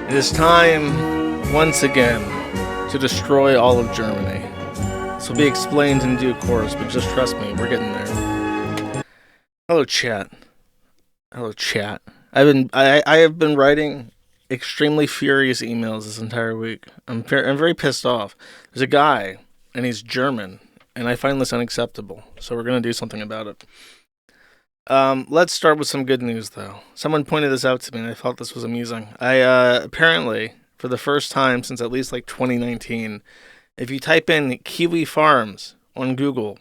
It is time, once again, to destroy all of Germany. This will be explained in due course, but just trust me, we're getting there. Hello, chat. Hello, chat. I have been writing extremely furious emails this entire week. I'm very pissed off. There's a guy, and he's German, and I find this unacceptable. So we're gonna do something about it. Let's start with some good news, though. Someone pointed this out to me, and I thought this was amusing. Apparently, for the first time since at least, 2019, if you type in Kiwi Farms on Google,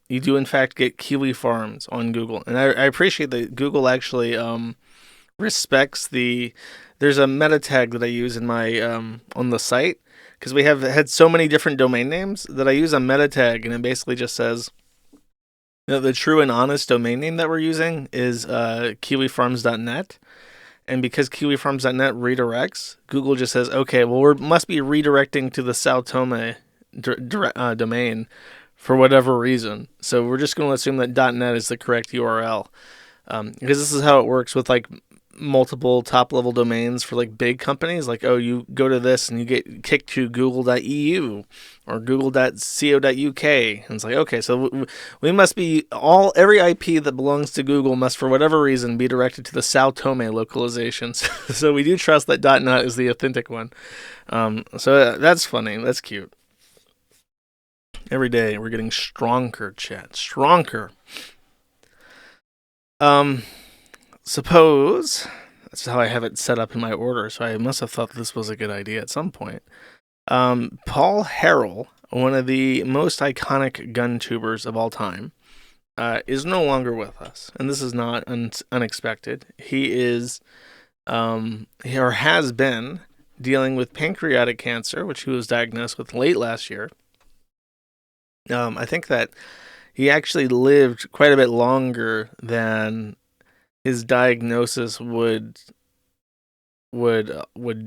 you do, in fact, get Kiwi Farms on Google. And I appreciate that Google actually, respects there's a meta tag that I use in my, on the site, because we have had so many different domain names that I use a meta tag, and it basically just says, the true and honest domain name that we're using is kiwifarms.net. And because kiwifarms.net redirects, Google just says, okay, well, we must be redirecting to the Sao Tome domain for whatever reason. So we're just going to assume that .net is the correct URL. Because this is how it works with multiple top-level domains for big companies. You go to this and you get kicked to google.eu or google.co.uk. And it's okay, so we must be every IP that belongs to Google must, for whatever reason, be directed to the Sao Tome localizations. So we do trust that .net is the authentic one. So that's funny. That's cute. Every day we're getting stronger, chat. Stronger. Suppose that's how I have it set up in my order, so I must have thought this was a good idea at some point. Paul Harrell, one of the most iconic gun tubers of all time, is no longer with us, and this is not unexpected. He is, or has been, dealing with pancreatic cancer, which he was diagnosed with late last year. I think that he actually lived quite a bit longer than his diagnosis would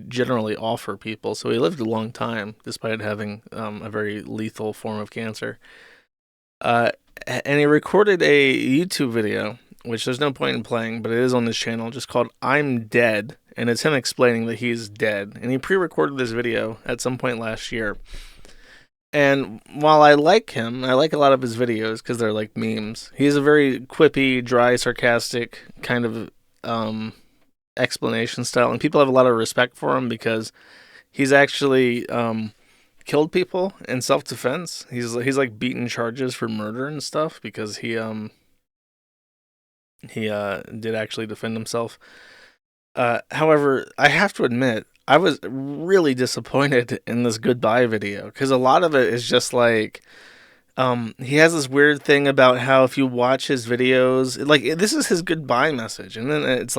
generally offer people. So he lived a long time, despite having a very lethal form of cancer. And he recorded a YouTube video, which there's no point in playing, but it is on his channel, just called I'm Dead. And it's him explaining that he's dead. And he pre-recorded this video at some point last year. And while I like him, I like a lot of his videos because they're like memes. He's a very quippy, dry, sarcastic kind of explanation style, and people have a lot of respect for him because he's actually killed people in self-defense. He's beaten charges for murder and stuff because he did actually defend himself. However, I have to admit, I was really disappointed in this goodbye video because a lot of it is just he has this weird thing about how if you watch his videos, this is his goodbye message. And then it's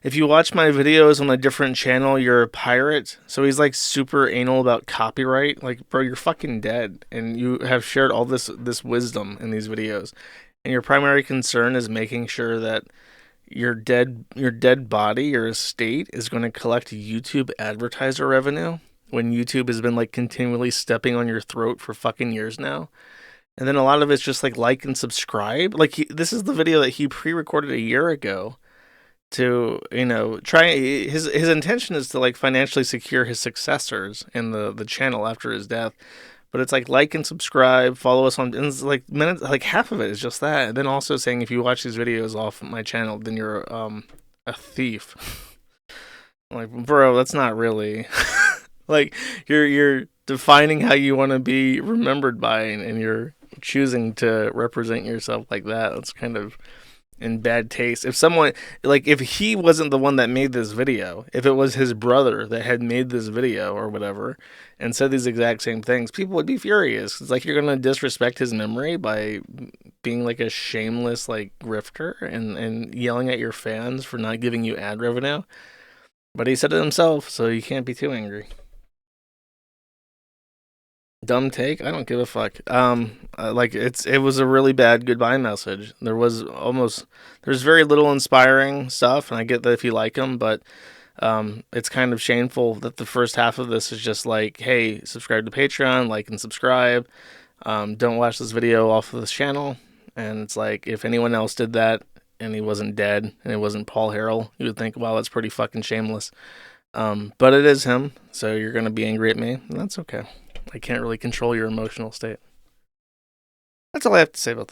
if you watch my videos on a different channel, you're a pirate. So he's super anal about copyright. Bro, you're fucking dead. And you have shared all this wisdom in these videos. And your primary concern is making sure that your dead body, your estate, is going to collect YouTube advertiser revenue when YouTube has been continually stepping on your throat for fucking years now. And then a lot of it's just like and subscribe. This is the video that he pre-recorded a year ago to, try. His intention is to financially secure his successors in the channel after his death. But it's like and subscribe, follow us on, and it's minutes, half of it is just that. And then also saying if you watch these videos off my channel, then you're a thief. Bro, that's not really you're defining how you want to be remembered by, and you're choosing to represent yourself like that. That's kind of in bad taste. If someone, like, if he wasn't the one that made this video, if it was his brother that had made this video or whatever and said these exact same things, people would be furious. It's like you're going to disrespect his memory by being like a shameless, like, grifter and yelling at your fans for not giving you ad revenue. But he said it himself, so you can't be too angry. Dumb take? I don't give a fuck. Like, it was a really bad goodbye message. There's very little inspiring stuff, and I get that if you like them, but it's kind of shameful that the first half of this is just like, hey, subscribe to Patreon, like and subscribe. Don't watch this video off of this channel. And it's like, if anyone else did that and he wasn't dead and it wasn't Paul Harrell, you would think, wow, that's pretty fucking shameless. But it is him, so you're gonna be angry at me, and that's okay. I can't really control your emotional state. That's all I have to say about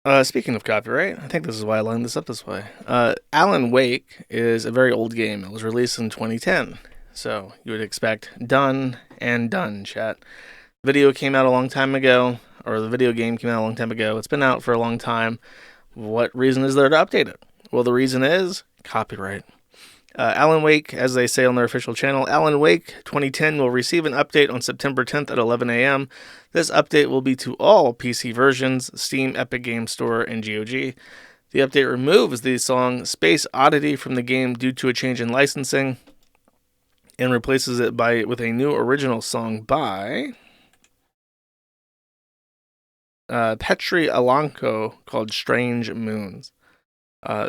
that. Speaking of copyright, I think this is why I lined this up this way. Alan Wake is a very old game. It was released in 2010. So you would expect done and done, chat. Video came out a long time ago, or the video game came out a long time ago. It's been out for a long time. What reason is there to update it? Well, the reason is copyright. Alan Wake, as they say on their official channel, Alan Wake 2010 will receive an update on September 10th at 11 a.m. This update will be to all PC versions, Steam, Epic Games Store, and GOG. The update removes the song Space Oddity from the game due to a change in licensing and replaces it with a new original song by Petri Alanko called Strange Moons.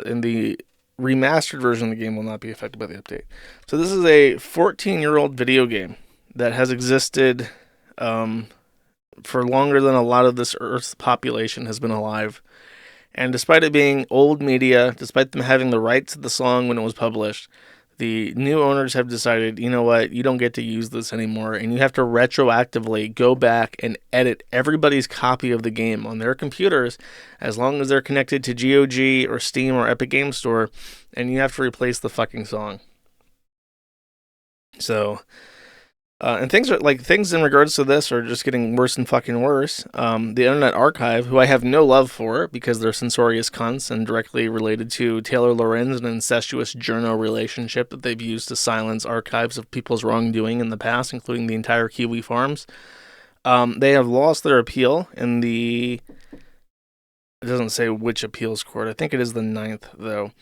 In the remastered version of the game will not be affected by the update. So this is a 14-year-old video game that has existed for longer than a lot of this Earth's population has been alive. And despite it being old media, despite them having the rights to the song when it was published, the new owners have decided, you know what, you don't get to use this anymore, and you have to retroactively go back and edit everybody's copy of the game on their computers as long as they're connected to GOG or Steam or Epic Games Store, and you have to replace the fucking song. So, and things in regards to this are just getting worse and fucking worse. The Internet Archive, who I have no love for because they're censorious cunts and directly related to Taylor Lorenz and an incestuous journo relationship that they've used to silence archives of people's wrongdoing in the past, including the entire Kiwi Farms. They have lost their appeal in it doesn't say which appeals court. I think it is the 9th, though.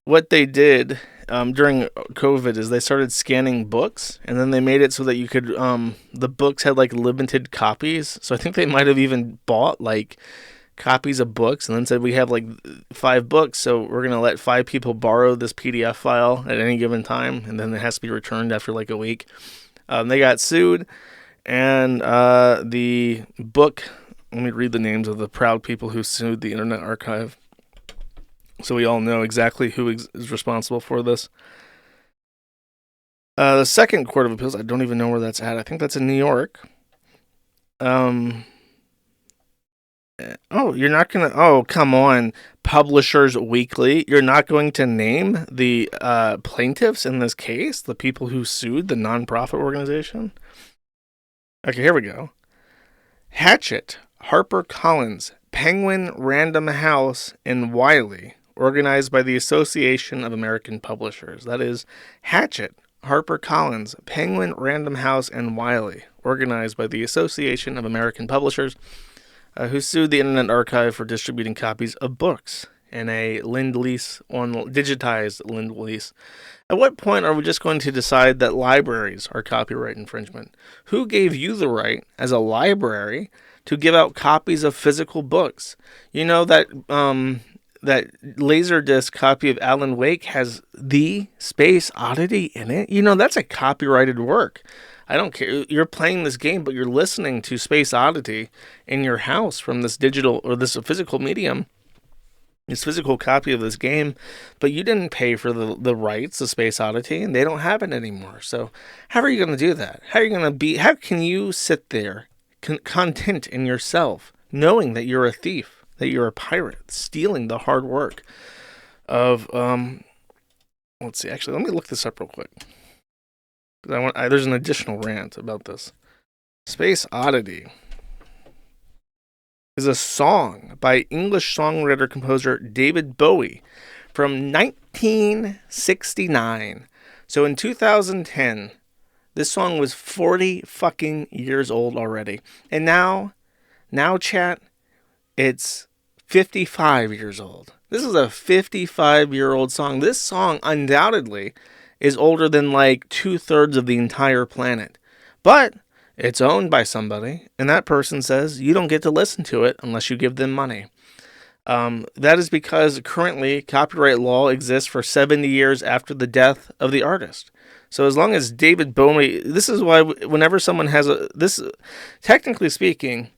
What they did during COVID is they started scanning books, and then they made it so that you could, the books had like limited copies. So I think they might have even bought like copies of books and then said, we have like 5 books, so we're going to let 5 people borrow this PDF file at any given time, and then it has to be returned after like a week. They got sued, and the book, let me read the names of the proud people who sued the Internet Archive, so we all know exactly who is responsible for this. The second Court of Appeals, I don't even know where that's at. I think that's in New York. Oh, you're not going to... Oh, come on. Publishers Weekly. You're not going to name the plaintiffs in this case? The people who sued the nonprofit organization? Okay, here we go. Hatchet, HarperCollins, Penguin Random House, and Wiley, organized by the Association of American Publishers. That is Hatchet, HarperCollins, Penguin Random House, and Wiley, organized by the Association of American Publishers, who sued the Internet Archive for distributing copies of books in a digitized Lend-Lease. At what point are we just going to decide that libraries are copyright infringement? Who gave you the right, as a library, to give out copies of physical books? You know that that Laserdisc copy of Alan Wake has the Space Oddity in it. You know, that's a copyrighted work. I don't care. You're playing this game, but you're listening to Space Oddity in your house from this digital or this physical medium, this physical copy of this game, but you didn't pay for the rights to Space Oddity, and they don't have it anymore. So how are you going to do that? How can you sit there content in yourself, knowing that you're a thief, that you're a pirate, stealing the hard work of, let's see, actually, let me look this up real quick. There's an additional rant about this. Space Oddity. is a song by English songwriter-composer David Bowie from 1969. So in 2010, this song was 40 fucking years old already. And now chat, it's 55 years old. This is a 55-year-old song. This song undoubtedly is older than like 2/3 of the entire planet. But it's owned by somebody, and that person says you don't get to listen to it unless you give them money. That is because currently copyright law exists for 70 years after the death of the artist. So as long as David Bowie, this is why whenever someone has technically speaking,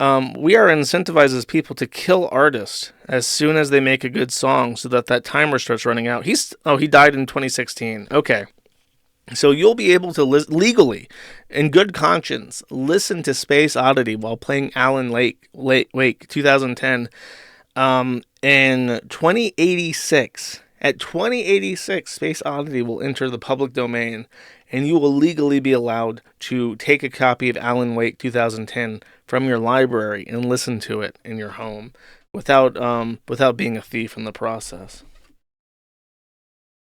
we are incentivized as people to kill artists as soon as they make a good song so that timer starts running out. He died in 2016. Okay. So you'll be able to legally, in good conscience, listen to Space Oddity while playing Alan Wake 2010 in 2086. At 2086, Space Oddity will enter the public domain, and you will legally be allowed to take a copy of Alan Wake 2010 from your library and listen to it in your home without being a thief in the process.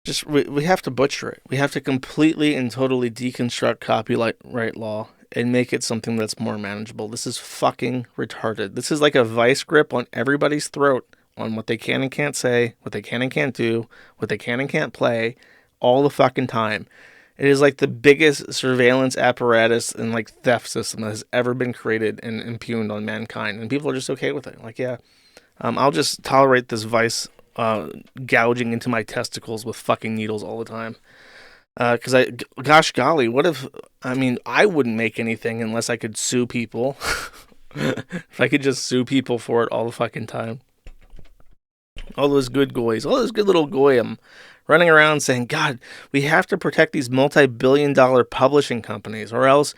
Just we have to butcher it. We have to completely and totally deconstruct copyright law and make it something that's more manageable. This is fucking retarded. This is like a vice grip on everybody's throat on what they can and can't say, what they can and can't do, what they can and can't play, all the fucking time. It is like the biggest surveillance apparatus and like theft system that has ever been created and impugned on mankind. And people are just okay with it. Like, yeah, I'll just tolerate this vice gouging into my testicles with fucking needles all the time. Because gosh golly, I wouldn't make anything unless I could sue people. If I could just sue people for it all the fucking time. All those good little goyim running around saying, God, we have to protect these multi-billion-dollar publishing companies or else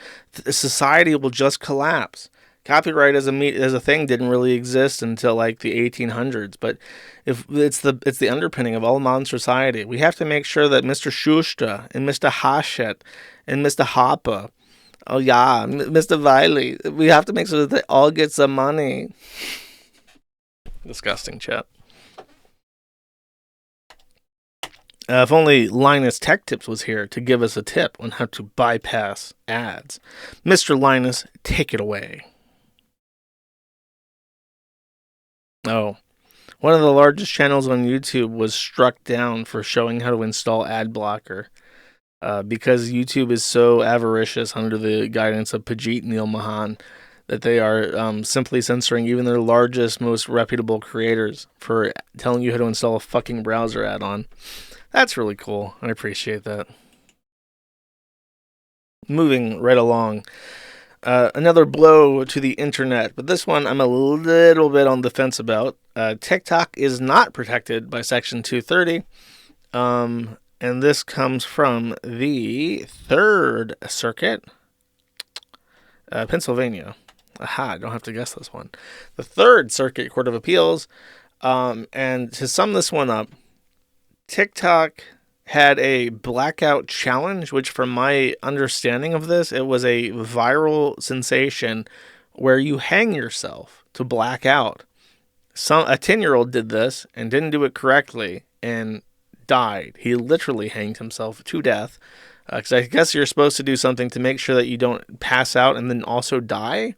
society will just collapse. Copyright as a thing didn't really exist until like the 1800s, but if it's the underpinning of all modern society. We have to make sure that Mr. Schuster and Mr. Hachette and Mr. Harper, oh yeah, Mr. Wiley, we have to make sure that they all get some money. Disgusting, chat. If only LinusTechTips was here to give us a tip on how to bypass ads. Mr. Linus, take it away. Oh, one of the largest channels on YouTube was struck down for showing how to install ad blocker because YouTube is so avaricious under the guidance of Pajit Neil Mahan that they are simply censoring even their largest, most reputable creators for telling you how to install a fucking browser add-on. That's really cool. I appreciate that. Moving right along. Another blow to the internet, but this one I'm a little bit on the fence about. TikTok is not protected by Section 230, and this comes from the Third Circuit, Pennsylvania. Aha, I don't have to guess this one. The Third Circuit Court of Appeals, and to sum this one up, TikTok had a blackout challenge, which from my understanding of this, it was a viral sensation where you hang yourself to black out. A 10-year-old did this and didn't do it correctly and died. He literally hanged himself to death. Because I guess you're supposed to do something to make sure that you don't pass out and then also die.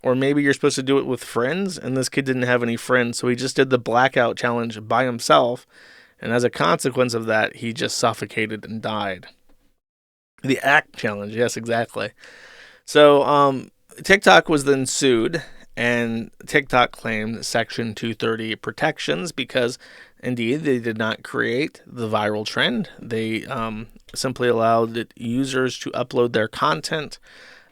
Or maybe you're supposed to do it with friends, and this kid didn't have any friends, so he just did the blackout challenge by himself. And as a consequence of that, he just suffocated and died. The ACT challenge, yes, exactly. So TikTok was then sued, and TikTok claimed Section 230 protections because, indeed, they did not create the viral trend. They simply allowed users to upload their content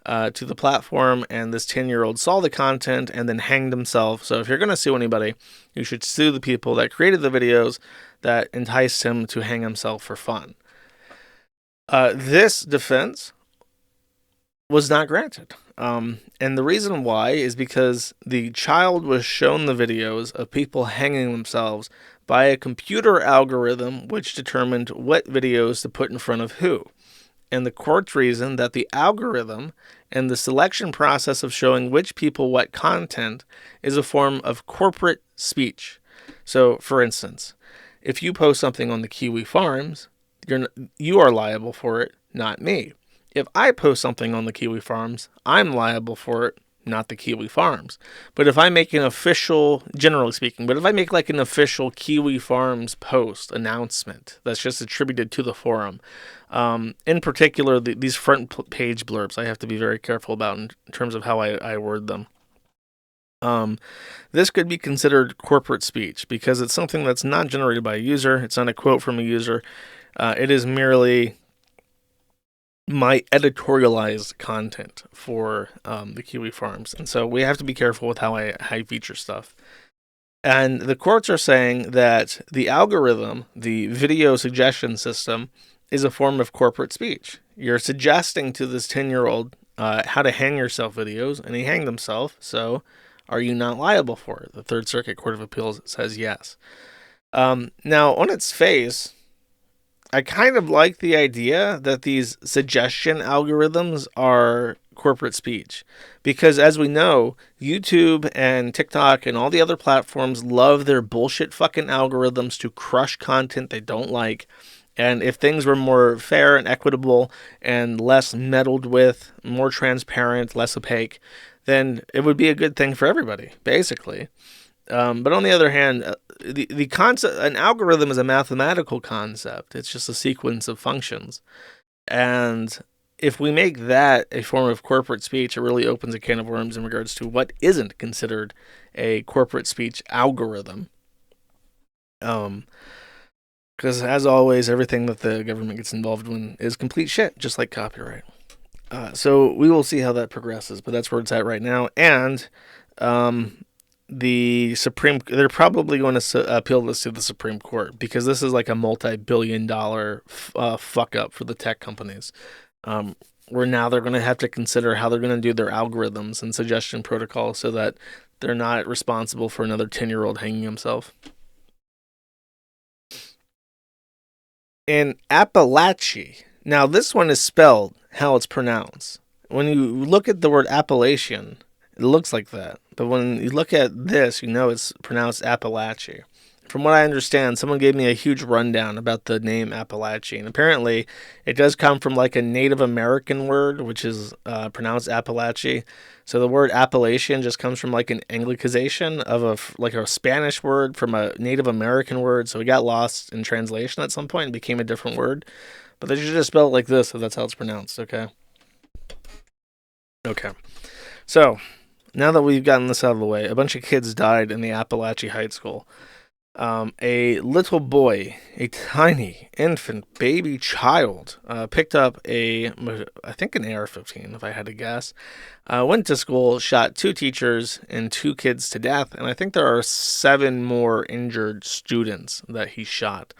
to the platform, and this 10-year-old saw the content and then hanged himself. So if you're going to sue anybody, you should sue the people that created the videos that enticed him to hang himself for fun. This defense was not granted. And the reason why is because the child was shown the videos of people hanging themselves by a computer algorithm which determined what videos to put in front of who. And the courts reasoned that the algorithm and the selection process of showing which people what content is a form of corporate speech. So, for instance, if you post something on the Kiwi Farms, you are liable for it, not me. If I post something on the Kiwi Farms, I'm liable for it, not the Kiwi Farms. But if I make an official, generally speaking, but if I make like an official Kiwi Farms post announcement that's just attributed to the forum, in particular, these front page blurbs, I have to be very careful about in terms of how I word them. This could be considered corporate speech because it's something that's not generated by a user. It's not a quote from a user. It is merely my editorialized content for the Kiwi Farms. And so we have to be careful with how I feature stuff. And the courts are saying that the algorithm, the video suggestion system, is a form of corporate speech. You're suggesting to this 10-year-old how to hang yourself videos, and he hanged himself, so are you not liable for it? The Third Circuit Court of Appeals says yes. Now, on its face, I kind of like the idea that these suggestion algorithms are corporate speech. Because as we know, YouTube and TikTok and all the other platforms love their bullshit fucking algorithms to crush content they don't like. And if things were more fair and equitable and less meddled with, more transparent, less opaque, then it would be a good thing for everybody, basically. But on the other hand, the concept, an algorithm is a mathematical concept. It's just a sequence of functions. And if we make that a form of corporate speech, it really opens a can of worms in regards to what isn't considered a corporate speech algorithm. Because as always, everything that the government gets involved in is complete shit, just like copyright. So we will see how that progresses, but that's where it's at right now. And they're probably going to appeal this to the Supreme Court because this is like a multi-billion-dollar fuck up for the tech companies. Where now they're going to have to consider how they're going to do their algorithms and suggestion protocols so that they're not responsible for another 10-year-old hanging himself. In Apalache, now this one is spelled how it's pronounced. When you look at the word Appalachian, it looks like that. But when you look at this, you know it's pronounced Apalache. From what I understand, someone gave me a huge rundown about the name Apalache. And apparently, it does come from like a Native American word, which is pronounced Apalache. So the word Appalachian just comes from like an anglicization of a Spanish word from a Native American word. So it got lost in translation at some point and became a different word. But they should just spell it like this if that's how it's pronounced, okay? Okay. So, now that we've gotten this out of the way, a bunch of kids died in the Apalaches High School. A little boy, a tiny infant baby child, picked up I think an AR-15, if I had to guess, went to school, shot 2 teachers and 2 kids to death, and I think there are 7 more injured students that he shot.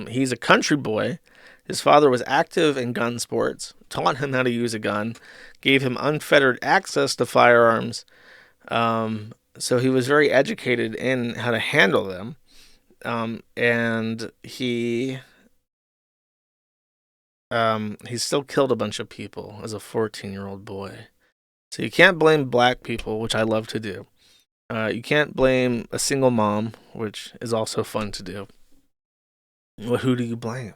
He's a country boy. His father was active in gun sports, taught him how to use a gun, gave him unfettered access to firearms, so he was very educated in how to handle them, and he still killed a bunch of people as a 14-year-old boy. So you can't blame black people, which I love to do. You can't blame a single mom, which is also fun to do. Well, who do you blame?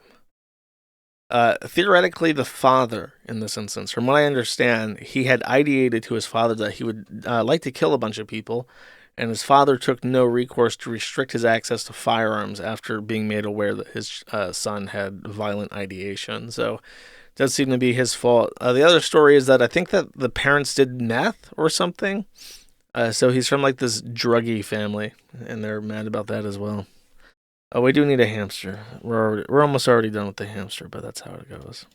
Theoretically, the father in this instance. From what I understand, he had ideated to his father that he would like to kill a bunch of people, and his father took no recourse to restrict his access to firearms after being made aware that his son had violent ideation. So it does seem to be his fault. The other story is that I think that the parents did meth or something. So he's from like this druggy family, and they're mad about that as well. Oh, we do need a hamster. We're almost already done with the hamster, but that's how it goes.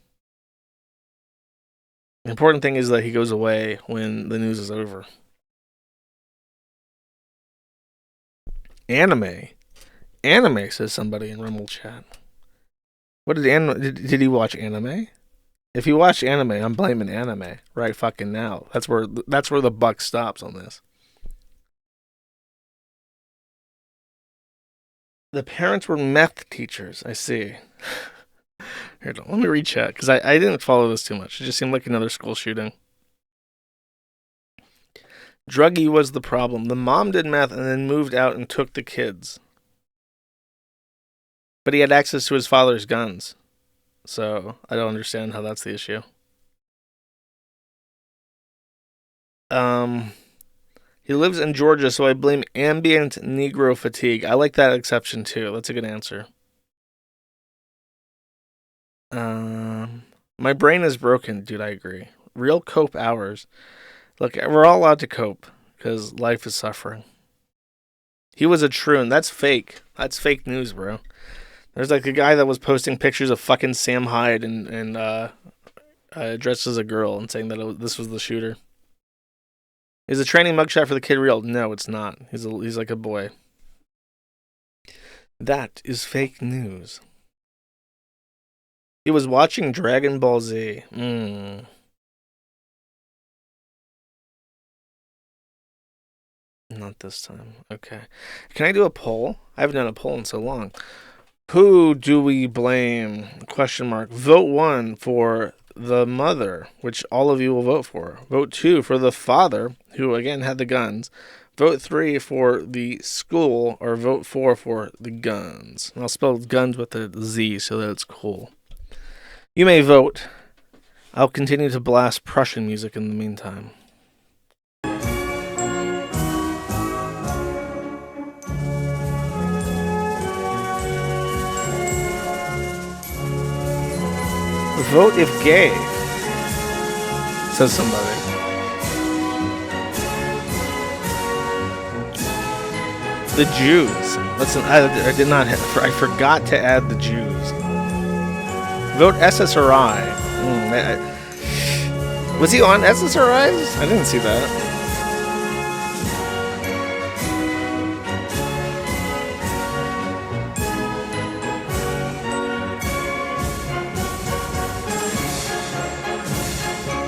The important thing is that he goes away when the news is over. Anime, says somebody in Rumble chat. What did he watch anime? If he watched anime, I'm blaming anime right fucking now. That's where the buck stops on this. The parents were meth teachers, I see. Here, let me read chat, because I didn't follow this too much. It just seemed like another school shooting. Druggy was the problem. The mom did meth and then moved out and took the kids. But he had access to his father's guns. So, I don't understand how that's the issue. He lives in Georgia, so I blame ambient Negro fatigue. I like that exception, too. That's a good answer. My brain is broken, dude, I agree. Real cope hours. Look, we're all allowed to cope, because life is suffering. He was a troon. That's fake. That's fake news, bro. There's like a guy that was posting pictures of fucking Sam Hyde and dressed as a girl and saying that this was the shooter. Is the training mugshot for the kid real? No, it's not. He's like a boy. That is fake news. He was watching Dragon Ball Z. Not this time. Okay. Can I do a poll? I haven't done a poll in so long. Who do we blame? Question mark. Vote 1 for the mother, which all of you will vote for. Vote 2 for the father, who again had the guns. Vote 3 for the school, or vote 4 for the guns. And I'll spell guns with a Z so that it's cool. You may vote. I'll continue to blast Prussian music in the meantime. Vote if gay, says somebody. The Jews. Listen, I forgot to add the Jews. Vote SSRI. Was he on SSRIs? I didn't see that.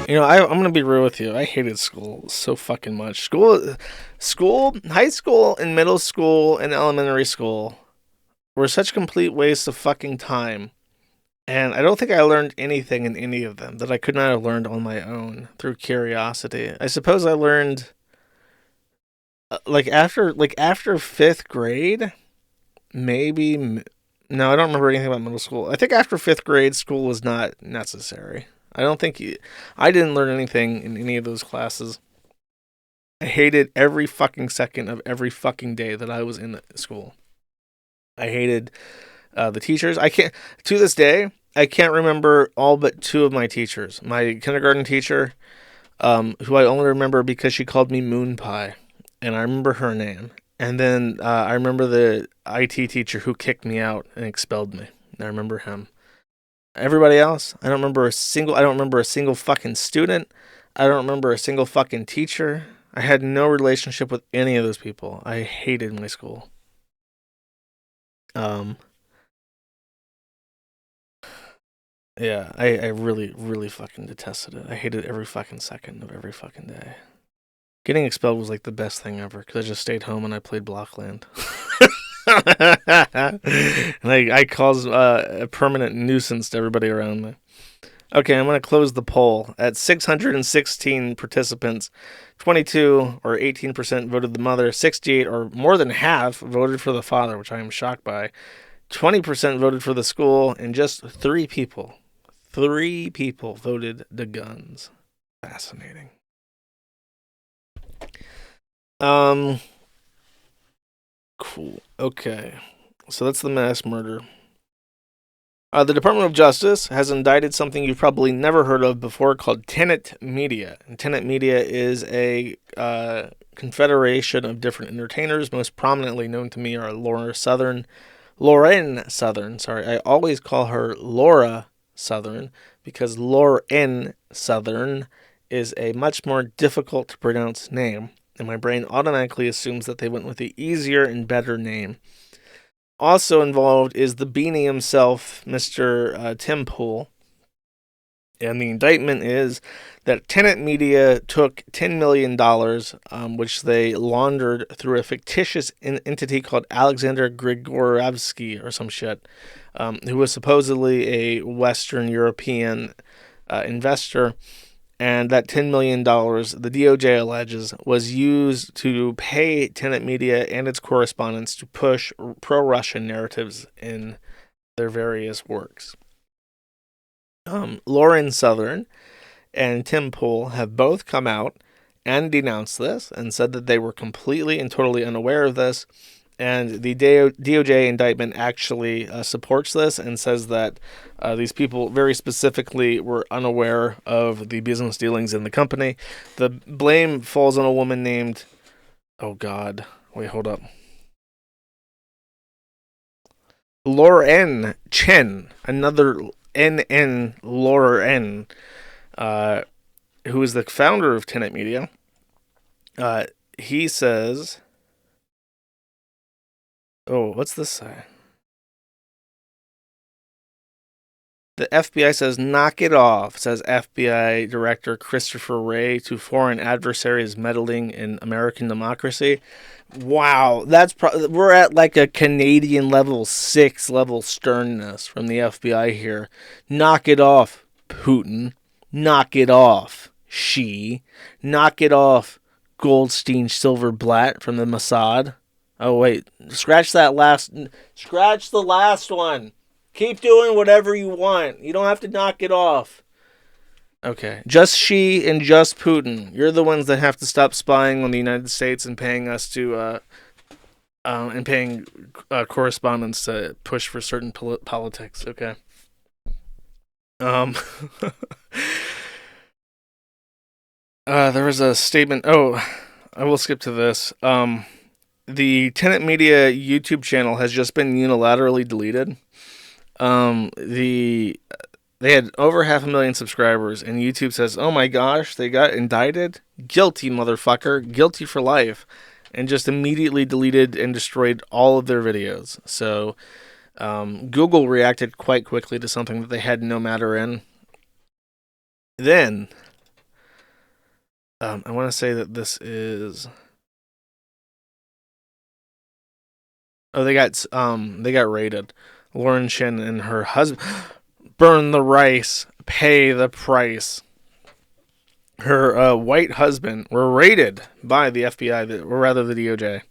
You know, I'm going to be real with you. I hated school so fucking much. School, high school and middle school and elementary school were such complete wastes of fucking time. And I don't think I learned anything in any of them that I could not have learned on my own through curiosity. I suppose I learned after 5th grade, maybe. No, I don't remember anything about middle school. I think after 5th grade, school was not necessary. I didn't learn anything in any of those classes. I hated every fucking second of every fucking day that I was in school. I hated the teachers. To this day, I can't remember all but 2 of my teachers. My kindergarten teacher, who I only remember because she called me Moon Pie, and I remember her name. And then I remember the IT teacher who kicked me out and expelled me. I remember him. Everybody else, I don't remember a single fucking student. I don't remember a single fucking teacher. I had no relationship with any of those people. I hated my school. Yeah, I really, really fucking detested it. I hated every fucking second of every fucking day. Getting expelled was like the best thing ever, because I just stayed home and I played Blockland. And I caused a permanent nuisance to everybody around me. Okay, I'm going to close the poll. At 616 participants, 22 or 18% voted the mother, 68 or more than half voted for the father, which I am shocked by. 20% voted for the school, and just 3 people voted the guns. Fascinating. Cool. Okay. So that's the mass murder. The Department of Justice has indicted something you've probably never heard of before called Tenet Media. And Tenet Media is a confederation of different entertainers. Most prominently known to me are Lauren Southern. Sorry, I always call her Laura Southern because Lauren Southern is a much more difficult to pronounce name. And my brain automatically assumes that they went with the easier and better name. Also involved is the beanie himself, Mr. Tim Pool. And the indictment is that Tenet Media took $10 million, which they laundered through a fictitious entity called Alexander Grigorovsky or some shit, who was supposedly a Western European investor. And that $10 million, the DOJ alleges, was used to pay Tenet Media and its correspondents to push pro-Russian narratives in their various works. Lauren Southern and Tim Pool have both come out and denounced this and said that they were completely and totally unaware of this. And the DOJ indictment actually supports this and says that these people very specifically were unaware of the business dealings in the company. The blame falls on a woman named... Oh, God. Wait, hold up. Lauren Chen, another NN Lauren, who is the founder of Tenet Media. He says... Oh, what's this say? The FBI says, knock it off, says FBI Director Christopher Wray to foreign adversaries meddling in American democracy. Wow, we're at like a Canadian level 6 level sternness from the FBI here. Knock it off, Putin. Knock it off, Xi. Knock it off, Goldstein Silverblatt from the Mossad. Oh, wait. Scratch the last one. Keep doing whatever you want. You don't have to knock it off. Okay. Just Xi and just Putin. You're the ones that have to stop spying on the United States and paying us to, paying correspondents to push for certain politics. Okay. There was a statement. Oh, I will skip to this. The Tenet Media YouTube channel has just been unilaterally deleted. They had over 500,000 subscribers, and YouTube says, "Oh my gosh, they got indicted? Guilty, motherfucker, guilty for life," and just immediately deleted and destroyed all of their videos. So, Google reacted quite quickly to something that they had no matter in. Then, I want to say that this is. Oh, they got raided. Lauren Chen and her husband burn the rice, pay the price. Her white husband were raided by the FBI, or rather the DOJ.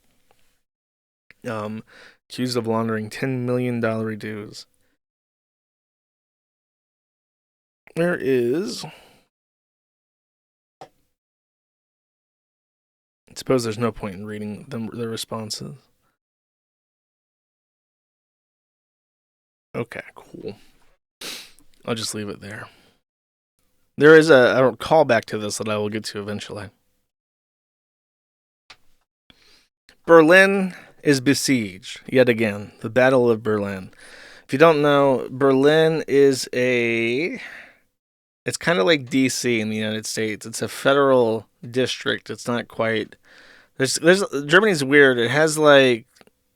Accused of laundering $10 million dues. There is... I suppose there's no point in reading the responses. Okay, cool. I'll just leave it there. There is a callback to this that I will get to eventually. Berlin is besieged, yet again. The Battle of Berlin. If you don't know, Berlin is it's kind of like D.C. in the United States. It's a federal district. It's not quite... Germany's weird. It has like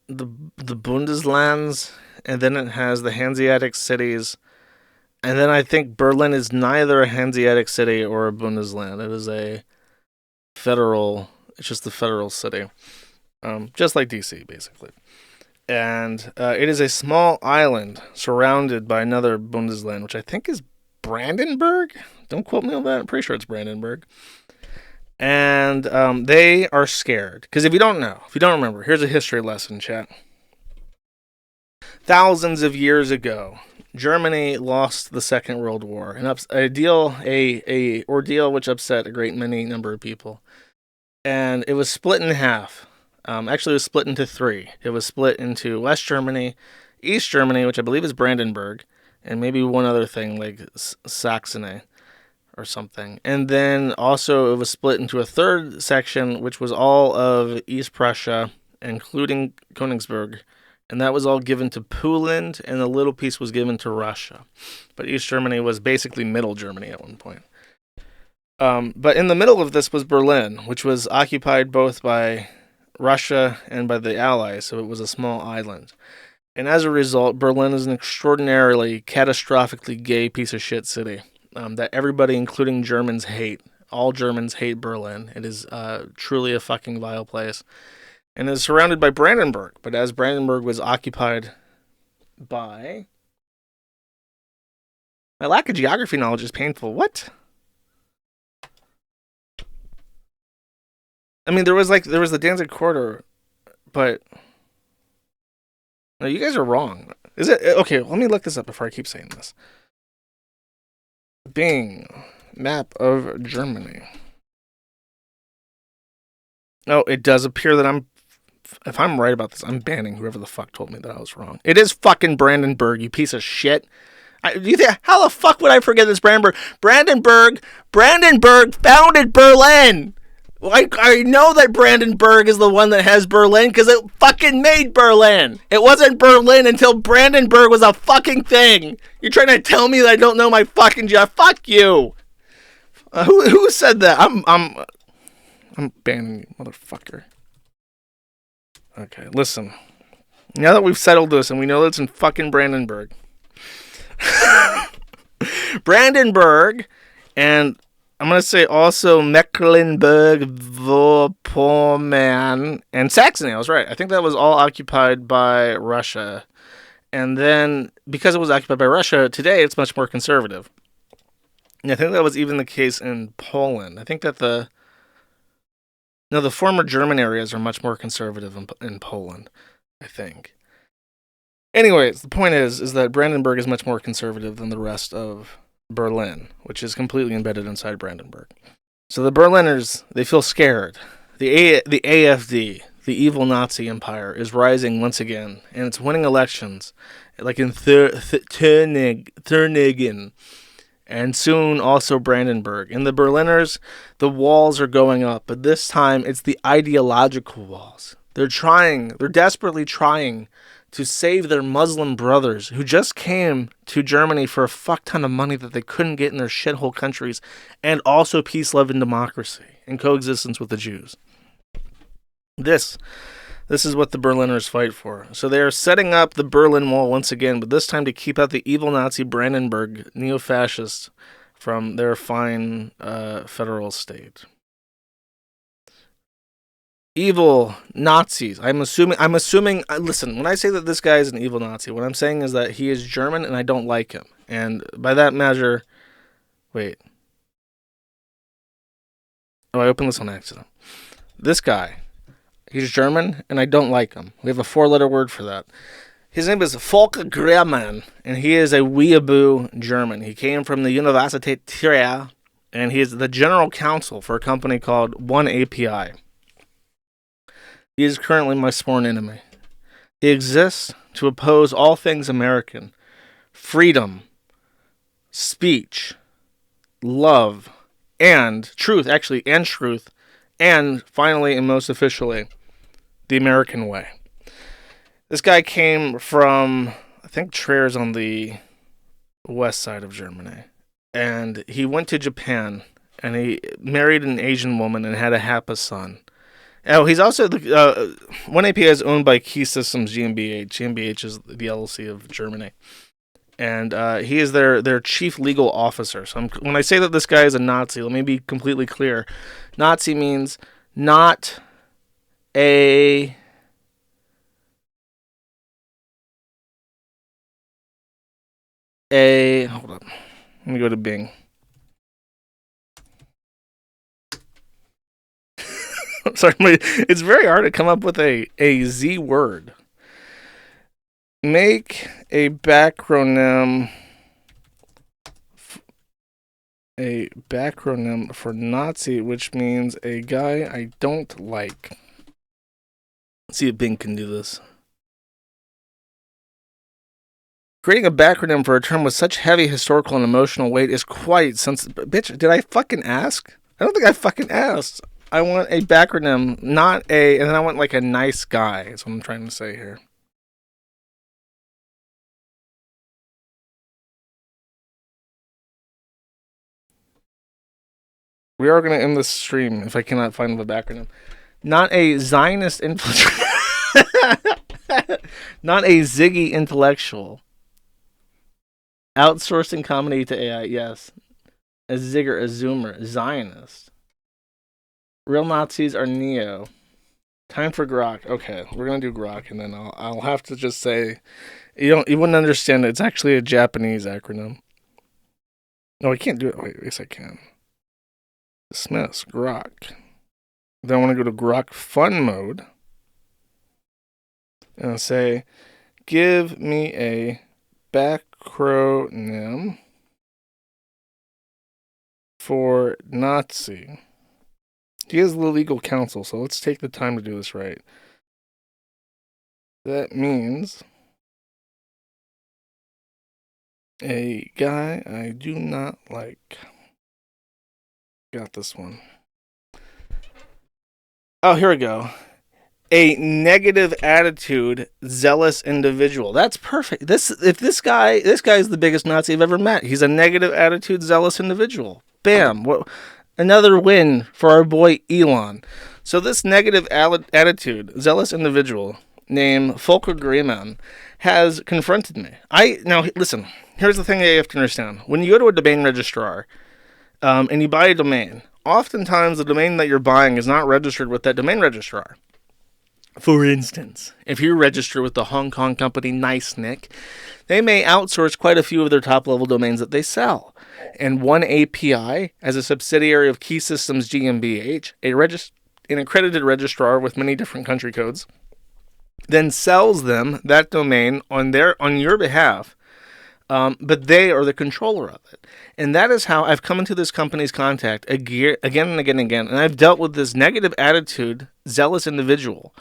the Bundeslands, and then it has the Hanseatic cities, and then I think Berlin is neither a Hanseatic city or a Bundesland. It is a federal, it's just the federal city, just like DC, basically. And it is a small island surrounded by another Bundesland, which I think is Brandenburg? Don't quote me on that. I'm pretty sure it's Brandenburg. And they are scared. Because if you don't remember, here's a history lesson, chat. Thousands of years ago, Germany lost the Second World War, an ordeal which upset a great many number of people, and it was split in half. Actually, it was split into three. It was split into West Germany, East Germany, which I believe is Brandenburg, and maybe one other thing like Saxony or something. And then also it was split into a third section, which was all of East Prussia, including Königsberg. And that was all given to Poland, and a little piece was given to Russia. But East Germany was basically Middle Germany at one point. But in the middle of this was Berlin, which was occupied both by Russia and by the Allies, so it was a small island. And as a result, Berlin is an extraordinarily, catastrophically gay piece of shit city. that everybody, including Germans, hate. All Germans hate Berlin. It is truly a fucking vile place. And is surrounded by Brandenburg. But as Brandenburg was occupied by... My lack of geography knowledge is painful. What? I mean, there was the Danzig corridor, but... No, you guys are wrong. Is it? Okay, let me look this up before I keep saying this. Bing. Map of Germany. Oh, it does appear that if I'm right about this, I'm banning whoever the fuck told me that I was wrong. It is fucking Brandenburg, you piece of shit. You think, how the fuck would I forget this Brandenburg? Brandenburg founded Berlin! I know that Brandenburg is the one that has Berlin because it fucking made Berlin. It wasn't Berlin until Brandenburg was a fucking thing. You're trying to tell me that I don't know my fucking geography? Fuck you. Who said that? I'm banning you, motherfucker. Okay, listen. Now that we've settled this and we know that it's in fucking Brandenburg. Brandenburg and... I'm going to say also Mecklenburg-Vorpommern and Saxony. I was right. I think that was all occupied by Russia. And then, because it was occupied by Russia, today it's much more conservative. And I think that was even the case in Poland. I think that the former German areas are much more conservative in Poland, I think. Anyways, the point is that Brandenburg is much more conservative than the rest of Berlin, which is completely embedded inside Brandenburg. So the Berliners, they feel scared. The AfD, the evil Nazi empire, is rising once again, and it's winning elections, like in Thüringen, and soon also Brandenburg. And the Berliners, the walls are going up, but this time it's the ideological walls. They're desperately trying to save their Muslim brothers who just came to Germany for a fuck ton of money that they couldn't get in their shithole countries, and also peace, love, and democracy, and coexistence with the Jews. This is what the Berliners fight for. So they are setting up the Berlin Wall once again, but this time to keep out the evil Nazi Brandenburg neo-fascists from their fine federal state. Evil Nazis. I'm assuming, listen, when I say that this guy is an evil Nazi, what I'm saying is that he is German and I don't like him. And by that measure, wait. Oh, I opened this on accident. This guy, he's German and I don't like him. We have a 4-letter word for that. His name is Volker Greimann, and he is a weeaboo German. He came from the Universität Trier, and he is the general counsel for a company called One API. He is currently my sworn enemy. He exists to oppose all things American. Freedom, speech, love, and truth, and finally and most officially, the American way. This guy came from, I think Trier's on the west side of Germany. And he went to Japan, and he married an Asian woman and had a Hapa son. Oh, he's also the One API is owned by Key Systems GmbH. GmbH is the LLC of Germany, and he is their chief legal officer. So when I say that this guy is a Nazi, let me be completely clear. Nazi means not a hold up. Let me go to Bing. I'm sorry, it's very hard to come up with a Z word. Make a backronym for Nazi, which means a guy I don't like. Let's see if Bing can do this. Creating a backronym for a term with such heavy historical and emotional weight is quite Bitch, did I fucking ask? I don't think I fucking asked. I want a backronym, and then I want like a nice guy, is what I'm trying to say here. We are going to end this stream if I cannot find the backronym. Not a Zionist infiltrator. Not a Ziggy intellectual. Outsourcing comedy to AI, yes. a zigger, a zoomer, a Zionist. Real Nazis are neo. Time for grok. Okay, we're gonna do grok, and then I'll have to just say, you wouldn't understand it. It's actually a Japanese acronym. No, I can't do it. Wait, yes I can. Dismiss grok. Then I want to go to grok fun mode, and I'll say, give me a backronym for Nazi. He is the legal counsel, so let's take the time to do this right. That means a guy I do not like. Got this one. Oh, here we go. A negative attitude, zealous individual. That's perfect. This guy is the biggest Nazi I've ever met. He's a negative attitude, zealous individual. Bam. What? Another win for our boy Elon. So this negative attitude, zealous individual named Volker Greimann has confronted me. Now listen, here's the thing that you have to understand. When you go to a domain registrar and you buy a domain, oftentimes the domain that you're buying is not registered with that domain registrar. For instance, if you register with the Hong Kong company NiceNick, they may outsource quite a few of their top-level domains that they sell. And one API, as a subsidiary of Key Systems GmbH, an accredited registrar with many different country codes, then sells them that domain on your behalf, but they are the controller of it. And that is how I've come into this company's contact again and again and again. And I've dealt with this negative attitude, zealous individual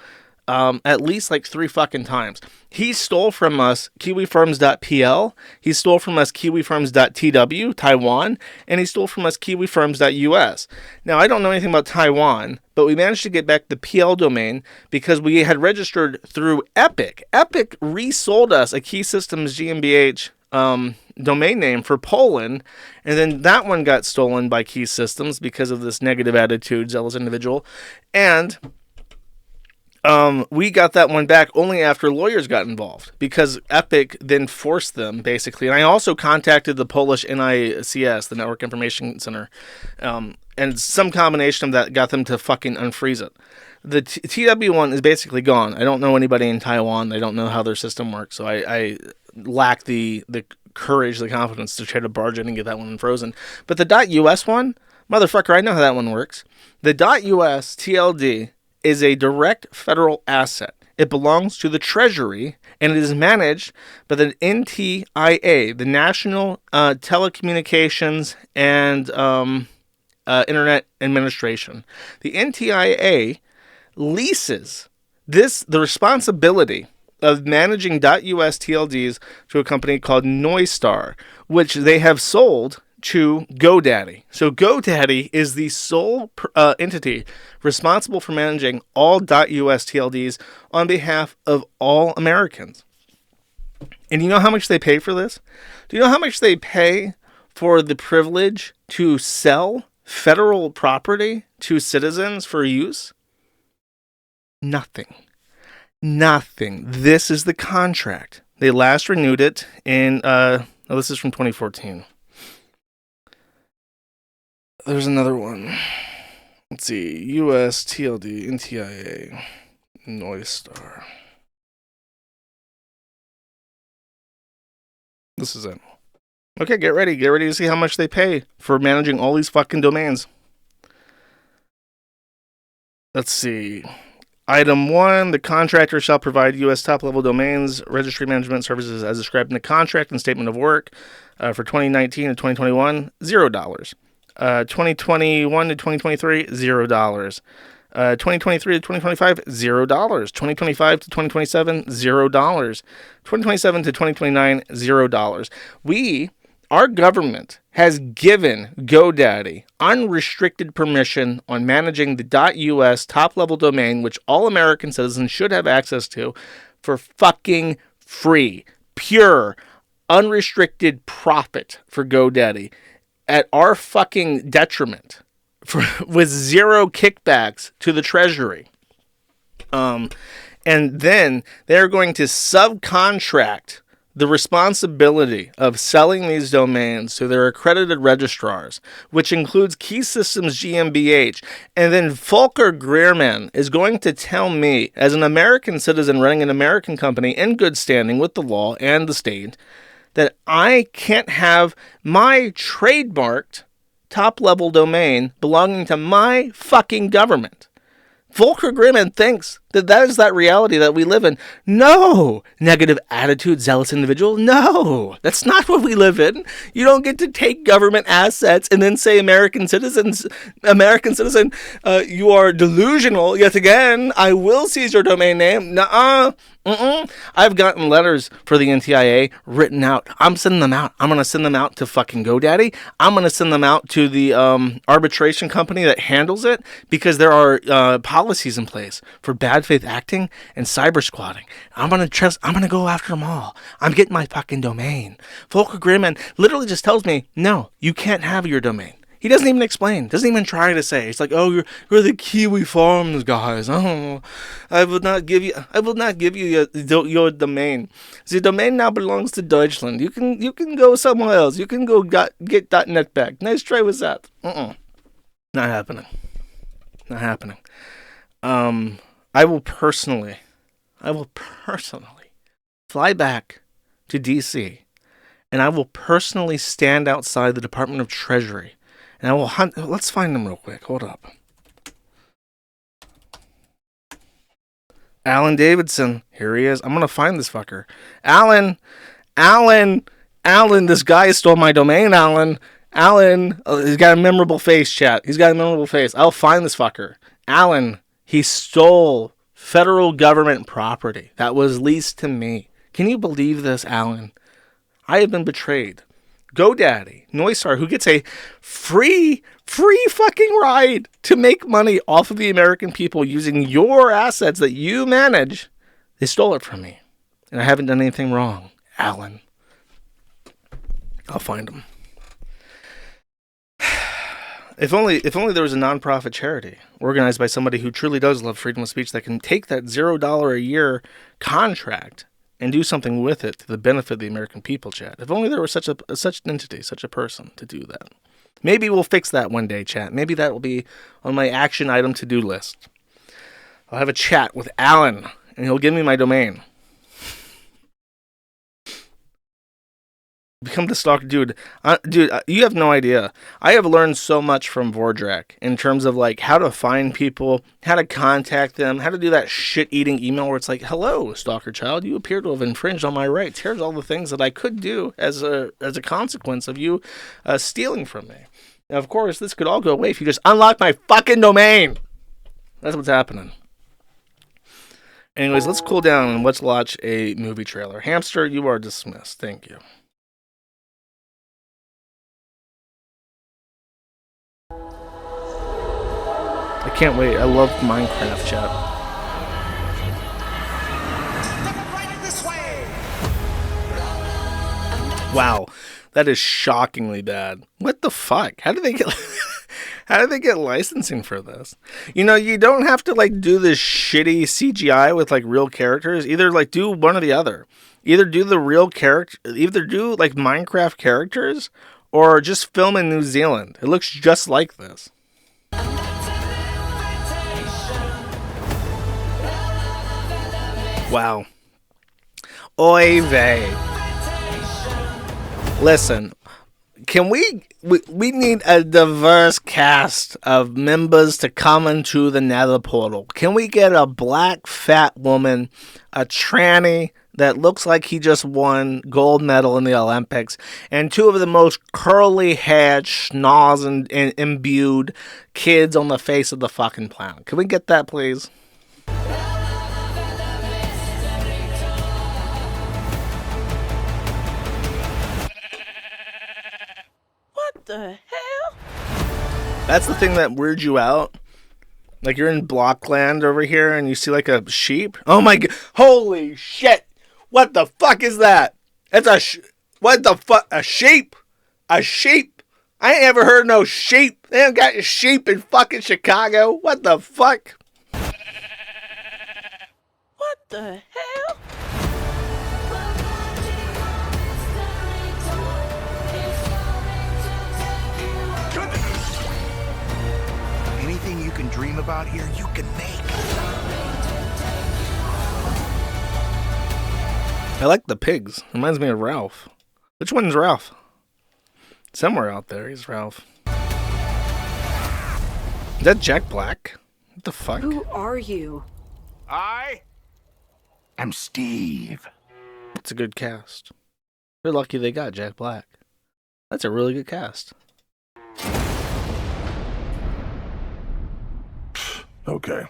at least like 3 fucking times. He stole from us Kiwifarms.pl, he stole from us Kiwifarms.tw, Taiwan, and he stole from us Kiwifarms.us. Now, I don't know anything about Taiwan, but we managed to get back the PL domain because we had registered through Epic. Epic resold us a Key Systems GmbH domain name for Poland, and then that one got stolen by Key Systems because of this negative attitude, zealous individual, and we got that one back only after lawyers got involved because Epic then forced them, basically. And I also contacted the Polish NICS, the Network Information Center, and some combination of that got them to fucking unfreeze it. The TW one is basically gone. I don't know anybody in Taiwan. I don't know how their system works, so I lack the courage, the confidence to try to barge in and get that one unfrozen. But the .us one, motherfucker, I know how that one works. The .us TLD is a direct federal asset. It belongs to the Treasury, and it is managed by the NTIA, the National Telecommunications and Internet Administration. The NTIA leases the responsibility of managing .us TLDs to a company called Neustar, which they have sold to GoDaddy. So GoDaddy is the sole entity responsible for managing all .us TLDs on behalf of all Americans. And you know how much they pay for this? Do you know how much they pay for the privilege to sell federal property to citizens for use? Nothing. This is the contract. They last renewed it in, this is from 2014. There's another one. Let's see. US TLD NTIA Neustar. This is it. Okay, get ready. Get ready to see how much they pay for managing all these fucking domains. Let's see. Item 1, the contractor shall provide U.S. top-level domains, registry management services as described in the contract and statement of work for 2019 and 2021, $0. 2021 to 2023, $0. 2023 to 2025, $0. 2025 to 2027, $0. 2027 to 2029, $0. Our government has given GoDaddy unrestricted permission on managing the .us top-level domain, which all American citizens should have access to, for fucking free. Pure, unrestricted profit for GoDaddy at our fucking detriment, with zero kickbacks to the Treasury. And then they're going to subcontract the responsibility of selling these domains to their accredited registrars, which includes Key Systems GmbH, and then Volker Greimann is going to tell me, as an American citizen running an American company in good standing with the law and the state, that I can't have my trademarked top-level domain belonging to my fucking government. Volker Greimann thinks that is that reality that we live in. No! Negative attitude, zealous individual. No! That's not what we live in. You don't get to take government assets and then say, American citizen, you are delusional. Yet again, I will seize your domain name. Nuh-uh. I've gotten letters for the NTIA written out. I'm sending them out. I'm going to send them out to fucking GoDaddy. I'm going to send them out to the arbitration company that handles it, because there are policies in place for bad faith acting and cyber squatting. I'm going to go after them all. I'm getting my fucking domain. Volker Greimann literally just tells me, no, you can't have your domain. He doesn't even explain, doesn't even try to say. He's like, oh, you're the Kiwi Farms guys. Oh, I will not give you your domain. The domain now belongs to Deutschland. You can go somewhere else. You can go get .net back. Nice try with that. Not happening. Not happening. I will personally fly back to DC, and I will personally stand outside the Department of Treasury. And I will hunt. Let's find him real quick. Hold up. Alan Davidson. Here he is. I'm going to find this fucker. Alan, this guy stole my domain, Alan. He's got a memorable face, chat. He's got a memorable face. I'll find this fucker. Alan, he stole federal government property that was leased to me. Can you believe this, Alan? I have been betrayed. GoDaddy, Noisar, who gets a free fucking ride to make money off of the American people using your assets that you manage, they stole it from me. And I haven't done anything wrong, Alan. I'll find him. If only there was a nonprofit charity organized by somebody who truly does love freedom of speech that can take that $0 a year contract and do something with it to the benefit of the American people, chat. If only there was such an entity, such a person to do that. Maybe we'll fix that one day, chat. Maybe that will be on my action item to-do list. I'll have a chat with Alan, and he'll give me my domain. Become the stalker, dude. You have no idea. I have learned so much from Vordrak in terms of like how to find people, how to contact them, how to do that shit-eating email where it's like, "Hello, stalker child. You appear to have infringed on my rights. Here's all the things that I could do as a consequence of you stealing from me." Now, of course, this could all go away if you just unlock my fucking domain. That's what's happening. Anyways, let's cool down and let's watch a movie trailer. Hamster, you are dismissed. Thank you. I can't wait. I love Minecraft, chat. Wow, that is shockingly bad. What the fuck? How did they get licensing for this? You know, you don't have to like do this shitty CGI with like real characters. Either like do one or the other. Either do the real character, either do like Minecraft characters, or just film in New Zealand. It looks just like this. Wow. Oy vey. Listen, can we need a diverse cast of members to come into the nether portal. Can we get a black fat woman, a tranny that looks like he just won gold medal in the Olympics, and two of the most curly haired, schnoz and imbued kids on the face of the fucking planet? Can we get that, please? The hell? That's the thing that weirds you out. Like you're in Blockland over here and you see like a sheep. Oh my god! Holy shit! What the fuck is that? It's what the fuck? A sheep? A sheep? I ain't ever heard of no sheep. They ain't got sheep in fucking Chicago. What the fuck? What the hell? could make. I like the pigs. Reminds me of Ralph. Which one's Ralph? Somewhere out there, he's Ralph. Is that Jack Black? What the fuck? Who are you? I am Steve. It's a good cast. They're lucky they got Jack Black. That's a really good cast. Okay.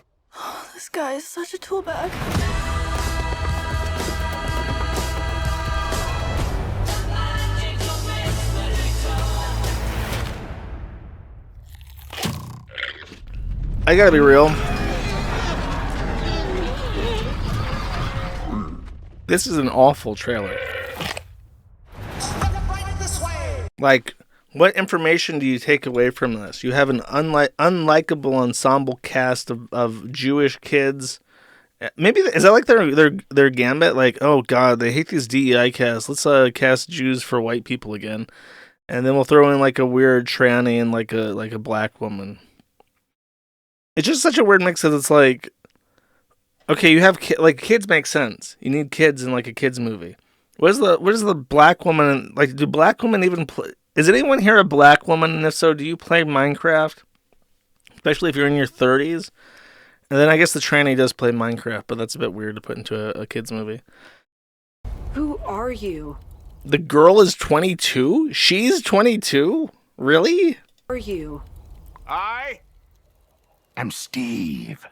This guy is such a tool bag. I gotta be real. This is an awful trailer. Like, what information do you take away from this? You have an unlikable ensemble cast of Jewish kids. Maybe is that like their gambit? Like, oh god, they hate these DEI casts. Let's cast Jews for white people again, and then we'll throw in like a weird tranny and like a black woman. It's just such a weird mix that it's like, okay, you have kids make sense. You need kids in like a kids movie. What is the black woman like? Do black women even play? Is anyone here a black woman? And if so, do you play Minecraft? Especially if you're in your 30s. And then I guess the tranny does play Minecraft, but that's a bit weird to put into a kids movie. Who are you? The girl is 22? She's 22? Really? Who are you? I am Steve.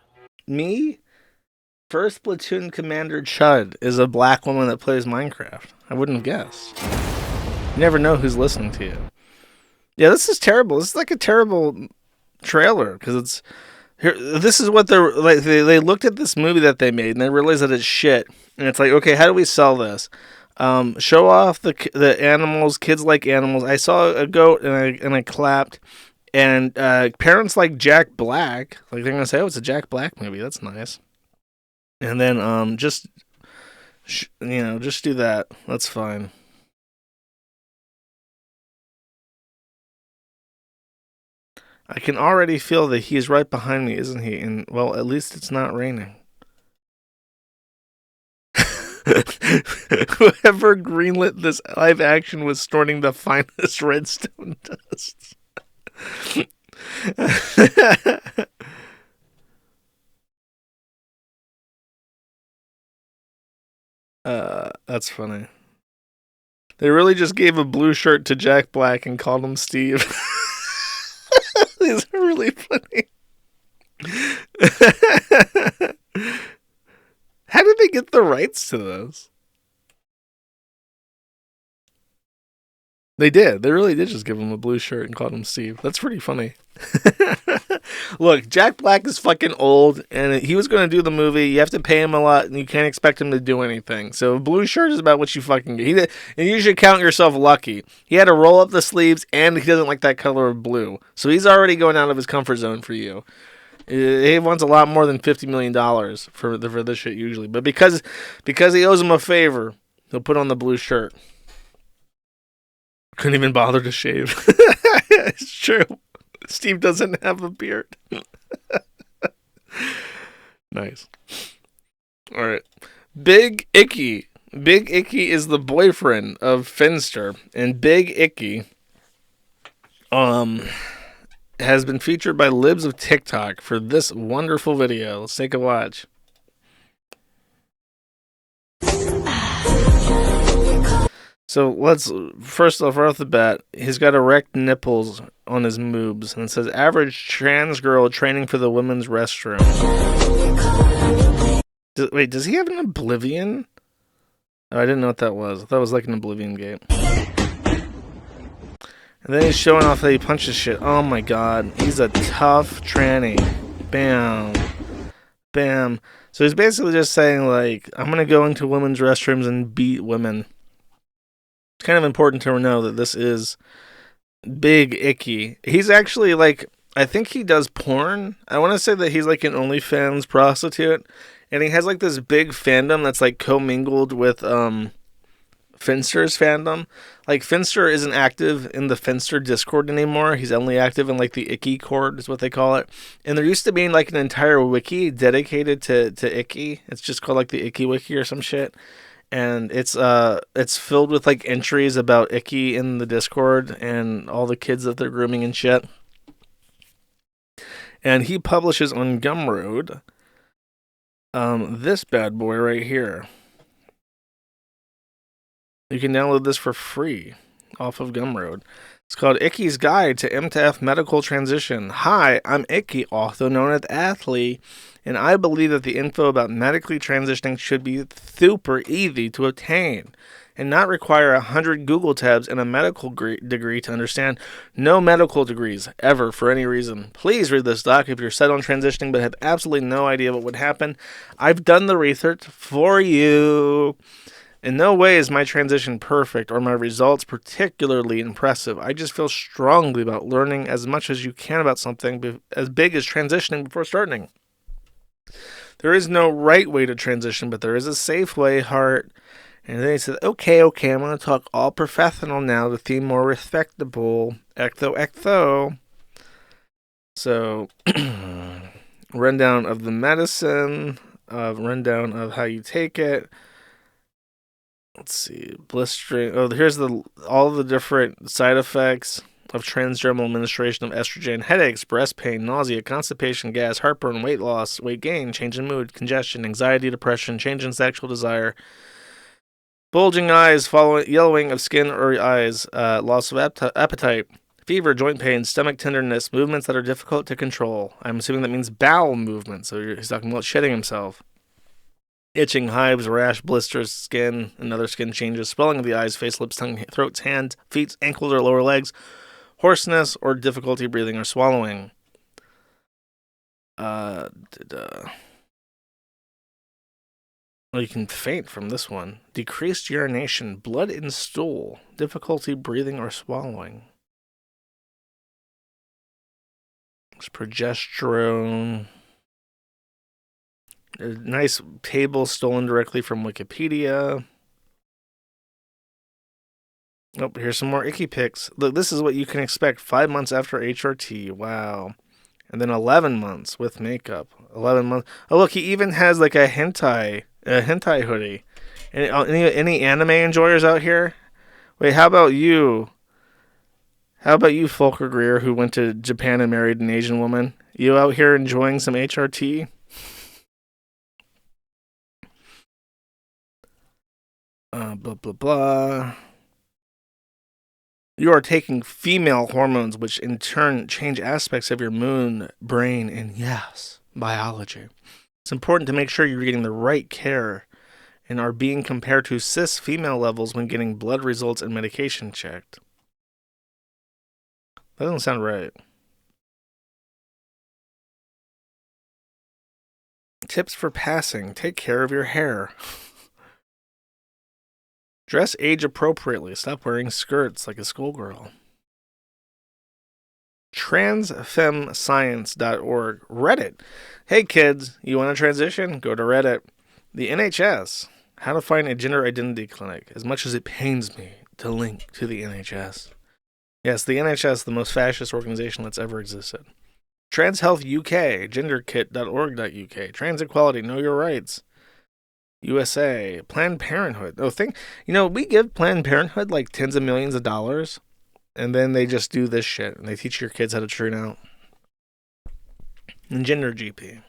Me? First Platoon Commander Chud is a black woman that plays Minecraft. I wouldn't have guessed. You never know who's listening to you. Yeah, this is terrible. This is like a terrible trailer because it's here. This is what they're like. They looked at this movie that they made and they realized that it's shit. And it's like, okay, how do we sell this? Show off the animals. Kids like animals. I saw a goat and I clapped. And parents like Jack Black, like they're gonna say, "Oh, it's a Jack Black movie. That's nice." And then just do that. That's fine. I can already feel that he's right behind me, isn't he? And well, at least it's not raining. Whoever greenlit this live action was snorting the finest redstone dust. That's funny. They really just gave a blue shirt to Jack Black and called him Steve. These are really funny. How did they get the rights to this? They did. They really did just give him a blue shirt and called him Steve. That's pretty funny. Look, Jack Black is fucking old, and he was going to do the movie. You have to pay him a lot, and you can't expect him to do anything. So a blue shirt is about what you fucking get. And you should count yourself lucky. He had to roll up the sleeves, and he doesn't like that color of blue. So he's already going out of his comfort zone for you. He wants a lot more than $50 million for this shit usually. But because he owes him a favor, he'll put on the blue shirt. Couldn't even bother to shave. It's true. Steve doesn't have a beard. Nice. All right. Big Icky. Big Icky is the boyfriend of Finster. And Big Icky has been featured by Libs of TikTok for this wonderful video. Let's take a watch. So let's, first off, right off the bat, he's got erect nipples on his moobs, and it says, average trans girl training for the women's restroom. Wait, does he have an Oblivion? Oh, I didn't know what that was. I thought it was like an Oblivion game. And then he's showing off that he punches shit. Oh my god, he's a tough tranny. Bam. Bam. So he's basically just saying, like, I'm gonna go into women's restrooms and beat women. It's kind of important to know that this is Big Icky. He's actually, like, I think he does porn. I want to say that he's like an OnlyFans prostitute. And he has like this big fandom that's like commingled with Finster's fandom. Like, Finster isn't active in the Finster Discord anymore. He's only active in, like, the Icky Cord is what they call it. And there used to be, like, an entire wiki dedicated to Icky. It's just called, like, the Icky Wiki or some shit. And it's filled with, like, entries about Icky in the Discord and all the kids that they're grooming and shit. And he publishes on Gumroad this bad boy right here. You can download this for free off of Gumroad. It's called Icky's Guide to M2F Medical Transition. Hi, I'm Icky, also known as Athlete, and I believe that the info about medically transitioning should be super easy to obtain and not require 100 Google tabs and a medical degree to understand. No medical degrees, ever, for any reason. Please read this doc if you're set on transitioning but have absolutely no idea what would happen. I've done the research for you. In no way is my transition perfect or my results particularly impressive. I just feel strongly about learning as much as you can about something as big as transitioning before starting. There is no right way to transition, but there is a safe way, heart. And then he said, okay, I'm going to talk all professional now to seem more respectable. Ecto. So, rundown of the medicine, rundown of how you take it. Let's see, blistering. Oh, here's all the different side effects of transdermal administration of estrogen: headaches, breast pain, nausea, constipation, gas, heartburn, weight loss, weight gain, change in mood, congestion, anxiety, depression, change in sexual desire, bulging eyes, yellowing of skin or eyes, loss of appetite, fever, joint pain, stomach tenderness, movements that are difficult to control. I'm assuming that means bowel movement, so he's talking about shitting himself. Itching, hives, rash, blisters, skin, and other skin changes, swelling of the eyes, face, lips, tongue, throat, hands, feet, ankles, or lower legs, hoarseness, or difficulty breathing or swallowing. Well, you can faint from this one. Decreased urination, blood in stool, difficulty breathing or swallowing. There's progesterone. A nice table stolen directly from Wikipedia. Oh, here's some more Icky pics. Look, this is what you can expect 5 months after HRT. Wow. And then 11 months with makeup. 11 months. Oh, look, he even has like a hentai hoodie. Any anime enjoyers out here? Wait, how about you? How about you, Volker Greimann, who went to Japan and married an Asian woman? You out here enjoying some HRT? Blah, blah, blah. You are taking female hormones, which in turn change aspects of your moon, brain, and yes, biology. It's important to make sure you're getting the right care and are being compared to cis female levels when getting blood results and medication checked. That doesn't sound right. Tips for passing. Take care of your hair. Dress age appropriately. Stop wearing skirts like a schoolgirl. Transfemscience.org. Reddit. Hey kids, you want to transition? Go to Reddit. The NHS. How to find a gender identity clinic. As much as it pains me to link to the NHS. Yes, the NHS, the most fascist organization that's ever existed. Trans Health UK. Genderkit.org.uk. Trans Equality. Know Your Rights. USA, Planned Parenthood. We give Planned Parenthood like tens of millions of dollars, and then they just do this shit, and they teach your kids how to turn out. And Gender GP.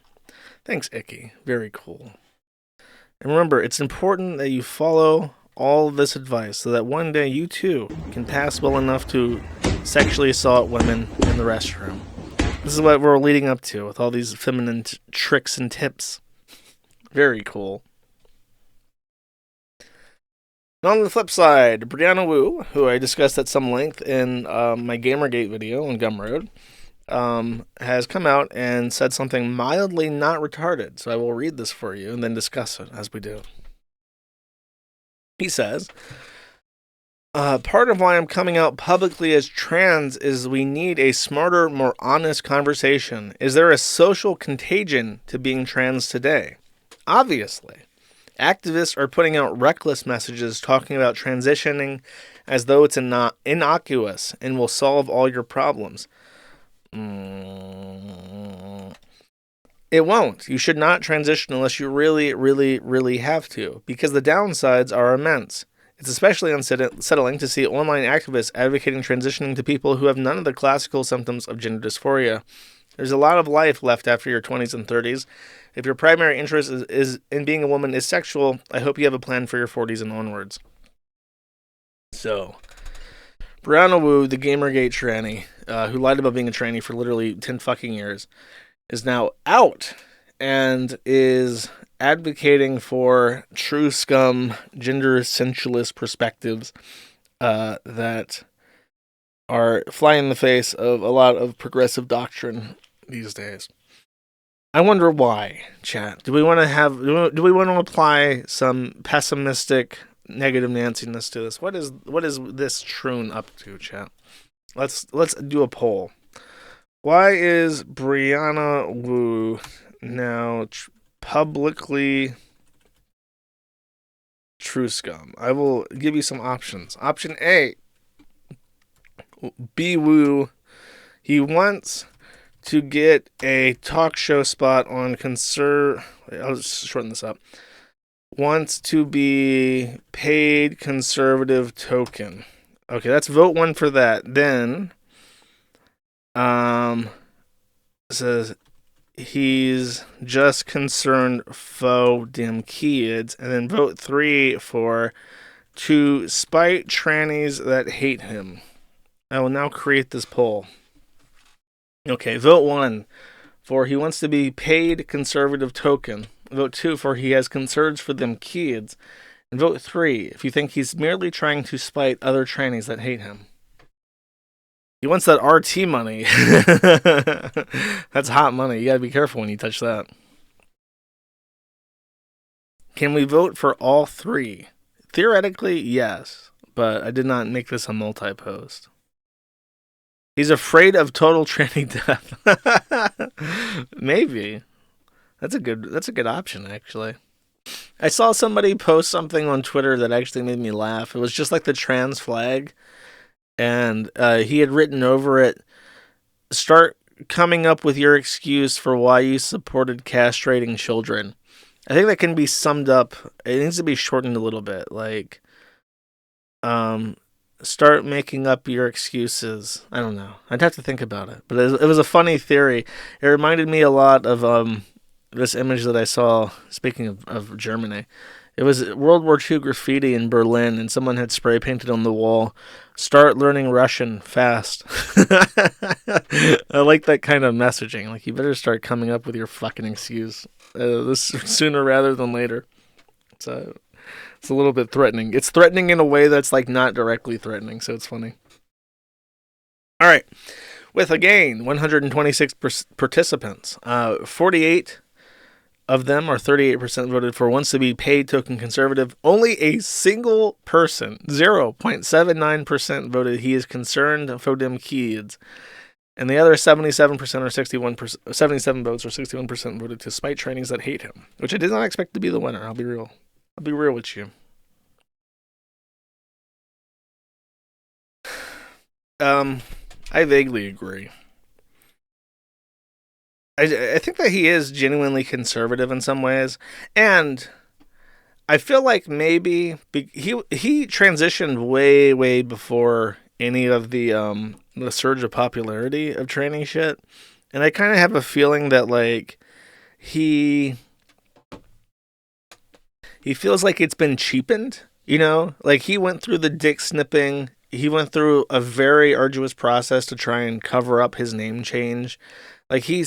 Thanks, Icky. Very cool. And remember, it's important that you follow all of this advice so that one day you too can pass well enough to sexually assault women in the restroom. This is what we're leading up to with all these feminine tricks and tips. Very cool. And on the flip side, Brianna Wu, who I discussed at some length in my Gamergate video on Gumroad, has come out and said something mildly not retarded. So I will read this for you and then discuss it as we do. He says, part of why I'm coming out publicly as trans is we need a smarter, more honest conversation. Is there a social contagion to being trans today? Obviously. Activists are putting out reckless messages talking about transitioning as though it's innocuous and will solve all your problems. It won't. You should not transition unless you really, really, really have to, because the downsides are immense. It's especially unsettling to see online activists advocating transitioning to people who have none of the classical symptoms of gender dysphoria. There's a lot of life left after your 20s and 30s. If your primary interest is in being a woman is sexual, I hope you have a plan for your 40s and onwards. So, Brianna Wu, the Gamergate tranny, who lied about being a tranny for literally 10 fucking years, is now out and is advocating for true scum, gender essentialist perspectives that are flying in the face of a lot of progressive doctrine these days. I wonder why, chat. Do we want to apply some pessimistic, negative Nanciness to this? What is this troon up to, chat? Let's do a poll. Why is Brianna Wu now publicly true scum? I will give you some options. Option A, B Wu. He wants to get a talk show spot on I'll just shorten this up. Wants to be paid conservative token. Okay, that's vote 1 for that. Then, says he's just concerned faux dem kids, and then vote 3 for to spite trannies that hate him. I will now create this poll. Okay, vote 1 for he wants to be paid conservative token. Vote 2 for he has concerns for them kids. And vote 3 if you think he's merely trying to spite other trannies that hate him. He wants that RT money. That's hot money. You gotta be careful when you touch that. Can we vote for all 3? Theoretically, yes. But I did not make this a multi-post. He's afraid of total tranny death. Maybe. That's a good option, actually. I saw somebody post something on Twitter that actually made me laugh. It was just like the trans flag. And he had written over it, start coming up with your excuse for why you supported castrating children. I think that can be summed up. It needs to be shortened a little bit. Like, start making up your excuses. I don't know. I'd have to think about it. But it was a funny theory. It reminded me a lot of this image that I saw, speaking of Germany. It was World War II graffiti in Berlin, and someone had spray painted on the wall, start learning Russian fast. I like that kind of messaging. Like, you better start coming up with your fucking excuse. This sooner rather than later. It's a little bit threatening. It's threatening in a way that's like not directly threatening, so it's funny. All right. With again 126 participants, 48 of them, or 38%, voted for wants to be paid token conservative. Only a single person, 0.79%, voted he is concerned for them kids. And the other 77% or 61%, 77 votes or 61% voted to spite trainings that hate him, which I did not expect to be the winner. I'll be real with you. I vaguely agree. I think that he is genuinely conservative in some ways, and I feel like maybe he transitioned way before any of the surge of popularity of training shit, and I kind of have a feeling that like he feels like it's been cheapened, you know? Like, he went through the dick snipping, he went through a very arduous process to try and cover up his name change. Like, I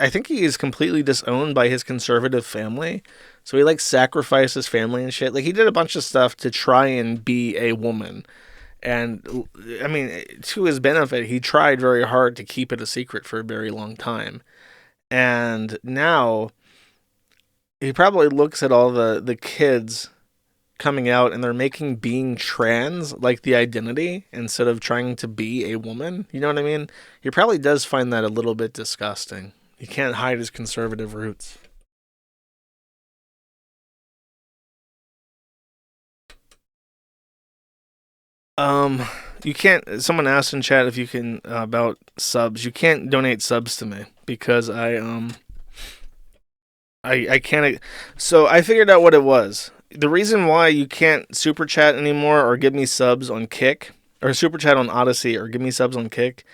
think he is completely disowned by his conservative family. So he, like, sacrificed his family and shit. Like, he did a bunch of stuff to try and be a woman. And, I mean, to his benefit, he tried very hard to keep it a secret for a very long time. And now, he probably looks at all the kids coming out and they're making being trans like the identity instead of trying to be a woman. You know what I mean? He probably does find that a little bit disgusting. He can't hide his conservative roots. You can't. Someone asked in chat if you can about subs. You can't donate subs to me because I can't. So I figured out what it was. The reason why you can't super chat anymore or give me subs on Kick or super chat on Odyssey or give me subs on Kick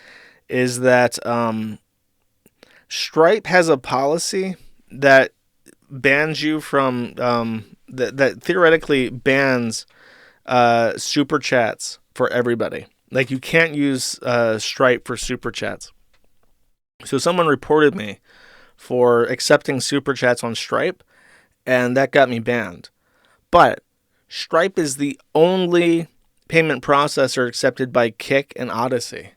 is that Stripe has a policy that bans you from that theoretically bans super chats for everybody. Like you can't use Stripe for super chats. So someone reported me for accepting super chats on Stripe, and that got me banned. But Stripe is the only payment processor accepted by Kick and Odyssey.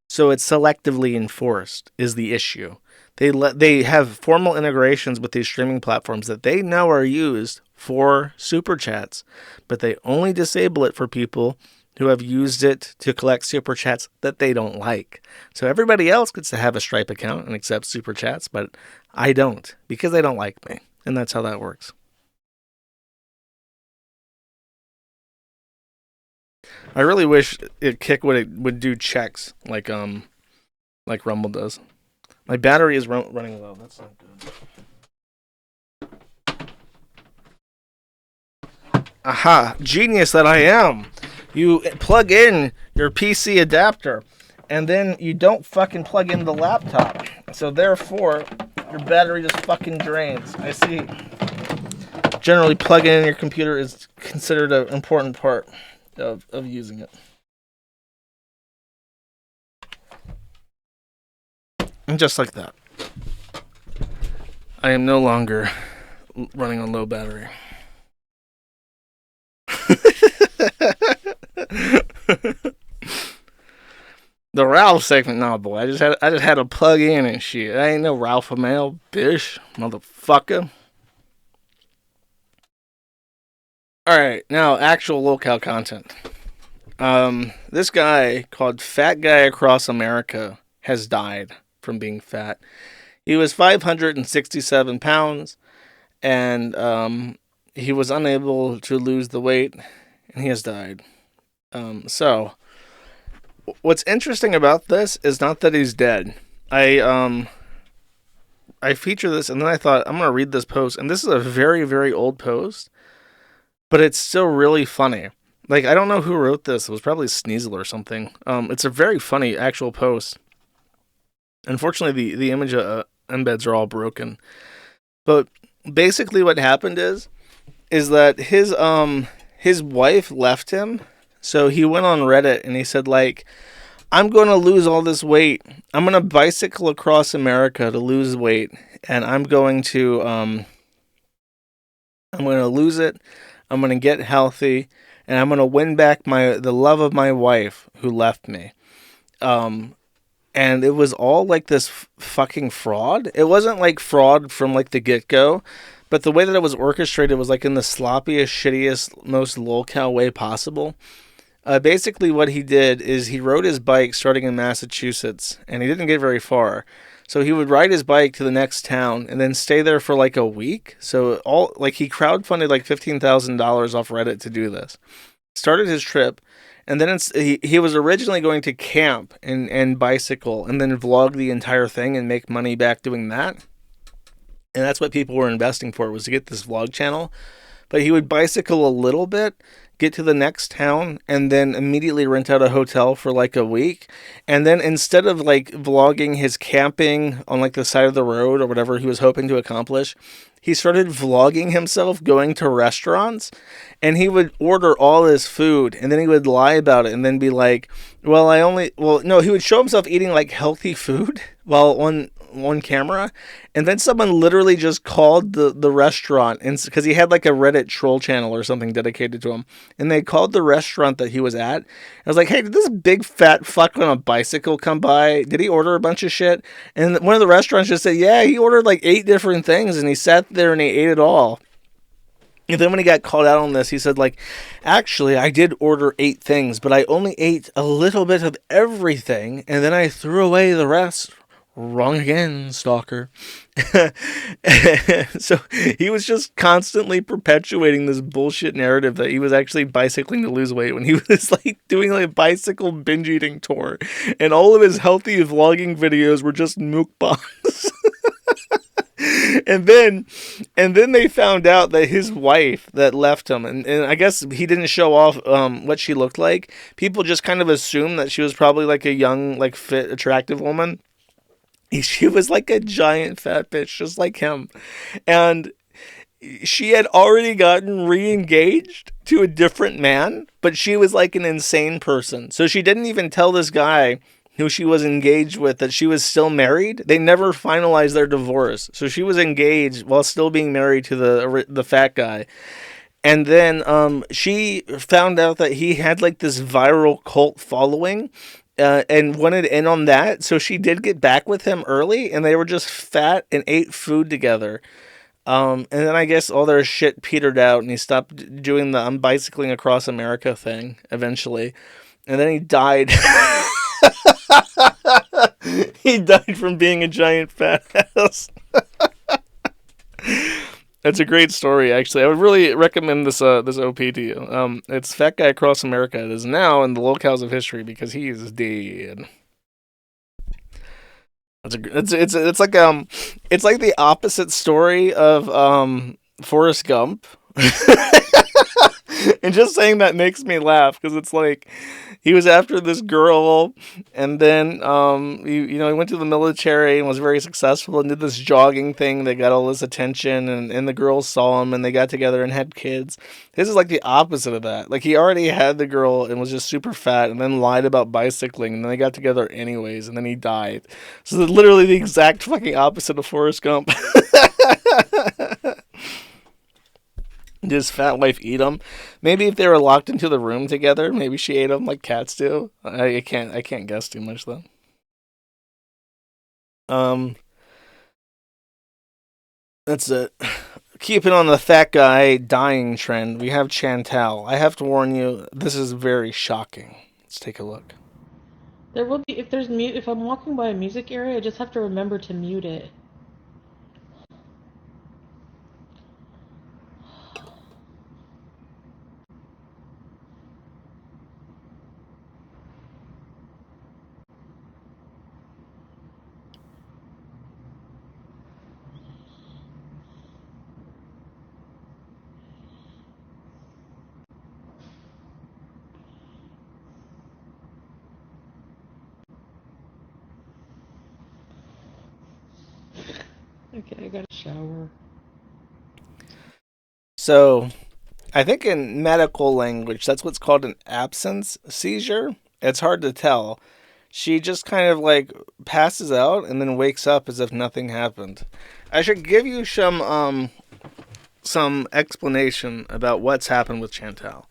So it's selectively enforced is the issue. They have formal integrations with these streaming platforms that they know are used for super chats, but they only disable it for people who have used it to collect super chats that they don't like. So everybody else gets to have a Stripe account and accept super chats, but I don't because they don't like me, and that's how that works. I really wish Kick would do checks like Rumble does. My battery is running low. That's not good. Aha! Genius that I am. You plug in your PC adapter, and then you don't fucking plug in the laptop. So therefore, your battery just fucking drains. I see. Generally, plugging in your computer is considered an important part of using it. And just like that, I am no longer running on low battery. The Ralph segment, nah, boy. I just had to plug in and shit. I ain't no Ralph Mail, bitch, motherfucker. All right, now actual locale content. This guy called Fat Guy Across America has died from being fat. He was 567 pounds, and he was unable to lose the weight, and he has died. So, what's interesting about this is not that he's dead. I feature this, and then I thought, I'm going to read this post, and this is a very, very old post, but it's still really funny. Like, I don't know who wrote this. It was probably Sneasel or something. It's a very funny actual post. Unfortunately, the image embeds are all broken. But basically what happened is that his wife left him. So he went on Reddit and he said, like, I'm going to lose all this weight. I'm going to bicycle across America to lose weight. And I'm going to lose it. I'm going to get healthy. And I'm going to win back the love of my wife who left me. And it was all like this fucking fraud. It wasn't like fraud from like the get-go. But the way that it was orchestrated was like in the sloppiest, shittiest, most lolcow way possible. Basically what he did is he rode his bike starting in Massachusetts, and he didn't get very far. So he would ride his bike to the next town and then stay there for like a week. So he crowdfunded like $15,000 off Reddit to do this. Started his trip, and then he was originally going to camp and bicycle and then vlog the entire thing and make money back doing that. And that's what people were investing for, was to get this vlog channel. But he would bicycle a little bit, get to the next town, and then immediately rent out a hotel for like a week. And then instead of like vlogging his camping on like the side of the road or whatever he was hoping to accomplish, he started vlogging himself going to restaurants, and he would order all his food, and then he would lie about it and then be like, he would show himself eating like healthy food while on camera, and then someone literally just called the restaurant, and because he had like a Reddit troll channel or something dedicated to him, and they called the restaurant that he was at. I was like, hey, did this big fat fuck on a bicycle come by? Did he order a bunch of shit? And one of the restaurants just said, yeah, he ordered like 8 different things, and he sat there and he ate it all. And then when he got called out on this, he said, like, actually, I did order 8 things, but I only ate a little bit of everything, and then I threw away the rest Wrong again, stalker. So he was just constantly perpetuating this bullshit narrative that he was actually bicycling to lose weight when he was like doing like a bicycle binge eating tour, and all of his healthy vlogging videos were just mukbangs. And then they found out that his wife that left him, and I guess he didn't show off what she looked like. People just kind of assumed that she was probably like a young, like fit, attractive woman. She was like a giant fat bitch, just like him. And she had already gotten re-engaged to a different man, but she was like an insane person. So she didn't even tell this guy who she was engaged with that she was still married. They never finalized their divorce. So she was engaged while still being married to the fat guy. And then she found out that he had like this viral cult following. And wanted in on that, so she did get back with him early, and they were just fat and ate food together. And then I guess all their shit petered out, and he stopped doing the "I'm bicycling across America" thing eventually, and then he died. He died from being a giant fat ass. That's a great story, actually. I would really recommend this OP to you. It's Fat Guy Across America. It is now in the locales of history because he is dead. It's like the opposite story of Forrest Gump. And just saying that makes me laugh because it's like he was after this girl, and then he went to the military and was very successful and did this jogging thing that got all this attention, and the girls saw him and they got together and had kids. This is like the opposite of that. Like he already had the girl and was just super fat, and then lied about bicycling, and then they got together anyways, and then he died. So it's literally the exact fucking opposite of Forrest Gump. Did his fat wife eat him? Maybe if they were locked into the room together, maybe she ate him like cats do. I can't guess too much though. That's it. Keeping on the fat guy dying trend, we have Chantal. I have to warn you, this is very shocking. Let's take a look. There will be if I'm walking by a music area, I just have to remember to mute it. Okay, I got a shower. So, I think in medical language, that's what's called an absence seizure. It's hard to tell. She just kind of like passes out and then wakes up as if nothing happened. I should give you some explanation about what's happened with Chantal.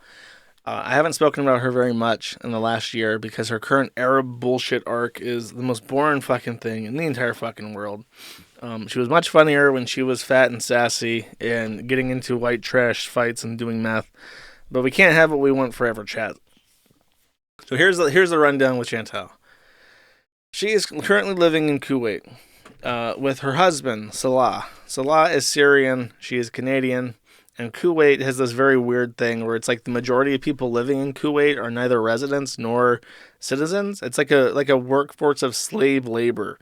I haven't spoken about her very much in the last year because her current Arab bullshit arc is the most boring fucking thing in the entire fucking world. She was much funnier when she was fat and sassy and getting into white trash fights and doing meth. But we can't have what we want forever, chat. So here's the rundown with Chantal. She is currently living in Kuwait with her husband, Salah. Salah is Syrian. She is Canadian. And Kuwait has this very weird thing where it's like the majority of people living in Kuwait are neither residents nor citizens. It's like a workforce of slave labor.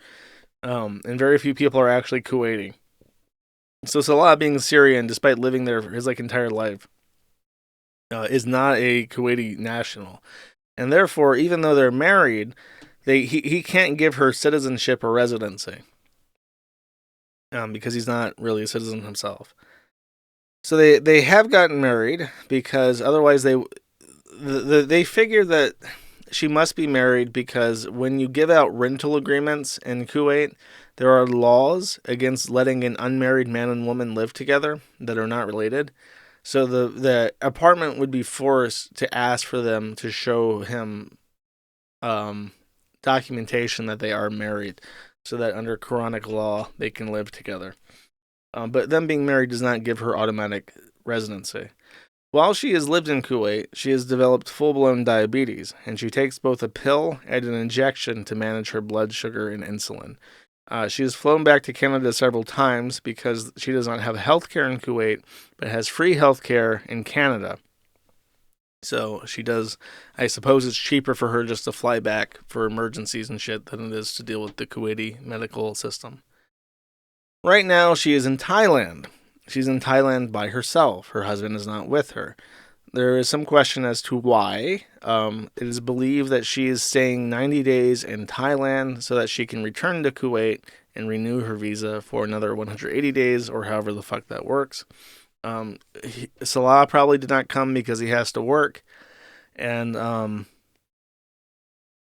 And very few people are actually Kuwaiti. So Salah, being Syrian, despite living there for his like entire life, is not a Kuwaiti national. And therefore, even though they're married, he can't give her citizenship or residency. Because he's not really a citizen himself. So they have gotten married because otherwise they figure that she must be married because when you give out rental agreements in Kuwait, there are laws against letting an unmarried man and woman live together that are not related. So the apartment would be forced to ask for them to show him documentation that they are married so that under Quranic law they can live together. But them being married does not give her automatic residency. While she has lived in Kuwait, she has developed full-blown diabetes, and she takes both a pill and an injection to manage her blood sugar and insulin. She has flown back to Canada several times because she does not have health care in Kuwait, but has free health care in Canada. So she does, I suppose it's cheaper for her just to fly back for emergencies and shit than it is to deal with the Kuwaiti medical system. Right now, she is in Thailand. She's in Thailand by herself. Her husband is not with her. There is some question as to why. It is believed that she is staying 90 days in Thailand so that she can return to Kuwait and renew her visa for another 180 days or however the fuck that works. Salah probably did not come because he has to work, and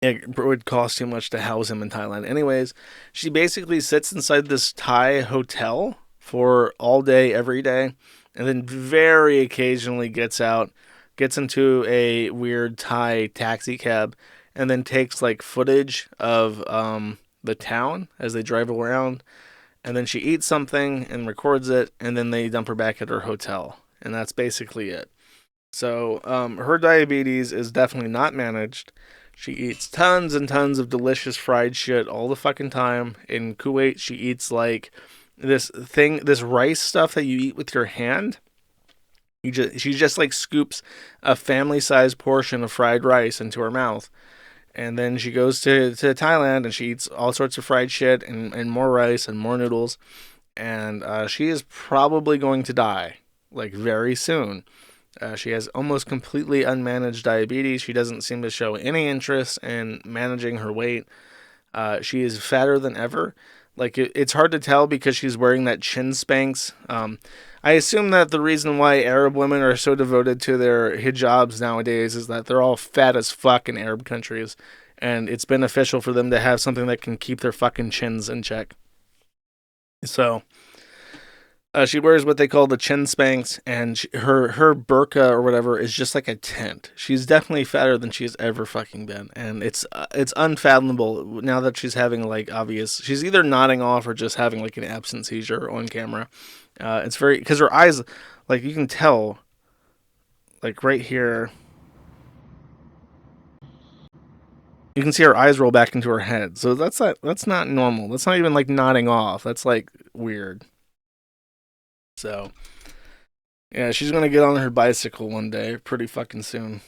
it would cost too much to house him in Thailand. Anyways, she basically sits inside this Thai hotel for all day, every day, and then very occasionally gets out, gets into a weird Thai taxi cab, and then takes like footage of the town as they drive around. And then she eats something and records it, and then they dump her back at her hotel. And that's basically it. So her diabetes is definitely not managed. She eats tons and tons of delicious fried shit all the fucking time. In Kuwait, she eats like this rice stuff that you eat with your hand. She just like scoops a family-sized portion of fried rice into her mouth. And then she goes to Thailand and she eats all sorts of fried shit and more rice and more noodles. And she is probably going to die, like, very soon. She has almost completely unmanaged diabetes. She doesn't seem to show any interest in managing her weight. She is fatter than ever. Like, it's hard to tell because she's wearing that chin Spanx. I assume that the reason why Arab women are so devoted to their hijabs nowadays is that they're all fat as fuck in Arab countries, and it's beneficial for them to have something that can keep their fucking chins in check. So, she wears what they call the chin Spanx, and her burqa or whatever is just like a tent. She's definitely fatter than she's ever fucking been, and it's unfathomable now that she's having like obvious. She's either nodding off or just having like an absent seizure on camera. It's very, because her eyes, like you can tell, like right here, you can see her eyes roll back into her head. So that's not normal. That's not even like nodding off. That's like weird. So, yeah, she's gonna get on her bicycle one day, pretty fucking soon.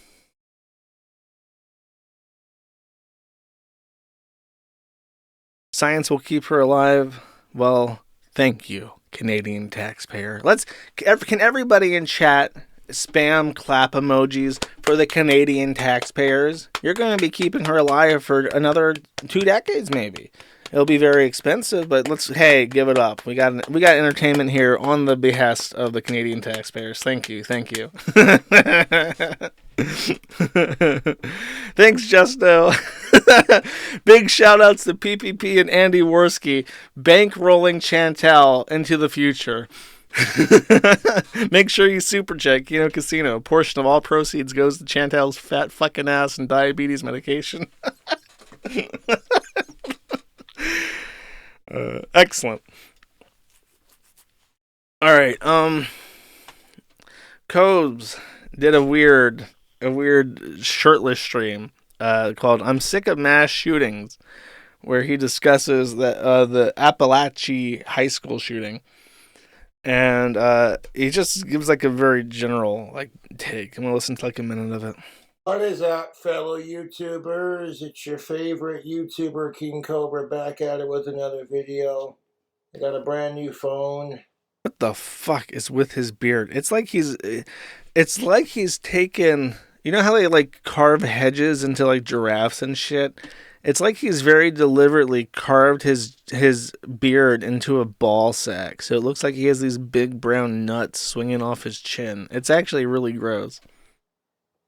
Science will keep her alive. Well, thank you, Canadian taxpayer. Can everybody in chat spam clap emojis for the Canadian taxpayers? You're going to be keeping her alive for another 2 decades, maybe. It'll be very expensive, but hey, give it up. We got entertainment here on the behest of the Canadian taxpayers. Thank you. Thanks, Justo. Big shout outs to PPP and Andy Worski, bankrolling Chantal into the future. Make sure you super check Kino Casino. A portion of all proceeds goes to Chantal's fat fucking ass and diabetes medication. Excellent. All right. Cobes did a weird shirtless stream called "I'm Sick of Mass Shootings," where he discusses the Apalaches High School shooting, and he just gives like a very general like take. I'm gonna listen to like a minute of it. What is up, fellow YouTubers? It's your favorite YouTuber, King Cobra, back at it with another video. I got a brand new phone. What the fuck is with his beard? It's like he's taken. You know how they like carve hedges into like giraffes and shit? It's like he's very deliberately carved his beard into a ball sack, so it looks like he has these big brown nuts swinging off his chin. It's actually really gross.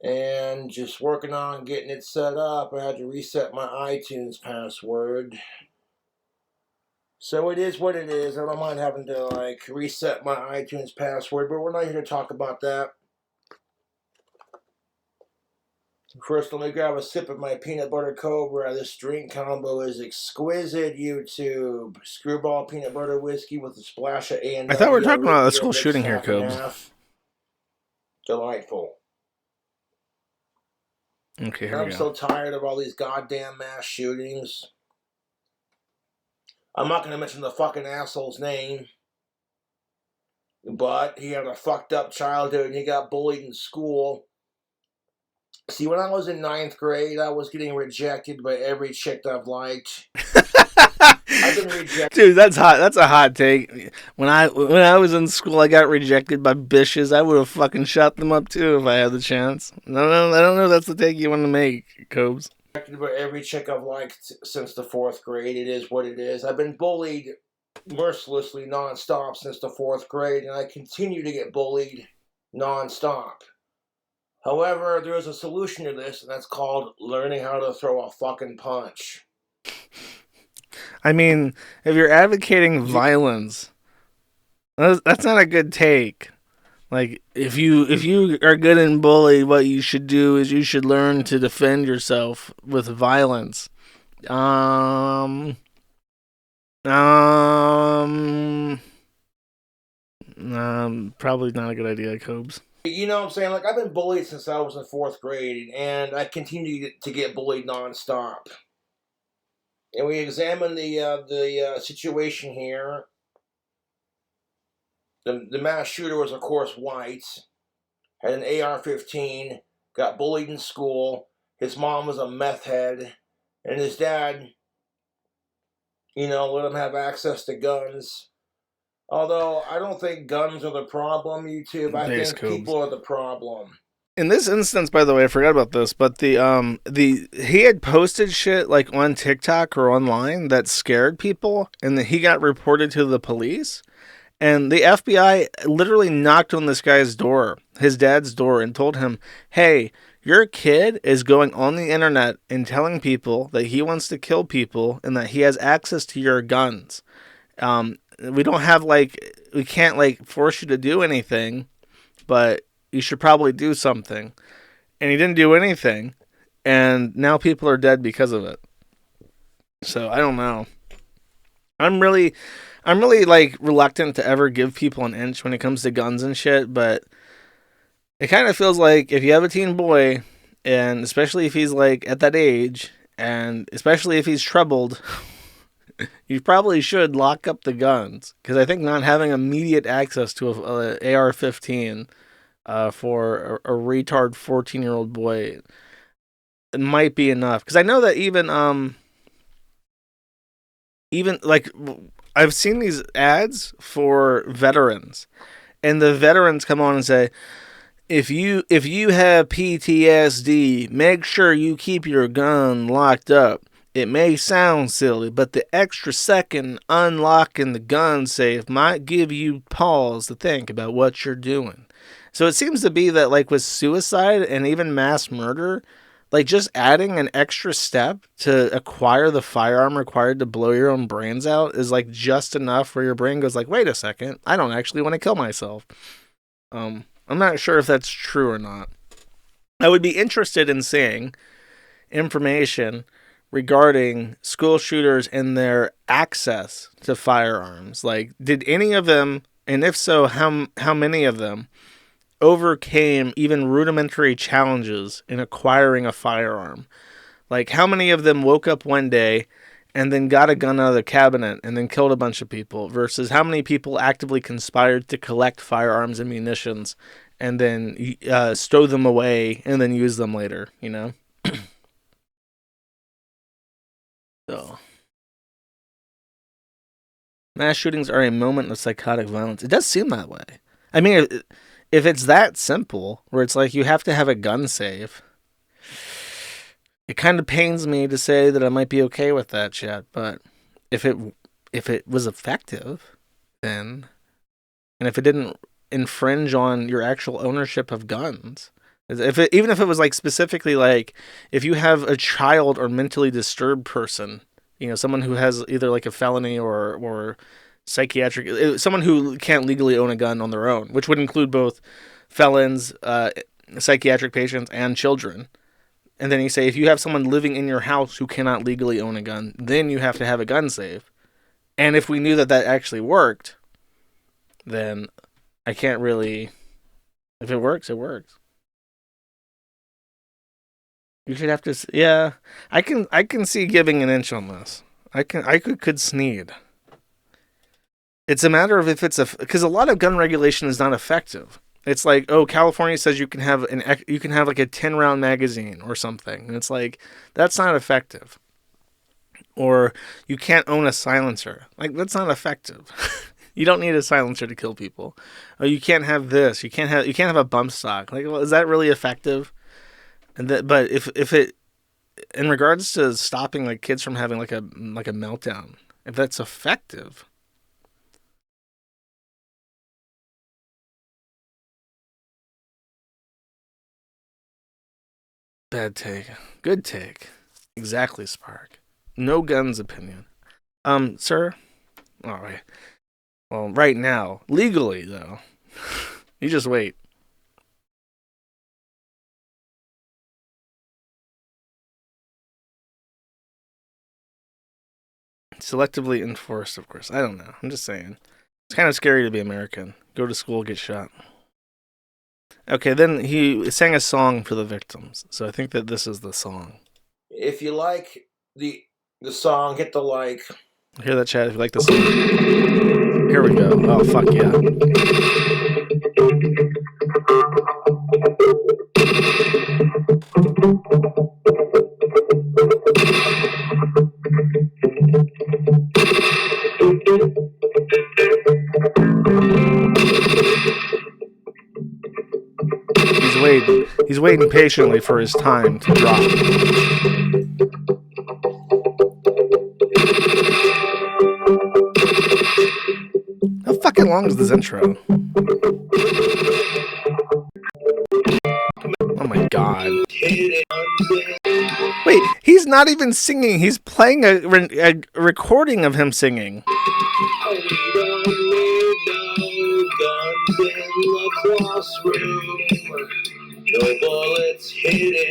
And just working on getting it set up. I had to reset my iTunes password. So it is what it is. I don't mind having to like reset my iTunes password, but we're not here to talk about that. First, let me grab a sip of my peanut butter Cobra. This drink combo is exquisite, YouTube. Screwball peanut butter whiskey with a splash of A&W. I thought we were talking about a school shooting here, Cobes. Delightful. Okay, here we go. I'm so tired of all these goddamn mass shootings. I'm not going to mention the fucking asshole's name, but he had a fucked up childhood and he got bullied in school. See, when I was in 9th grade, I was getting rejected by every chick that I've liked. I've been rejected. Dude, that's hot. That's a hot take. When I was in school, I got rejected by bitches. I would have fucking shot them up too if I had the chance. No, I don't know if that's the take you want to make, Cobes. Rejected by every chick I've liked since the 4th grade. It is what it is. I've been bullied mercilessly nonstop since the 4th grade, and I continue to get bullied nonstop. However, there is a solution to this, and that's called learning how to throw a fucking punch. I mean, if you're advocating violence, that's not a good take. Like, if you are good and bullied, what you should do is you should learn to defend yourself with violence. Probably not a good idea, Cobes. You know what I'm saying? Like, I've been bullied since I was in 4th grade, and I continue to get bullied nonstop. And we examine the situation here. The mass shooter was, of course, white, had an AR-15, got bullied in school. His mom was a meth head, and his dad, let him have access to guns. Although, I don't think guns are the problem, YouTube. I think people are the problem. In this instance, by the way, I forgot about this, but he had posted shit like on TikTok or online that scared people, and that he got reported to the police. And the FBI literally knocked on this guy's door, his dad's door, and told him, "Hey, your kid is going on the internet and telling people that he wants to kill people and that he has access to your guns. We can't force you to do anything, but you should probably do something." And he didn't do anything, and now people are dead because of it. So I don't know. I'm really reluctant to ever give people an inch when it comes to guns and shit, but it kind of feels like if you have a teen boy, and especially if he's at that age, and especially if he's troubled, you probably should lock up the guns, because I think not having immediate access to a AR-15 for a retard 14-year-old boy, it might be enough. Because I know that even I've seen these ads for veterans, and the veterans come on and say, if you have PTSD, make sure you keep your gun locked up. It may sound silly, but the extra second unlocking the gun safe might give you pause to think about what you're doing. So it seems to be that with suicide and even mass murder, just adding an extra step to acquire the firearm required to blow your own brains out is just enough where your brain goes wait a second, I don't actually want to kill myself. I'm not sure if that's true or not. I would be interested in seeing information regarding school shooters and their access to firearms. Did any of them, and if so, how many of them overcame even rudimentary challenges in acquiring a firearm? How many of them woke up one day and then got a gun out of the cabinet and then killed a bunch of people, versus how many people actively conspired to collect firearms and munitions and then stow them away and then use them later, So, mass shootings are a moment of psychotic violence. It does seem that way. I mean, if it's that simple, where it's you have to have a gun safe, it kind of pains me to say that I might be okay with that shit. But if it was effective, then, and if it didn't infringe on your actual ownership of guns, even if it was specifically if you have a child or mentally disturbed person, someone who has either a felony or psychiatric, someone who can't legally own a gun on their own, which would include both felons, psychiatric patients, and children. And then you say, if you have someone living in your house who cannot legally own a gun, then you have to have a gun safe. And if we knew that actually worked, then I can't really, if it works, it works. You should have to, yeah. I can see giving an inch on this. I could sneed. It's a matter of if it's because a lot of gun regulation is not effective. It's like, oh, California says you can have like a 10-round magazine or something, and it's like that's not effective. Or you can't own a silencer. Like, that's not effective. You don't need a silencer to kill people. Oh, you can't have this. You can't have a bump stock. Like, well, is that really effective? But if it, in regards to stopping like kids from having like a meltdown, if that's effective. Bad take. Good take. Exactly, Spark. No guns opinion. Sir? All right. Well, right now, legally, though, you just wait. Selectively enforced, of course. I don't know. I'm just saying. It's kind of scary to be American. Go to school, get shot. Okay, then he sang a song for the victims. So I think that this is the song. If you like the song, hit the like. Hear that, chat? If you like the song. Here we go. Oh, fuck yeah. He's waiting patiently for his time to drop. How fucking long is this intro? Oh my god. Wait, he's not even singing. He's playing a recording of him singing.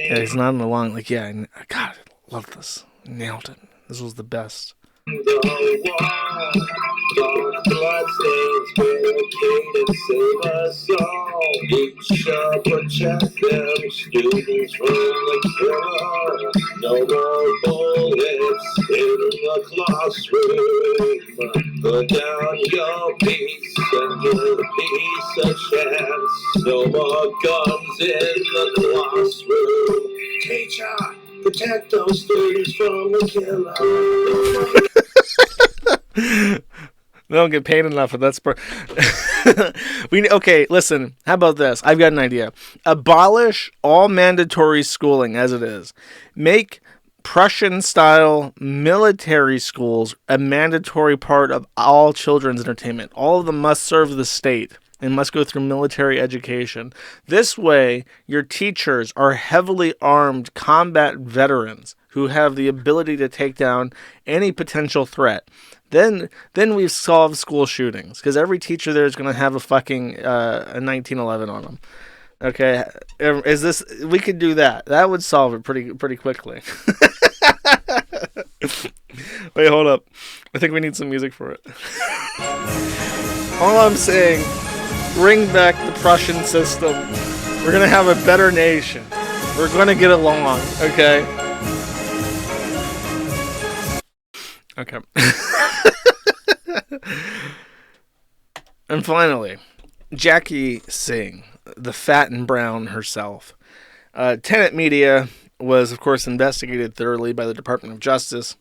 Yeah, he's nodding along like, yeah, God, I love this. Nailed it. This was the best. Each protect them, students from the killer. No more bullets in the classroom. Put down your piece and give peace a chance. No more guns in the classroom. Teacher, protect those students from the killer. We don't get paid enough for that sport. Okay, listen. How about this? I've got an idea. Abolish all mandatory schooling as it is. Make Prussian-style military schools a mandatory part of all children's entertainment. All of them must serve the state and must go through military education. This way, your teachers are heavily armed combat veterans who have the ability to take down any potential threat. Then we've solved school shootings, because every teacher there is going to have a fucking a 1911 on them. Okay, we could do that. That would solve it pretty quickly. Wait, hold up. I think we need some music for it. All I'm saying, bring back the Prussian system. We're going to have a better nation. We're going to get along, okay? Okay. And finally, Jackie Singh, the fat and brown herself. Tenet Media was, of course, investigated thoroughly by the Department of Justice.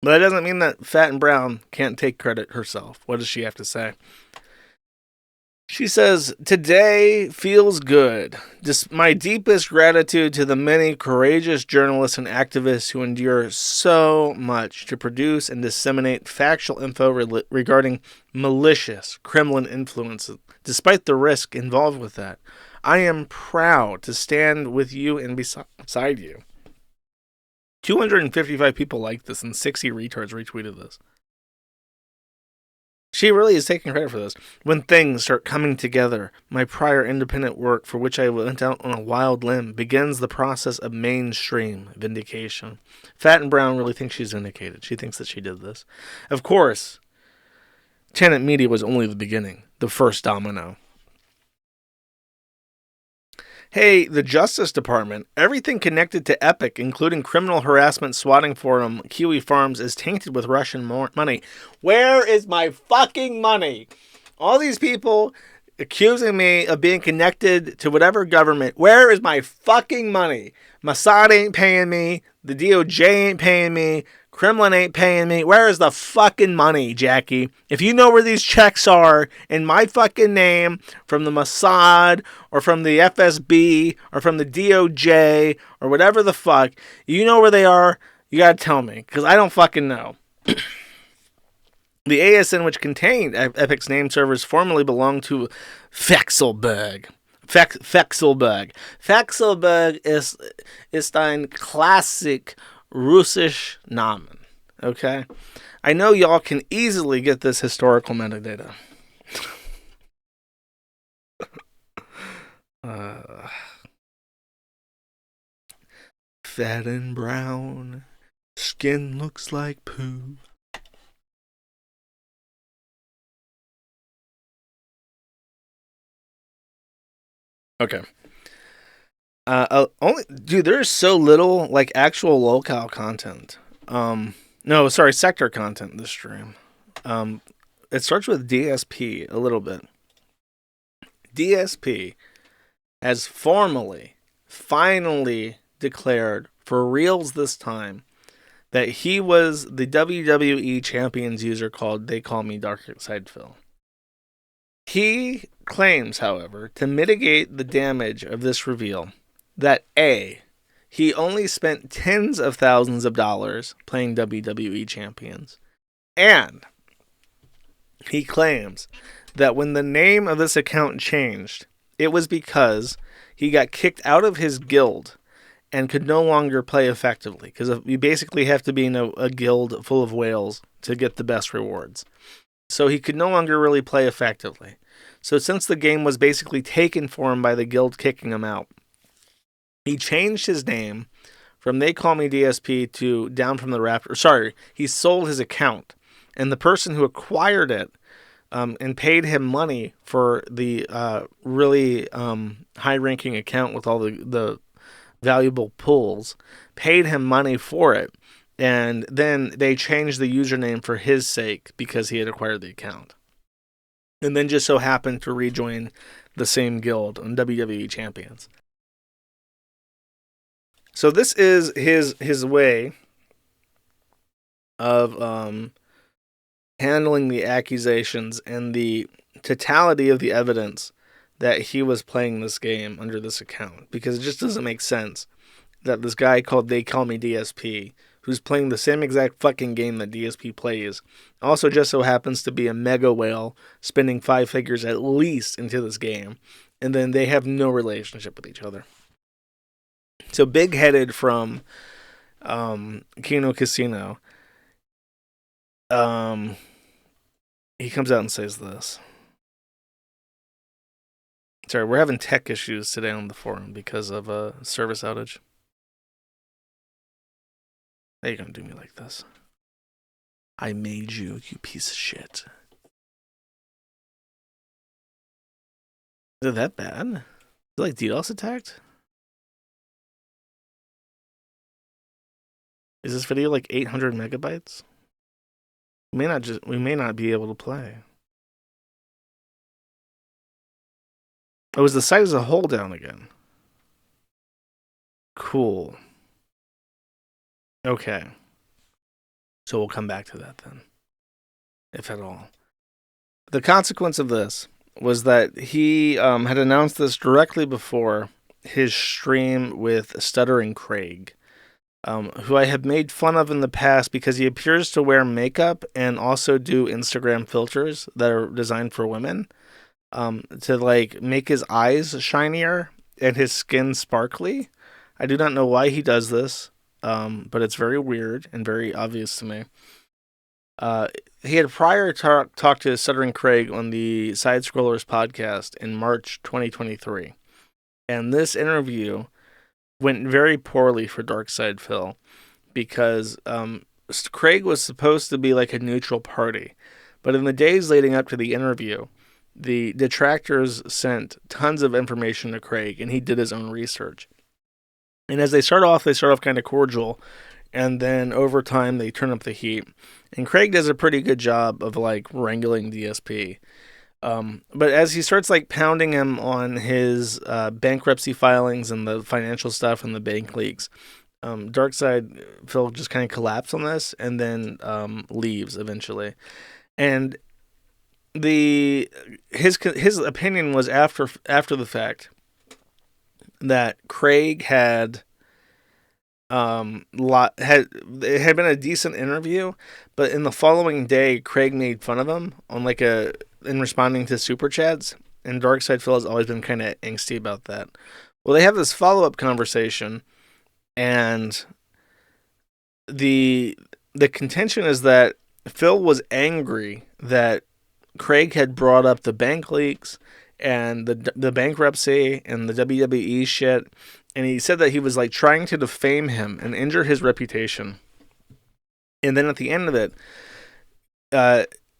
But that doesn't mean that Fat and Brown can't take credit herself. What does she have to say? She says, "Today feels good. My deepest gratitude to the many courageous journalists and activists who endure so much to produce and disseminate factual info regarding malicious Kremlin influences, despite the risk involved with that. I am proud to stand with you and beside you." 255 people liked this and 60 retards retweeted this. She really is taking credit for this. "When things start coming together, my prior independent work, for which I went out on a wild limb, begins the process of mainstream vindication." Fat and Brown really thinks she's vindicated. She thinks that she did this. Of course, Tenet Media was only the beginning, the first domino. Hey, the Justice Department, everything connected to Epic, including criminal harassment swatting forum Kiwi Farms, is tainted with Russian money. Where is my fucking money? All these people accusing me of being connected to whatever government. Where is my fucking money? Mossad ain't paying me. The DOJ ain't paying me. Kremlin ain't paying me. Where is the fucking money, Jackie? If you know where these checks are in my fucking name from the Mossad or from the FSB or from the DOJ or whatever the fuck, you know where they are, you gotta tell me, because I don't fucking know. The ASN, which contained Epic's name servers, formerly belonged to Vekselberg. Vekselberg ist ein classic Russisch Namen. Okay? I know y'all can easily get this historical metadata. Fat and brown, skin looks like poo. Okay. Dude, there's so little like actual locale content. No, sorry, sector content this stream. It starts with DSP a little bit. DSP has finally declared for reals this time that he was the WWE Champions user called They Call Me Dark Side Phil. He claims, however, to mitigate the damage of this reveal, that A, he only spent tens of thousands of dollars playing WWE Champions, and he claims that when the name of this account changed, it was because he got kicked out of his guild and could no longer play effectively, because you basically have to be in a guild full of whales to get the best rewards. So he could no longer really play effectively. So since the game was basically taken for him by the guild kicking him out, he changed his name from They Call Me DSP to Down from the Raptor. Sorry, he sold his account. And the person who acquired it and paid him money for the really high-ranking account with all the valuable pulls, paid him money for it. And then they changed the username for his sake because he had acquired the account. And then just so happened to rejoin the same guild on WWE Champions. So this is his way of handling the accusations and the totality of the evidence that he was playing this game under this account. Because it just doesn't make sense that this guy called They Call Me DSP, who's playing the same exact fucking game that DSP plays, also just so happens to be a mega whale spending 5 figures at least into this game, and then they have no relationship with each other. So Big-Headed from Kino Casino, he comes out and says this. Sorry, we're having tech issues today on the forum because of a service outage. How you gonna do me like this? I made you, you piece of shit. Is it that bad? Is it like DDoS attacked? Is this video like 800 megabytes? We may not be able to play. Oh, is the site as a whole down again? Cool. Okay. So we'll come back to that then. If at all. The consequence of this was that he had announced this directly before his stream with Stuttering Craig, who I have made fun of in the past because he appears to wear makeup and also do Instagram filters that are designed for women to like make his eyes shinier and his skin sparkly. I do not know why he does this. But it's very weird and very obvious to me. He had prior talked to Stuttering Craig on the Side Scrollers podcast in March 2023. And this interview went very poorly for Darkside Phil because Craig was supposed to be like a neutral party. But in the days leading up to the interview, the detractors sent tons of information to Craig, and he did his own research. And as they start off kind of cordial, and then over time they turn up the heat. And Craig does a pretty good job of like wrangling DSP. But as he starts like pounding him on his bankruptcy filings and the financial stuff and the bank leaks, Darkside Phil just kind of collapsed on this and then leaves eventually. And his opinion was after the fact that Craig had it had been a decent interview, but in the following day Craig made fun of him on like in responding to super chats, and Darkside Phil has always been kind of angsty about that. Well, they have this follow-up conversation, and the contention is that Phil was angry that Craig had brought up the bank leaks and the bankruptcy and the WWE shit, and he said that he was like trying to defame him and injure his reputation. And then at the end of it,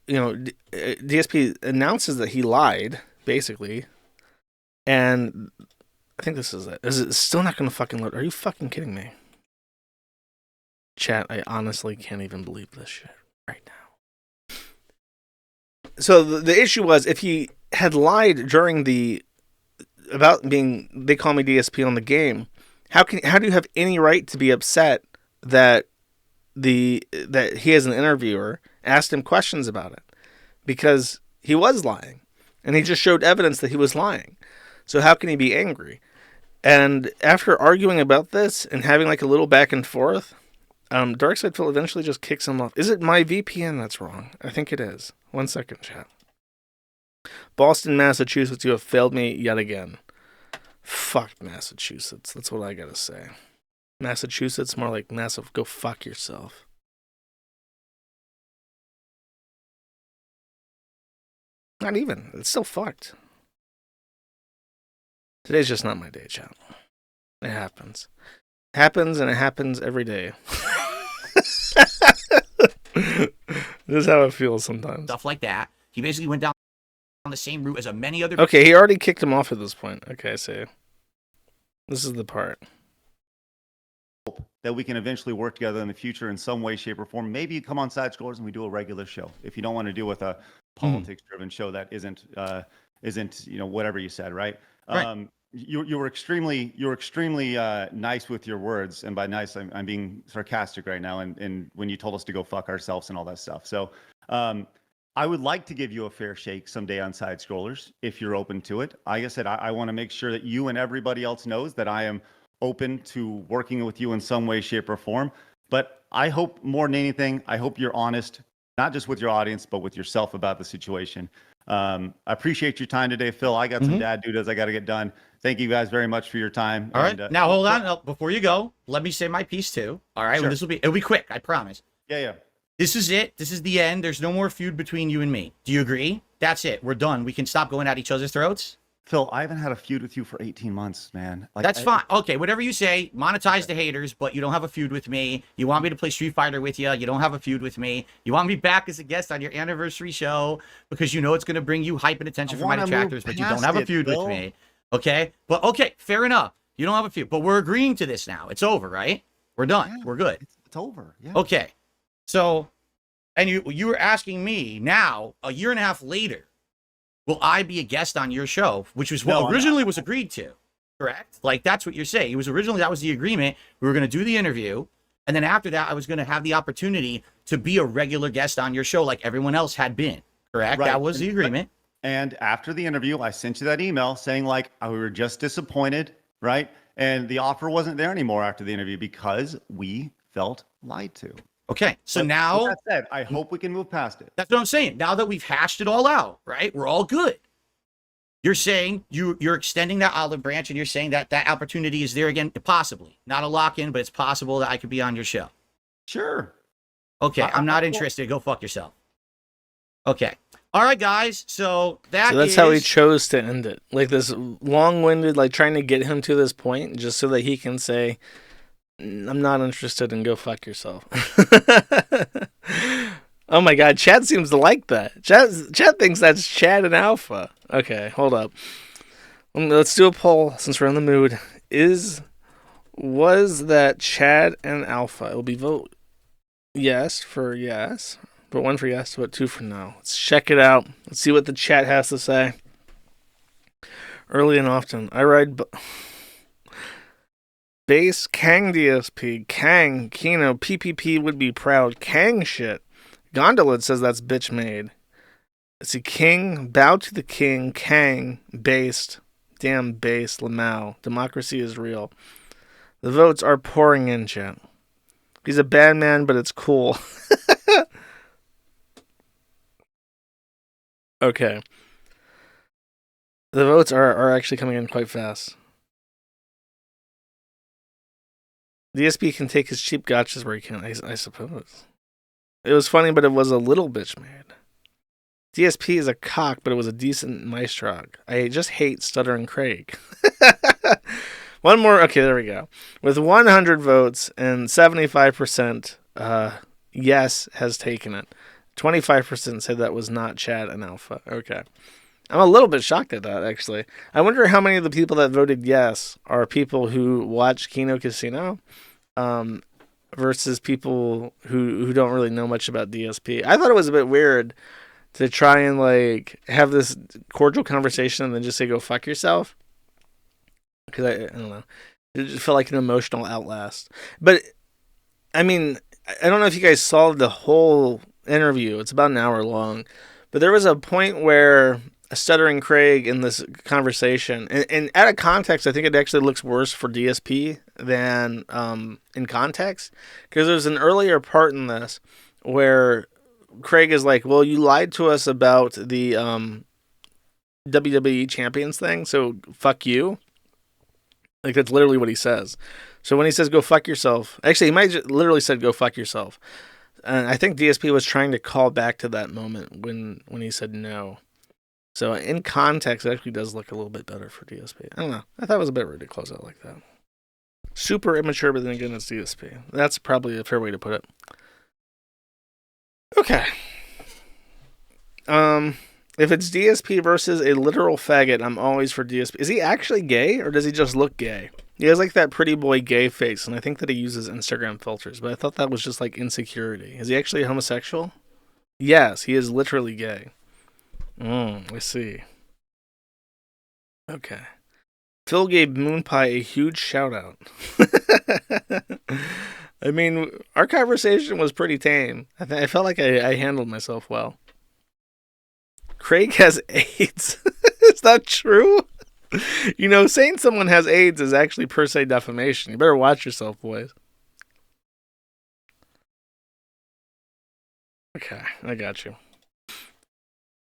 DSP announces that he lied, basically, and I think this is it. Is it still not going to fucking load? Are you fucking kidding me? Chat, I honestly can't even believe this shit right now. So the issue was, if he had lied during about being "they call me DSP" on the game, how do you have any right to be upset that that he as an interviewer asked him questions about it? Because he was lying, and he just showed evidence that he was lying. So how can he be angry? And after arguing about this and having like a little back and forth, Darkside Phil eventually just kicks him off. Is it my VPN that's wrong? I think it is. 1 second, chat. Boston, Massachusetts, you have failed me yet again. Fuck Massachusetts. That's what I gotta say. Massachusetts, more like massive. Go fuck yourself. Not even. It's still fucked. Today's just not my day, chat. It happens. Happens, and it happens every day. This is how it feels sometimes. Stuff like that. He basically went down the same route as many other. Okay, he already kicked him off at this point. Okay, so this is the part. That we can eventually work together in the future in some way, shape, or form. Maybe you come on Side Scrollers and we do a regular show. If you don't want to deal with a politics-driven show that isn't whatever you said, right? Right. You were extremely nice with your words, and by nice I'm being sarcastic right now. And when you told us to go fuck ourselves and all that stuff, so I would like to give you a fair shake someday on Side Scrollers if you're open to it. Like I said, I want to make sure that you and everybody else knows that I am open to working with you in some way, shape, or form. But I hope more than anything, I hope you're honest, not just with your audience, but with yourself about the situation. I appreciate your time today, Phil. I got some dad duties I got to get done. Thank you guys very much for your time. All right. Now hold on. Before you go, let me say my piece too. All right. Sure. Well, it'll be quick. I promise. Yeah. This is it. This is the end. There's no more feud between you and me. Do you agree? That's it. We're done. We can stop going at each other's throats. Phil, I haven't had a feud with you for 18 months, man. That's fine. Okay, whatever you say, monetize the haters, but you don't have a feud with me. You want me to play Street Fighter with you. You don't have a feud with me. You want me back as a guest on your anniversary show because you know it's going to bring you hype and attention from my detractors, but you don't have a feud with me. Okay? But okay, fair enough. You don't have a feud, but we're agreeing to this now. It's over, right? We're done. Yeah, we're good. It's over. Yeah. Okay. So, and you were asking me now, a year and a half later, will I be a guest on your show? Which was what originally was agreed to, correct? Like, that's what you're saying. It was originally, that was the agreement. We were going to do the interview. And then after that, I was going to have the opportunity to be a regular guest on your show like everyone else had been, correct? Right. That was the agreement. And after the interview, I sent you that email saying, like, we were just disappointed, right? And the offer wasn't there anymore after the interview because we felt lied to. Okay, so now, with that said, I hope we can move past it. That's what I'm saying. Now that we've hashed it all out, right? We're all good. You're saying you're extending that olive branch, and you're saying that that opportunity is there again, possibly. Not a lock-in, but it's possible that I could be on your show. Sure. Okay, I'm not interested. Go fuck yourself. Okay. All right, guys. So that's how he chose to end it. Like this long-winded, like trying to get him to this point just so that he can say, I'm not interested, and go fuck yourself. Oh my god, Chad seems to like that. Chad thinks that's Chad and Alpha. Okay, hold up. Let's do a poll since we're in the mood. Was that Chad and Alpha? It will be vote yes for yes. Vote 1 for yes, vote 2 for no. Let's check it out. Let's see what the chat has to say. Early and often. I ride base Kang DSP. Kang, Kino, PPP would be proud. Kang shit. Gondola says that's bitch made. Let's see. King, bow to the king. Kang, based. Damn base, Lamau. Democracy is real. The votes are pouring in, chat. He's a bad man, but it's cool. Okay. The votes are actually coming in quite fast. DSP can take his cheap gotchas where he can, I suppose. It was funny, but it was a little bitch made. DSP is a cock, but it was a decent maestrog. I just hate Stuttering Craig. One more. Okay, there we go. With 100 votes and 75% yes has taken it. 25% said that was not Chad and Alpha. Okay. I'm a little bit shocked at that, actually. I wonder how many of the people that voted yes are people who watch Kino Casino versus people who don't really know much about DSP. I thought it was a bit weird to try and like have this cordial conversation and then just say go fuck yourself. Because I don't know. It just felt like an emotional outlast. But, I mean, I don't know if you guys saw the whole interview. It's about an hour long. But there was a point where Stuttering Craig in this conversation, and out of context, I think it actually looks worse for DSP than in context. Because there's an earlier part in this where Craig is like, well, you lied to us about the WWE Champions thing, so fuck you. Like, that's literally what he says. So when he says go fuck yourself, actually, he might literally said go fuck yourself. And I think DSP was trying to call back to that moment when he said no. So in context, it actually does look a little bit better for DSP. I don't know. I thought it was a bit rude to close out like that. Super immature, but then again, it's DSP. That's probably a fair way to put it. Okay. If it's DSP versus a literal faggot, I'm always for DSP. Is he actually gay, or does he just look gay? He has like that pretty boy gay face, and I think that he uses Instagram filters, but I thought that was just like insecurity. Is he actually homosexual? Yes, he is literally gay. I see. Okay. Phil gave Moonpie a huge shout out. I mean, our conversation was pretty tame. I felt like I handled myself well. Craig has AIDS. Is that true? You know, saying someone has AIDS is actually per se defamation. You better watch yourself, boys. Okay, I got you.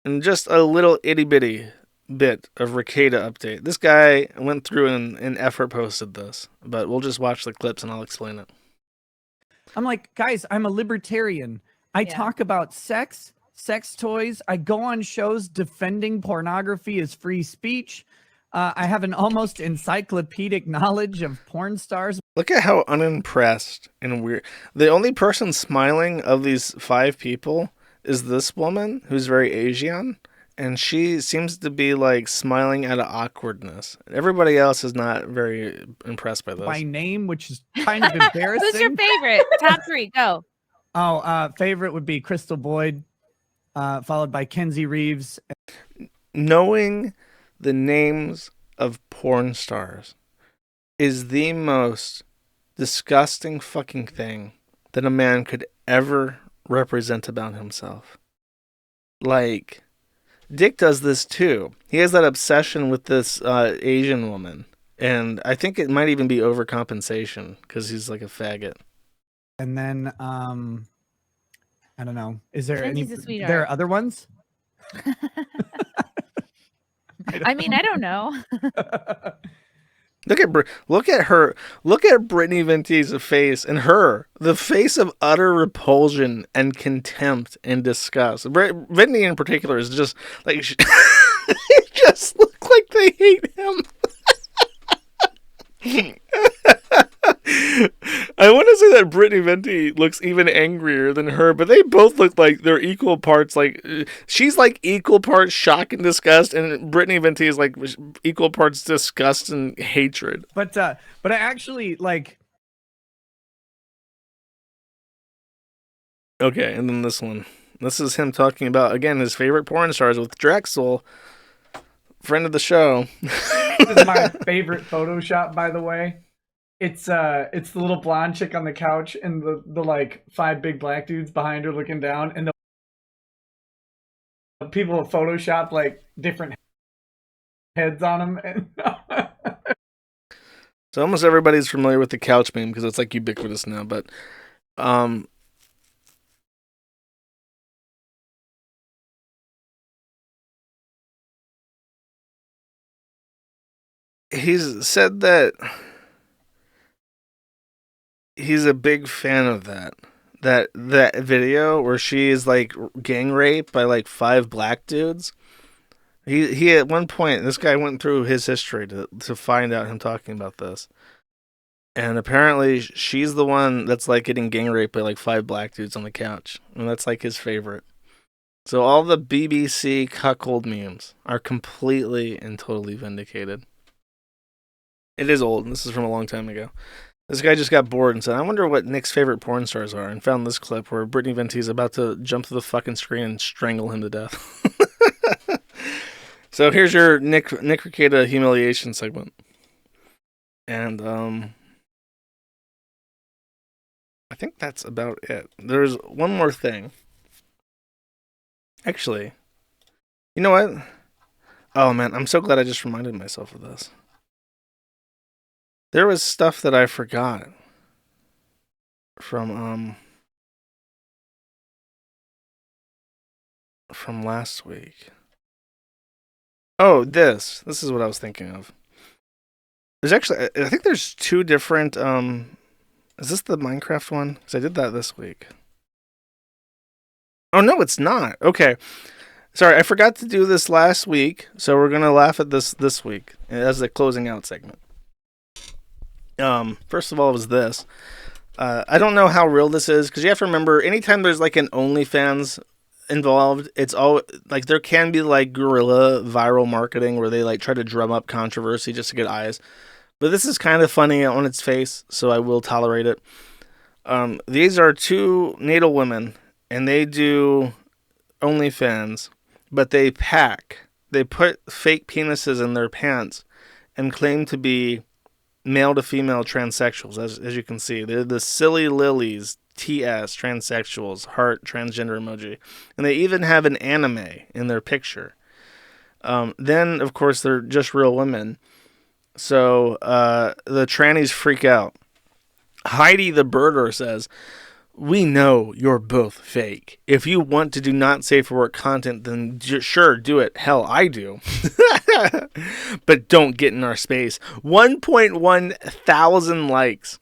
And just a little itty bitty bit of Rekieta update. This guy went through and effort posted this, but we'll just watch the clips and I'll explain it. I'm like, guys, I'm a libertarian. I talk about sex toys. I go on shows defending pornography as free speech. I have an almost encyclopedic knowledge of porn stars. Look at how unimpressed and weird. The only person smiling of these 5 people is this woman who's very Asian, and she seems to be like smiling out of awkwardness. Everybody else is not very impressed by this. By name, which is kind of embarrassing. Who's your favorite? Top 3, go. Oh, favorite would be Crystal Boyd, followed by Kenzie Reeves. Knowing the names of porn stars is the most disgusting fucking thing that a man could ever represent about himself. Like, Dick does this too. He has that obsession with this Asian woman, and I think it might even be overcompensation because he's like a faggot. And then I don't know. Is there Kenzie's any? a sweetheart. There are other ones. I mean, I don't know. Look at her. Look at Brittany Vente's face and the face of utter repulsion and contempt and disgust. Brittany in particular is just like it just look like they hate him. I want to say that Brittany Venti looks even angrier than her, but they both look like they're equal parts. Like she's like equal parts shock and disgust, and Brittany Venti is like equal parts disgust and hatred. But I actually like. Okay, and then this one. This is him talking about again his favorite porn stars with Drexel, friend of the show. This is my favorite Photoshop, by the way. It's the little blonde chick on the couch and the like 5 big black dudes behind her looking down, and the people have photoshopped like different heads on them. So almost everybody's familiar with the couch meme because it's like ubiquitous now, but he's said that he's a big fan of that video where she is like gang raped by like 5 black dudes. He at one point, this guy went through his history to find out him talking about this, and apparently she's the one that's like getting gang raped by like 5 black dudes on the couch, and that's like his favorite. So all the BBC cuckold memes are completely and totally vindicated. It is old. This is from a long time ago. This guy just got bored and said, I wonder what Nick's favorite porn stars are, and found this clip where Brittany Venti is about to jump to the fucking screen and strangle him to death. So here's your Nick Rekieta humiliation segment. And I think that's about it. There's one more thing. Actually, you know what? Oh man, I'm so glad I just reminded myself of this. There was stuff that I forgot from last week. Oh, this is what I was thinking of. There's actually, I think there's 2 different, is this the Minecraft one? Because I did that this week. Oh, no, it's not. Okay. Sorry, I forgot to do this last week, so we're going to laugh at this week as the closing out segment. First of all, it was this. I don't know how real this is, because you have to remember, anytime there's like an OnlyFans involved, it's all like there can be like guerrilla viral marketing where they like try to drum up controversy just to get eyes. But this is kind of funny on its face, so I will tolerate it. These are 2 natal women, and they do OnlyFans, but they put fake penises in their pants and claim to be male to female transsexuals, as you can see. They're the silly lilies, TS, transsexuals, heart, transgender emoji. And they even have an anime in their picture. Then, of course, they're just real women. So the trannies freak out. Heidi the birder says, we know you're both fake. If you want to do not safe for work content, then sure, do it. Hell, I do. But don't get in our space. 1.1 thousand likes.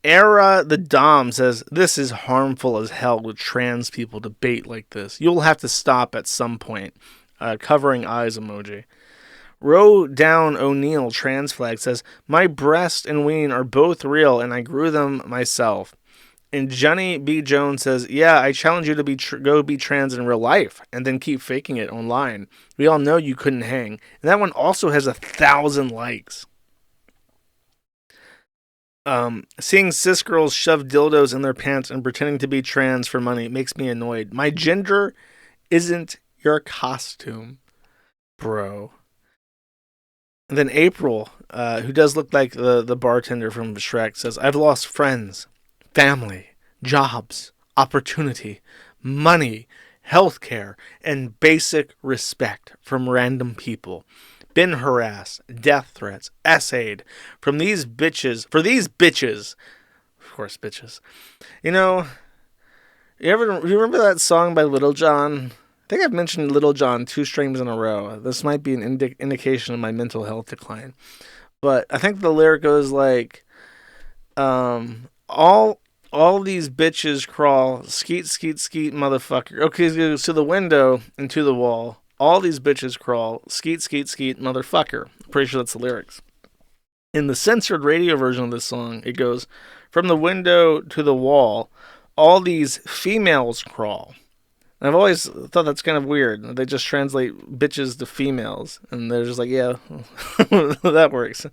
Era the Dom says, this is harmful as hell with trans people debate like this. You'll have to stop at some point. Covering eyes emoji. Row Down O'Neill trans flag says, my breast and ween are both real and I grew them myself. And Johnny B. Jones says, yeah, I challenge you to go be trans in real life and then keep faking it online. We all know you couldn't hang. And that one also has 1,000 likes. Seeing cis girls shove dildos in their pants and pretending to be trans for money makes me annoyed. My gender isn't your costume, bro. And then April, who does look like the bartender from Shrek, says, I've lost friends, family, jobs, opportunity, money, healthcare, and basic respect from random people. Been harassed, death threats, essayed from these bitches. For these bitches, of course, bitches. You know, you remember that song by Little John? I think I've mentioned Little John 2 streams in a row. This might be an indication of my mental health decline. But I think the lyric goes like, all these bitches crawl, skeet, skeet, skeet, motherfucker. Okay, goes to the window and to the wall. All these bitches crawl, skeet, skeet, skeet, motherfucker. Pretty sure that's the lyrics. In the censored radio version of this song, it goes, From the window to the wall, all these females crawl. And I've always thought that's kind of weird. They just translate bitches to females. And they're just like, yeah, that works.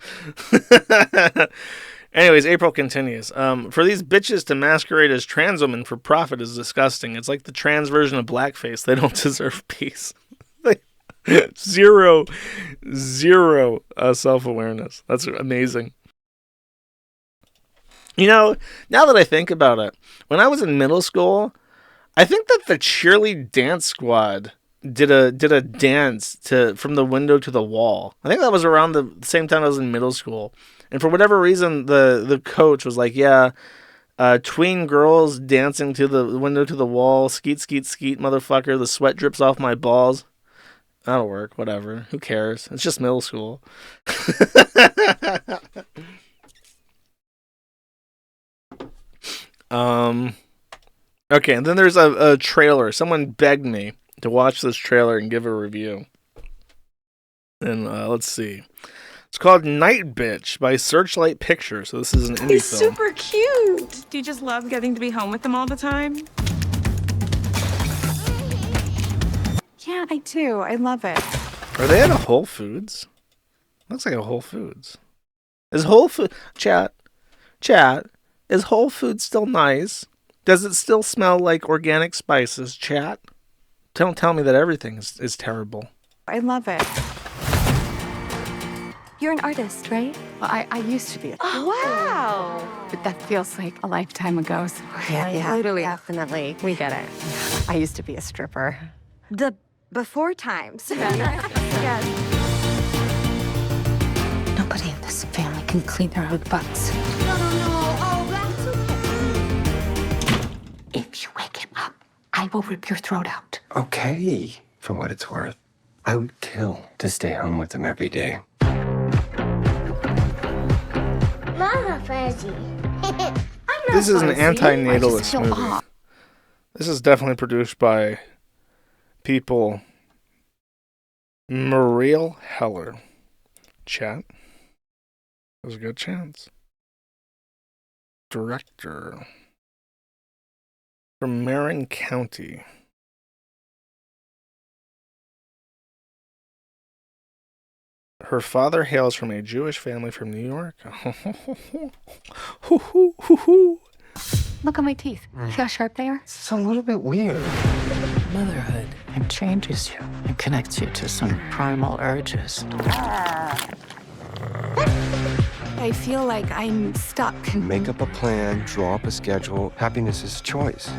Anyways, April continues. For these bitches to masquerade as trans women for profit is disgusting. It's like the trans version of blackface. They don't deserve peace. Zero self-awareness. That's amazing. You know, now that I think about it, when I was in middle school, I think that the cheerlead dance squad did a dance from the window to the wall. I think that was around the same time I was in middle school. And for whatever reason, the coach was like, yeah, tween girls dancing to the window to the wall. Skeet, skeet, skeet, motherfucker. The sweat drips off my balls. That'll work. Whatever. Who cares? It's just middle school. Okay, and then there's a trailer. Someone begged me to watch this trailer and give a review. And let's see. It's called Night Bitch by Searchlight Pictures. So this is an indie He's film. super cute. Do you just love getting to be home with them all the time? Yeah, I do. I love it. Are they at a Whole Foods? Looks like a Whole Foods. Is Whole Food... Chat, is Whole Foods still nice? Does it still smell like organic spices, chat? Don't tell me that everything is terrible. I love it. You're an artist, right? Well, I used to be. Wow. But that feels like a lifetime ago. So Yeah, totally. definitely. We get it. I used to be a stripper. The before times. Yes. Nobody in this family can clean their own butts. No. Oh, that's okay. If you wake him up, I will rip your throat out. Okay, for what it's worth. I would kill to stay home with him every day. Mama Fuzzy. This is an anti-natalist movie. This is definitely produced by people. Muriel Heller. Chat. There's a good chance. Director. From Marin County. Her father hails from a Jewish family from New York. Look at my teeth. See how sharp they are? It's a little bit weird. Motherhood, it changes you. It connects you to some primal urges. I feel like I'm stuck. Make up a plan, draw up a schedule. Happiness is a choice.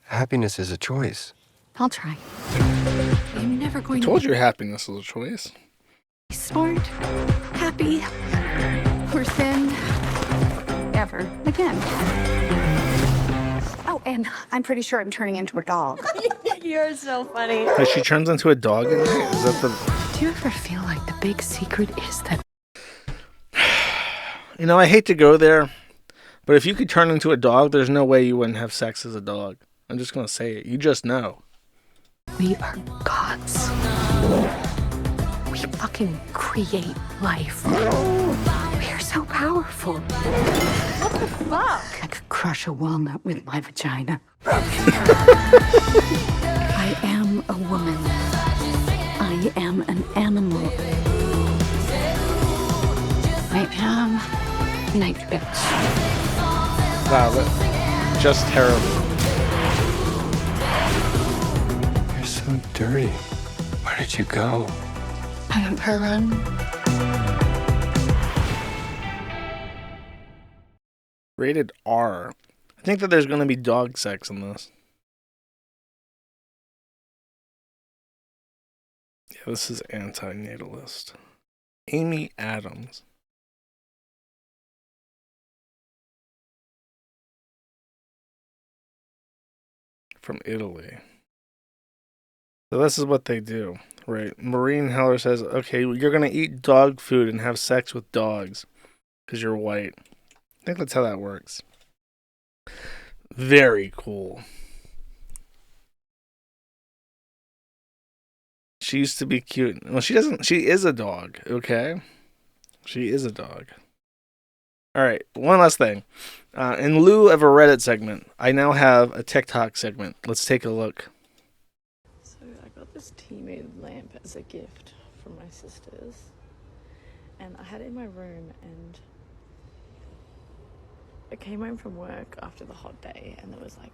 Happiness is a choice. I'll try. I'm never going I told you happiness is a choice. be smart, happy, or thin, ever again. Oh, and I'm pretty sure I'm turning into a dog. You're so funny. Like she turns into a dog in there? Is that the... Do you ever feel like the big secret is that... You know, I hate to go there, but if you could turn into a dog, there's no way you wouldn't have sex as a dog. I'm just going to say it. You just know. We are gods. We fucking create life. We are so powerful. What the fuck? I could crush a walnut with my vagina. I am a woman. I am an animal. I am Night Bitch. Wow, that just terrible. You're so dirty. Where did you go? I am her run. Rated R. I think that there's going to be dog sex in this. Yeah, this is anti-natalist. Amy Adams. From Italy. So this is what they do, right? Maureen Heller says, okay, you're going to eat dog food and have sex with dogs because you're white. I think that's how that works. Very cool. She used to be cute. Well, she doesn't. She is a dog, okay? She is a dog. All right, one last thing. In lieu of a Reddit segment, I now have a TikTok segment. Let's take a look. So I got this tea-made lamp as a gift from my sisters, and I had it in my room, and I came home from work after the hot day, and there was like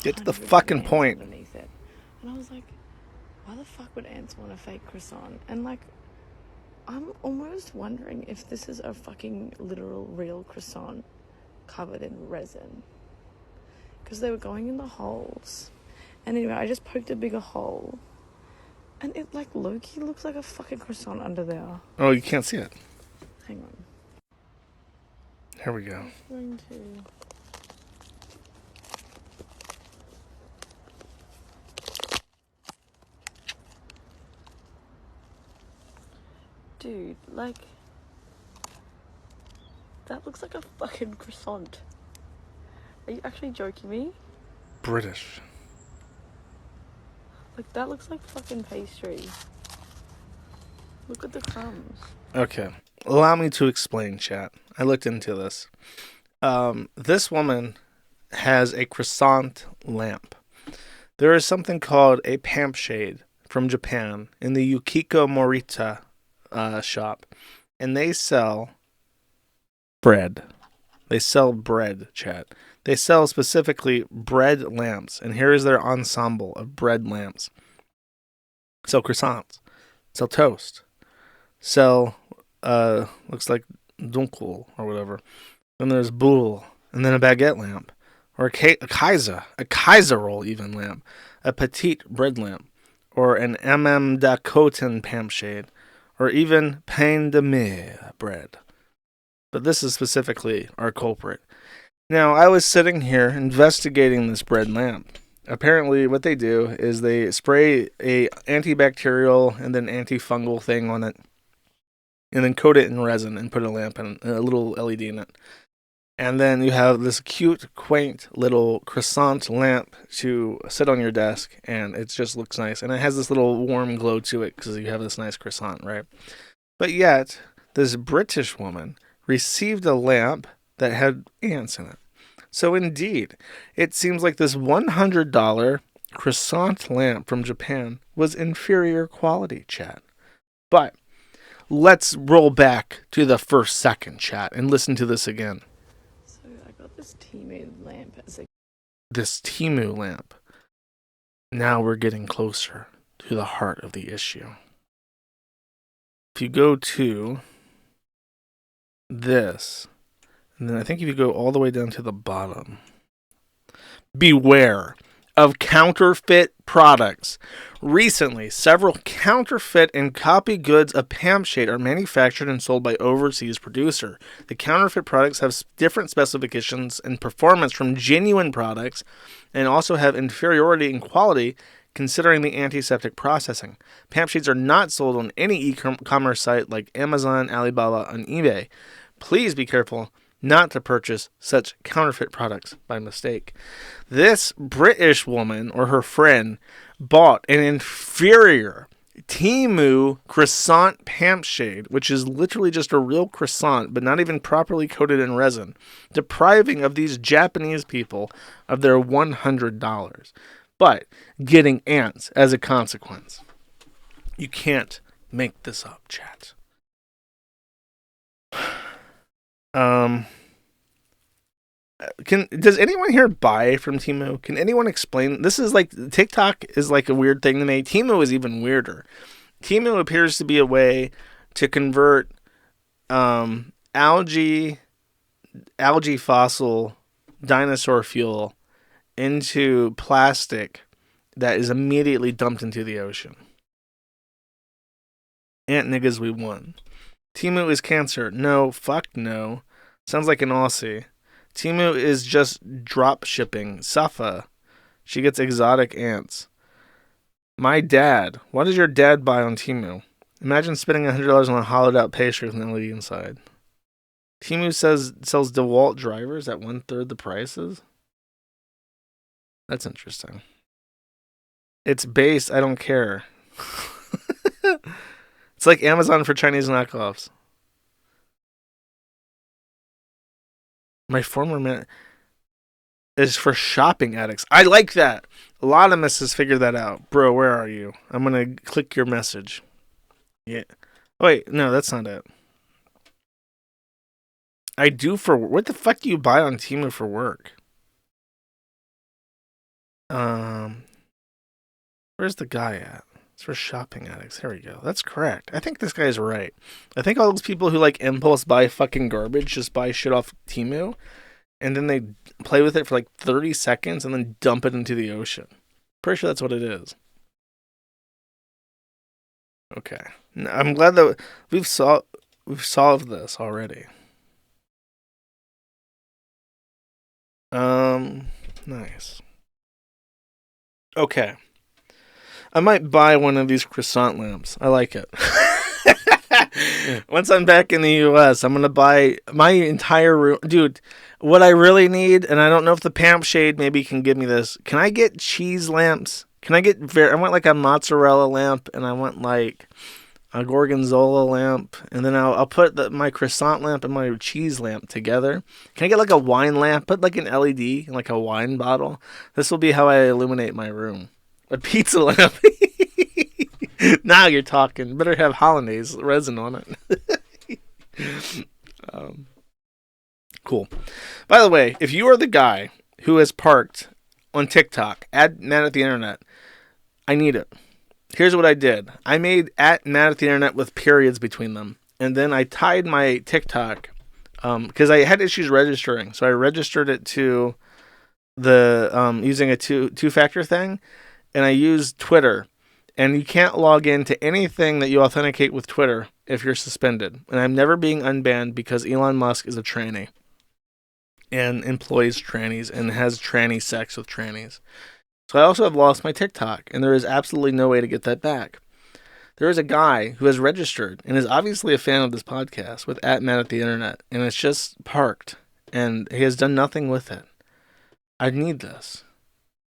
Get to the hundreds of fucking ants point. underneath it, and I was like, why the fuck would ants want a fake croissant? And like, I'm almost wondering if this is a fucking literal real croissant covered in resin, because they were going in the holes. And anyway, I just poked a bigger hole, and it like low-key looks like a fucking croissant under there. Oh, you can't see it. Hang on. Here we go. I'm going to... Dude, like, that looks like a fucking croissant. Are you actually joking me? British. Like, that looks like fucking pastry. Look at the crumbs. Okay. Allow me to explain, chat. I looked into this. This woman has a croissant lamp. There is something called a lampshade from Japan in the Kiwifarms shop, and they sell bread. They sell bread, chat. They sell specifically bread lamps, and here is their ensemble of bread lamps. Sell croissants, sell toast, sell looks like dunkel or whatever. Then there's boule, and then a baguette lamp, or a Kaiser roll even lamp, a petite bread lamp, or an Dakotan lampshade, or even pain de mie bread. But this is specifically our culprit. Now, I was sitting here investigating this bread lamp. Apparently, what they do is they spray a antibacterial and then antifungal thing on it, and then coat it in resin and put a lamp in a little LED in it. And then you have this cute, quaint little croissant lamp to sit on your desk, and it just looks nice. And it has this little warm glow to it because you have this nice croissant, right? But yet, this British woman received a lamp that had ants in it. So indeed, it seems like this $100 croissant lamp from Japan was inferior quality, chat. But let's roll back to the first second, chat, and listen to this again. So I got this tea-made lamp as a... This Temu lamp. Now we're getting closer to the heart of the issue. If you go to this, and then I think if you go all the way down to the bottom, beware of counterfeit products. Recently, several counterfeit and copy goods of lampshade are manufactured and sold by overseas producer. The counterfeit products have different specifications and performance from genuine products, and also have inferiority in quality considering the antiseptic processing. Lampshades are not sold on any e-commerce site like Amazon, Alibaba, and eBay. Please be careful not to purchase such counterfeit products by mistake. This British woman or her friend bought an inferior Temu croissant lampshade, which is literally just a real croissant, but not even properly coated in resin, depriving of these Japanese people of their $100, but getting ants as a consequence. You can't make this up, chat. Does anyone here buy from Temu? Can anyone explain? This is like, TikTok is like a weird thing to me. Temu is even weirder. Temu appears to be a way to convert algae fossil dinosaur fuel into plastic that is immediately dumped into the ocean. Ant niggas, we won. Temu is cancer. No, fuck no. Sounds like an Aussie. Temu is just drop shipping. Safa. She gets exotic ants. My dad. What does your dad buy on Temu? Imagine spending $100 on a hollowed out pastry with an LED inside. Temu sells DeWalt drivers at 1/3 the prices. That's interesting. It's base. I don't care. It's like Amazon for Chinese knockoffs. My former man is for shopping addicts. I like that. A lot of us has figured that out. Bro, where are you? I'm going to click your message. Yeah. Wait, no, that's not it. I do for... What the fuck do you buy on Temu for work? Where's the guy at? It's for shopping addicts. Here we go. That's correct. I think this guy's right. I think all those people who like impulse buy fucking garbage just buy shit off Temu, and then they play with it for like 30 seconds and then dump it into the ocean. Pretty sure that's what it is. Okay. I'm glad that we've solved this already. Nice. Okay. I might buy one of these croissant lamps. I like it. Once I'm back in the US, I'm going to buy my entire room. Dude, what I really need, and I don't know if the Pamp Shade maybe can give me this. Can I get cheese lamps? Can I get... I want like a mozzarella lamp, and I want like a gorgonzola lamp, and then I'll put my croissant lamp and my cheese lamp together. Can I get like a wine lamp? Put like an LED in like a wine bottle. This will be how I illuminate my room. A pizza lamp. Now you're talking. Better have hollandaise resin on it. Cool. By the way, if you are the guy who has parked on TikTok, at Mad at the Internet, I need it. Here's what I did. I made at Mad at the Internet with periods between them. And then I tied my TikTok, because I had issues registering. So I registered it to the using a two-factor thing. And I used Twitter. And you can't log into anything that you authenticate with Twitter if you're suspended. And I'm never being unbanned because Elon Musk is a tranny. And employs trannies and has tranny sex with trannies. So I also have lost my TikTok, and there is absolutely no way to get that back. There is a guy who has registered and is obviously a fan of this podcast with at Mad at the Internet, and it's just parked, and he has done nothing with it. I need this.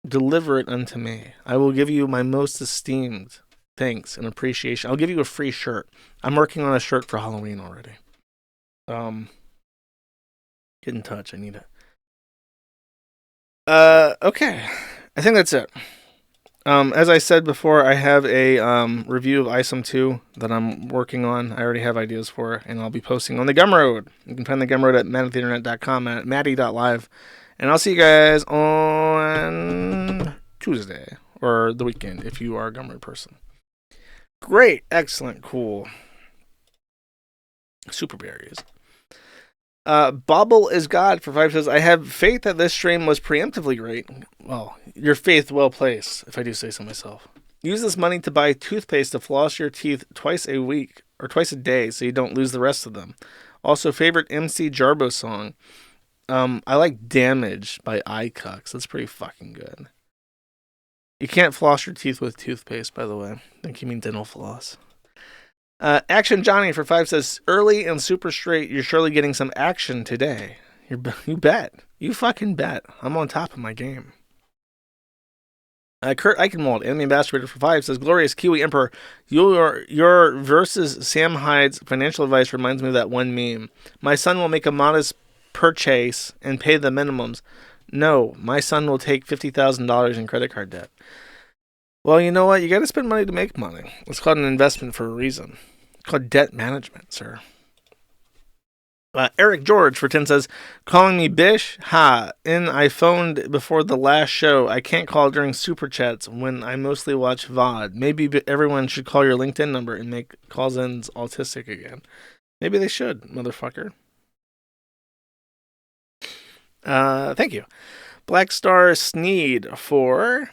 Deliver it unto me. I will give you my most esteemed thanks and appreciation. I'll give you a free shirt. I'm working on a shirt for Halloween already. Get in touch. I need it. Okay. I think that's it. As I said before, I have a review of ISOM 2 that I'm working on. I already have ideas for it, and I'll be posting on the Gumroad. You can find the Gumroad at madattheinternet.com and at matty.live. And I'll see you guys on Tuesday or the weekend if you are a Gumroad person. Great. Excellent. Cool. Super berries. Bobble is God for 5 says, I have faith that this stream was preemptively great. Well, your faith well placed, if I do say so myself. Use this money to buy toothpaste to floss your teeth twice a week or twice a day so you don't lose the rest of them. Also, favorite MC Jarbo song. I like Damage by iCucks. That's pretty fucking good. You can't floss your teeth with toothpaste, by the way. I think you mean dental floss. Action Johnny for 5 says, early and super straight, you're surely getting some action today. You bet. You fucking bet. I'm on top of my game. Kurt Eichenwald, Enemy Ambassador for 5 says, Glorious Kiwi Emperor, your versus Sam Hyde's financial advice reminds me of that one meme. My son will make a modest purchase and pay the minimums. No, my son will take $50,000 in credit card debt. Well, you know what? You got to spend money to make money. It's called an investment for a reason. It's called debt management, sir. Eric George for 10 says, calling me Bish? Ha, I phoned before the last show. I can't call during super chats when I mostly watch VOD. Maybe everyone should call your LinkedIn number and make calls-ins autistic again. Maybe they should, motherfucker. Thank you. Black Star Sneed for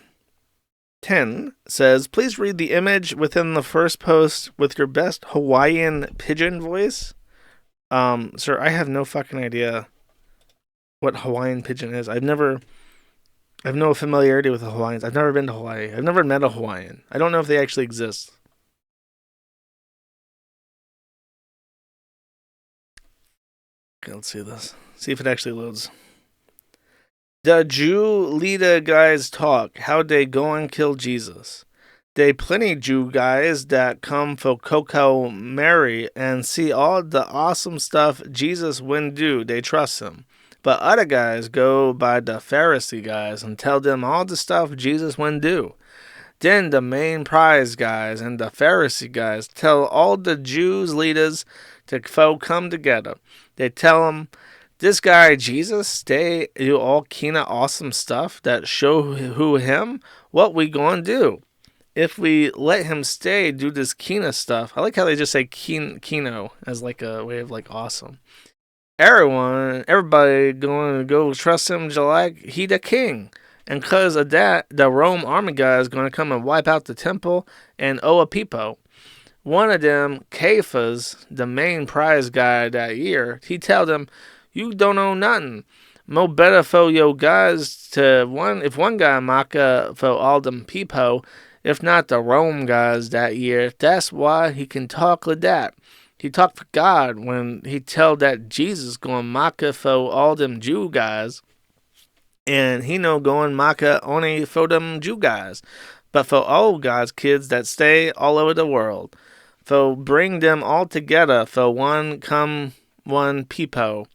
10 says, please read the image within the first post with your best Hawaiian pigeon voice. Sir, I have no fucking idea what Hawaiian pigeon is. I have no familiarity with the Hawaiians. I've never been to Hawaii. I've never met a Hawaiian. I don't know if they actually exist. Okay, let's see this. See if it actually loads. The Jew leader guys talk. How they go and kill Jesus. They plenty Jew guys that come for Coco Mary and see all the awesome stuff Jesus wouldn't do. They trust him. But other guys go by the Pharisee guys and tell them all the stuff Jesus wouldn't do. Then the main prize guys and the Pharisee guys tell all the Jews leaders to come together. They tell them, this guy Jesus, they do all kinda awesome stuff that show who him, what we gonna do. If we let him stay, do this kinda stuff. I like how they just say kino as like a way of like awesome. Everybody going to go trust him just like he the king. And because of that, the Rome army guy is going to come and wipe out the temple and a people. One of them, Caiaphas, the main prize guy that year, he tell them, you don't know nothing. Mo better for yo guys to if one guy maka for all them people, if not the Rome guys that year. That's why he can talk like that. He talked for God when he tell that Jesus going maka for all them Jew guys. And he no going maka only for them Jew guys. But for all God's kids that stay all over the world. For bring them all together for one people.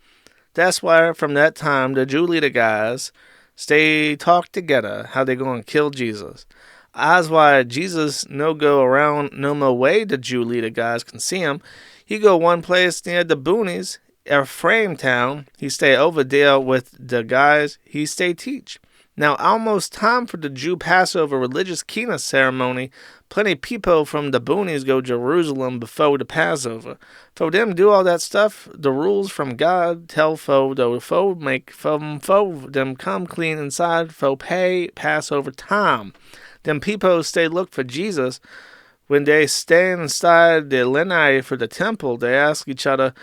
That's why from that time the Jew leader guys stay talk together how they going to kill Jesus. That's why Jesus no go around no more way the Jew leader guys can see him. He go one place near the boonies, Ephraim town. He stay over there with the guys he stay teach. Now almost time for the Jew Passover religious Kina ceremony. Plenty people from the boonies go Jerusalem before the Passover. For them do all that stuff, the rules from God tell the make them come clean inside for pay Passover time. Them people stay look for Jesus. When they stand inside the lanai for the temple, they ask each other,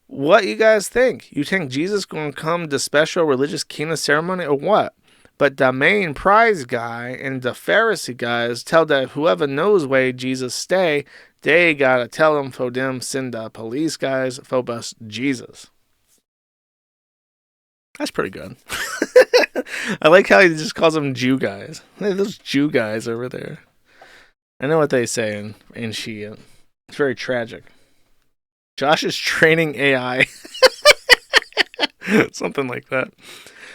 what you guys think? You think Jesus going to come to special religious Kina ceremony or what? But the main prize guy and the Pharisee guys tell that whoever knows where Jesus stay, they got to tell him for them send the police guys for bust Jesus. That's pretty good. I like how he just calls them Jew guys. Hey, those Jew guys over there. I know what they say in Shia. It's very tragic. Josh is training AI. Something like that.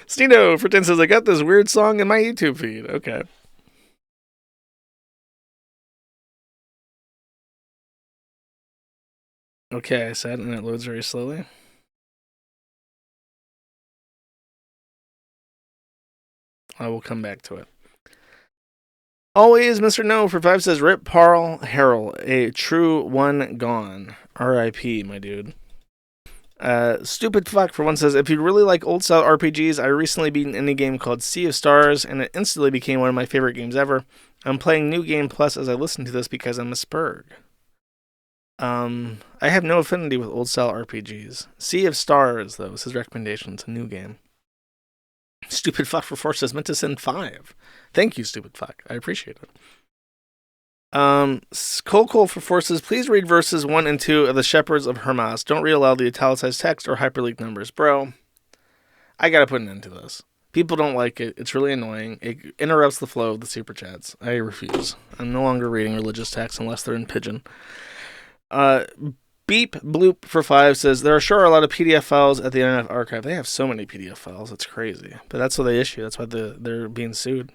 Stino for 10 says, I got this weird song in my YouTube feed. Okay. Okay, I said, and it loads very slowly. I will come back to it. Always, Mr. No for 5 says, Rip Parl Harrell, a true one gone. R.I.P., my dude. Stupid Fuck for 1 says, if you really like old style RPGs, I recently beat an indie game called Sea of Stars, and it instantly became one of my favorite games ever. I'm playing New Game Plus as I listen to this because I'm a spurg. I have no affinity with old style RPGs. Sea of Stars, though, is his recommendation. It's a new game. Stupid Fuck for 4 says, meant to send 5. Thank you, Stupid Fuck. I appreciate it. Cole for 4 says, please read verses 1 and 2 of the Shepherds of Hermas. Don't read aloud the italicized text or hyperlink numbers. Bro, I gotta put an end to this. People don't like it. It's really annoying. It interrupts the flow of the super chats. I refuse. I'm no longer reading religious texts unless they're in Pigeon. Beep Bloop for 5 says, there are sure a lot of PDF files at the Internet Archive. They have so many PDF files. It's crazy. But that's what they issue. That's why they're being sued.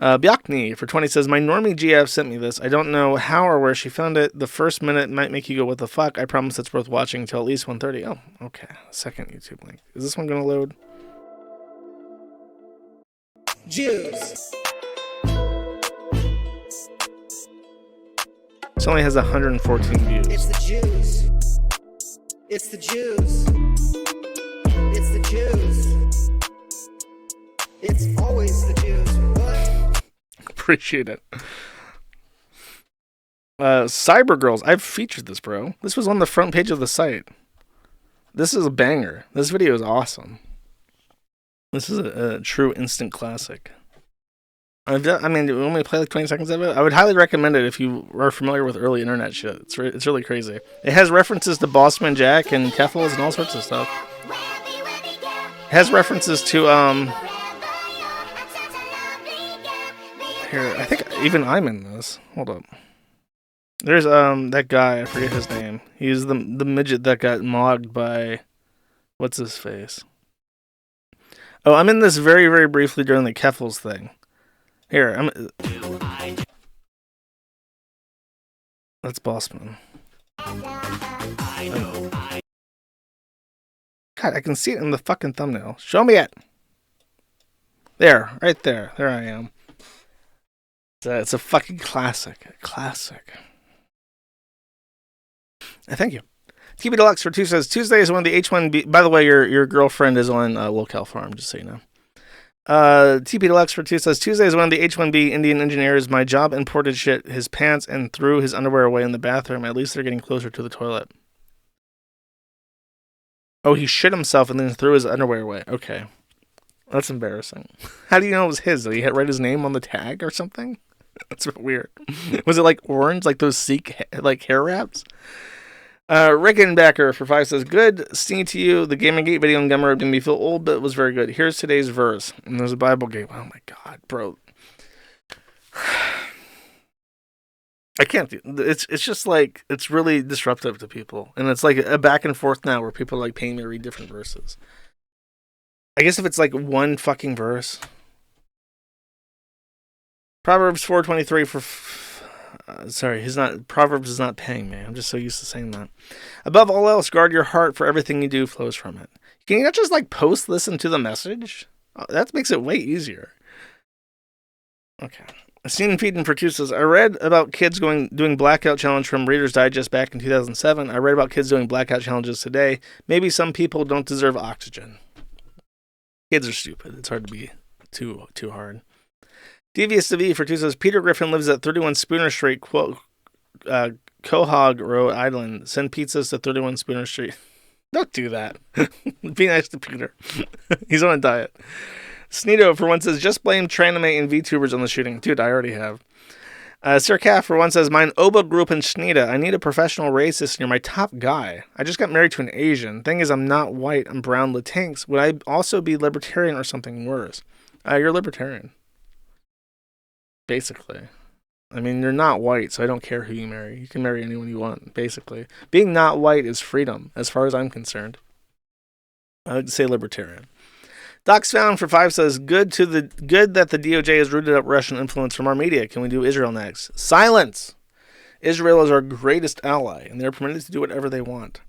Bjakni for 20 says, my normie GF sent me this. I don't know how or where she found it. The first minute might make you go, what the fuck? I promise it's worth watching until at least 1:30. Oh, okay. Second YouTube link. Is this one going to load? Jews. This only has 114 views. It's the Jews. It's the Jews. It's the Jews. It's always the Jews. What? Appreciate it. Cyber Girls. I've featured this, bro. This was on the front page of the site. This is a banger. This video is awesome. This is a true instant classic. I mean, you want me to play like 20 seconds of it? I would highly recommend it if you are familiar with early internet shit. It's really crazy. It has references to Bossman Jack and Keffels and all sorts of stuff. It has references to, here, I think even I'm in this. Hold up. There's, that guy, I forget his name. He's the midget that got mogged by, what's his face? Oh, I'm in this very, very briefly during the Keffels thing. Here, that's Bossman. God, I can see it in the fucking thumbnail. Show me it. There, right there. There I am. It's a fucking classic. A classic. Thank you. TV Deluxe for 2 says Tuesday is when the H1B. By the way, your girlfriend is on Locale Farm, just so you know. TP Deluxe for 2 says Tuesday is when the H1B Indian engineers my job imported shit his pants and threw his underwear away in the bathroom. At least they're getting closer to the toilet. Oh, he shit himself and then threw his underwear away. Okay. That's embarrassing. How do you know it was his? Did he write his name on the tag or something? That's weird. Was it like orange, like those Sikh like hair wraps? Rickenbacker for 5 says, good seeing to you. The Gaming Gate video on Gummer made me feel old, but it was very good. Here's today's verse. And there's a Bible game. Oh my God, bro. I can't do it's just like, it's really disruptive to people. And it's like a back and forth now where people are like paying me to read different verses. I guess if it's like one fucking verse. Proverbs 4:23 for... Proverbs is not paying me. I'm just so used to saying that. Above all else, guard your heart, for everything you do flows from it. Can you not just like post listen to the message? That makes it way easier. Okay. Scene Feeding for 2 says, I read about kids doing blackout challenge from Reader's Digest back in 2007. I read about kids doing blackout challenges today. Maybe some people don't deserve oxygen. Kids are stupid. It's hard to be too hard. Devious to V for 2 says, Peter Griffin lives at 31 Spooner Street, Quahog Road, Island. Send pizzas to 31 Spooner Street. Don't do that. Be nice to Peter. He's on a diet. Sneedo for 1 says, just blame Tranime and VTubers on the shooting. Dude, I already have. Sir Calf for 1 says, mine Oba grew up in Schneider. I need a professional racist and you're my top guy. I just got married to an Asian. Thing is, I'm not white. I'm brown Latinx. Would I also be libertarian or something worse? You're libertarian. Basically. I mean, you're not white, so I don't care who you marry. You can marry anyone you want, basically. Being not white is freedom, as far as I'm concerned. I would say libertarian. Docs Found for 5 says, good that the DOJ has rooted out Russian influence from our media. Can we do Israel next? Silence! Israel is our greatest ally, and they're permitted to do whatever they want.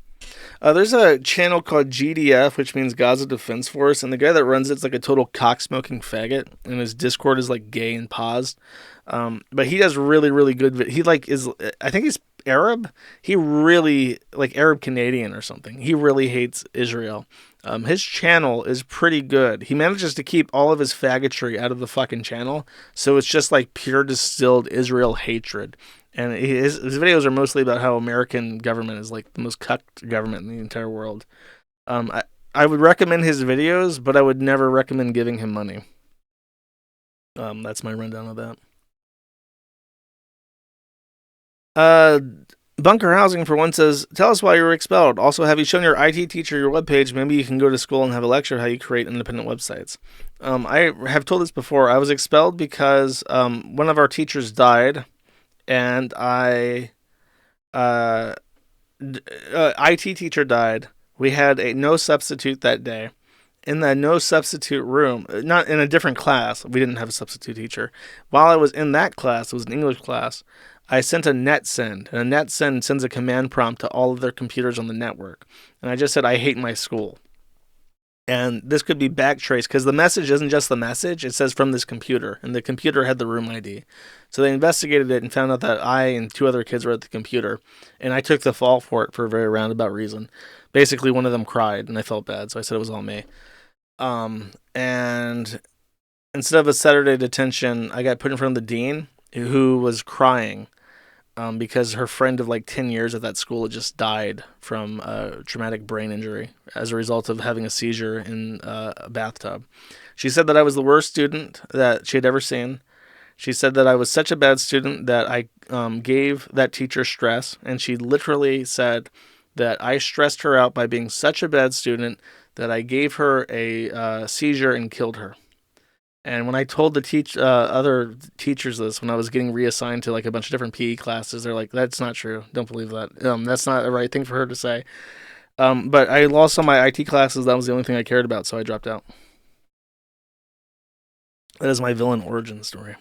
There's a channel called GDF, which means Gaza Defense Force, and the guy that runs it's like a total cock-smoking faggot, and his Discord is like gay and paused. But he does really, really good. He like is, I think he's Arab. He really, like Arab Canadian or something. He really hates Israel. His channel is pretty good. He manages to keep all of his faggotry out of the fucking channel, so it's just like pure distilled Israel hatred. And his videos are mostly about how American government is like the most cucked government in the entire world. I would recommend his videos, but I would never recommend giving him money. That's my rundown of that. Bunker Housing for 1 says, tell us why you were expelled. Also, have you shown your IT teacher your webpage? Maybe you can go to school and have a lecture how you create independent websites. I have told this before. I was expelled because one of our teachers died, and IT teacher died. We had a no substitute that day. In the no substitute room, not in a different class, we didn't have a substitute teacher. While I was in that class, it was an English class, I sent a net send, and a net send sends a command prompt to all of their computers on the network. And I just said, I hate my school. And this could be backtraced, because the message isn't just the message, it says from this computer, and the computer had the room ID. So they investigated it and found out that I and 2 other kids were at the computer, and I took the fall for it for a very roundabout reason. Basically, one of them cried, and I felt bad, so I said it was all me. And instead of a Saturday detention, I got put in front of the dean, who was crying because her friend of like 10 years at that school had just died from a traumatic brain injury as a result of having a seizure in a bathtub. She said that I was the worst student that she had ever seen. She said that I was such a bad student that I gave that teacher stress, and she literally said that I stressed her out by being such a bad student that I gave her a seizure and killed her. And when I told the other teachers this, when I was getting reassigned to like a bunch of different PE classes, they're like, that's not true. Don't believe that. That's not the right thing for her to say. But I lost all my IT classes. That was the only thing I cared about, so I dropped out. That is my villain origin story.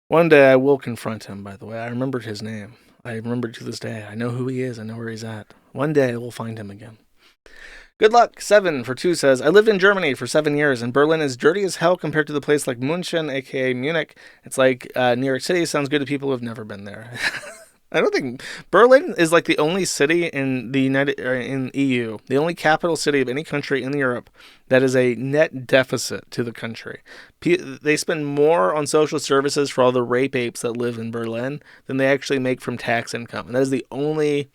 One day I will confront him, by the way. I remembered his name. I remember to this day. I know who he is. I know where he's at. One day I will find him again. Good luck. 7 for 2 says, I lived in Germany for 7 years, and Berlin is dirty as hell compared to the place like München, aka Munich. It's like New York City. Sounds good to people who have never been there. I don't think Berlin is like the only city in the in EU, the only capital city of any country in Europe that is a net deficit to the country. They spend more on social services for all the rape apes that live in Berlin than they actually make from tax income, and that is the only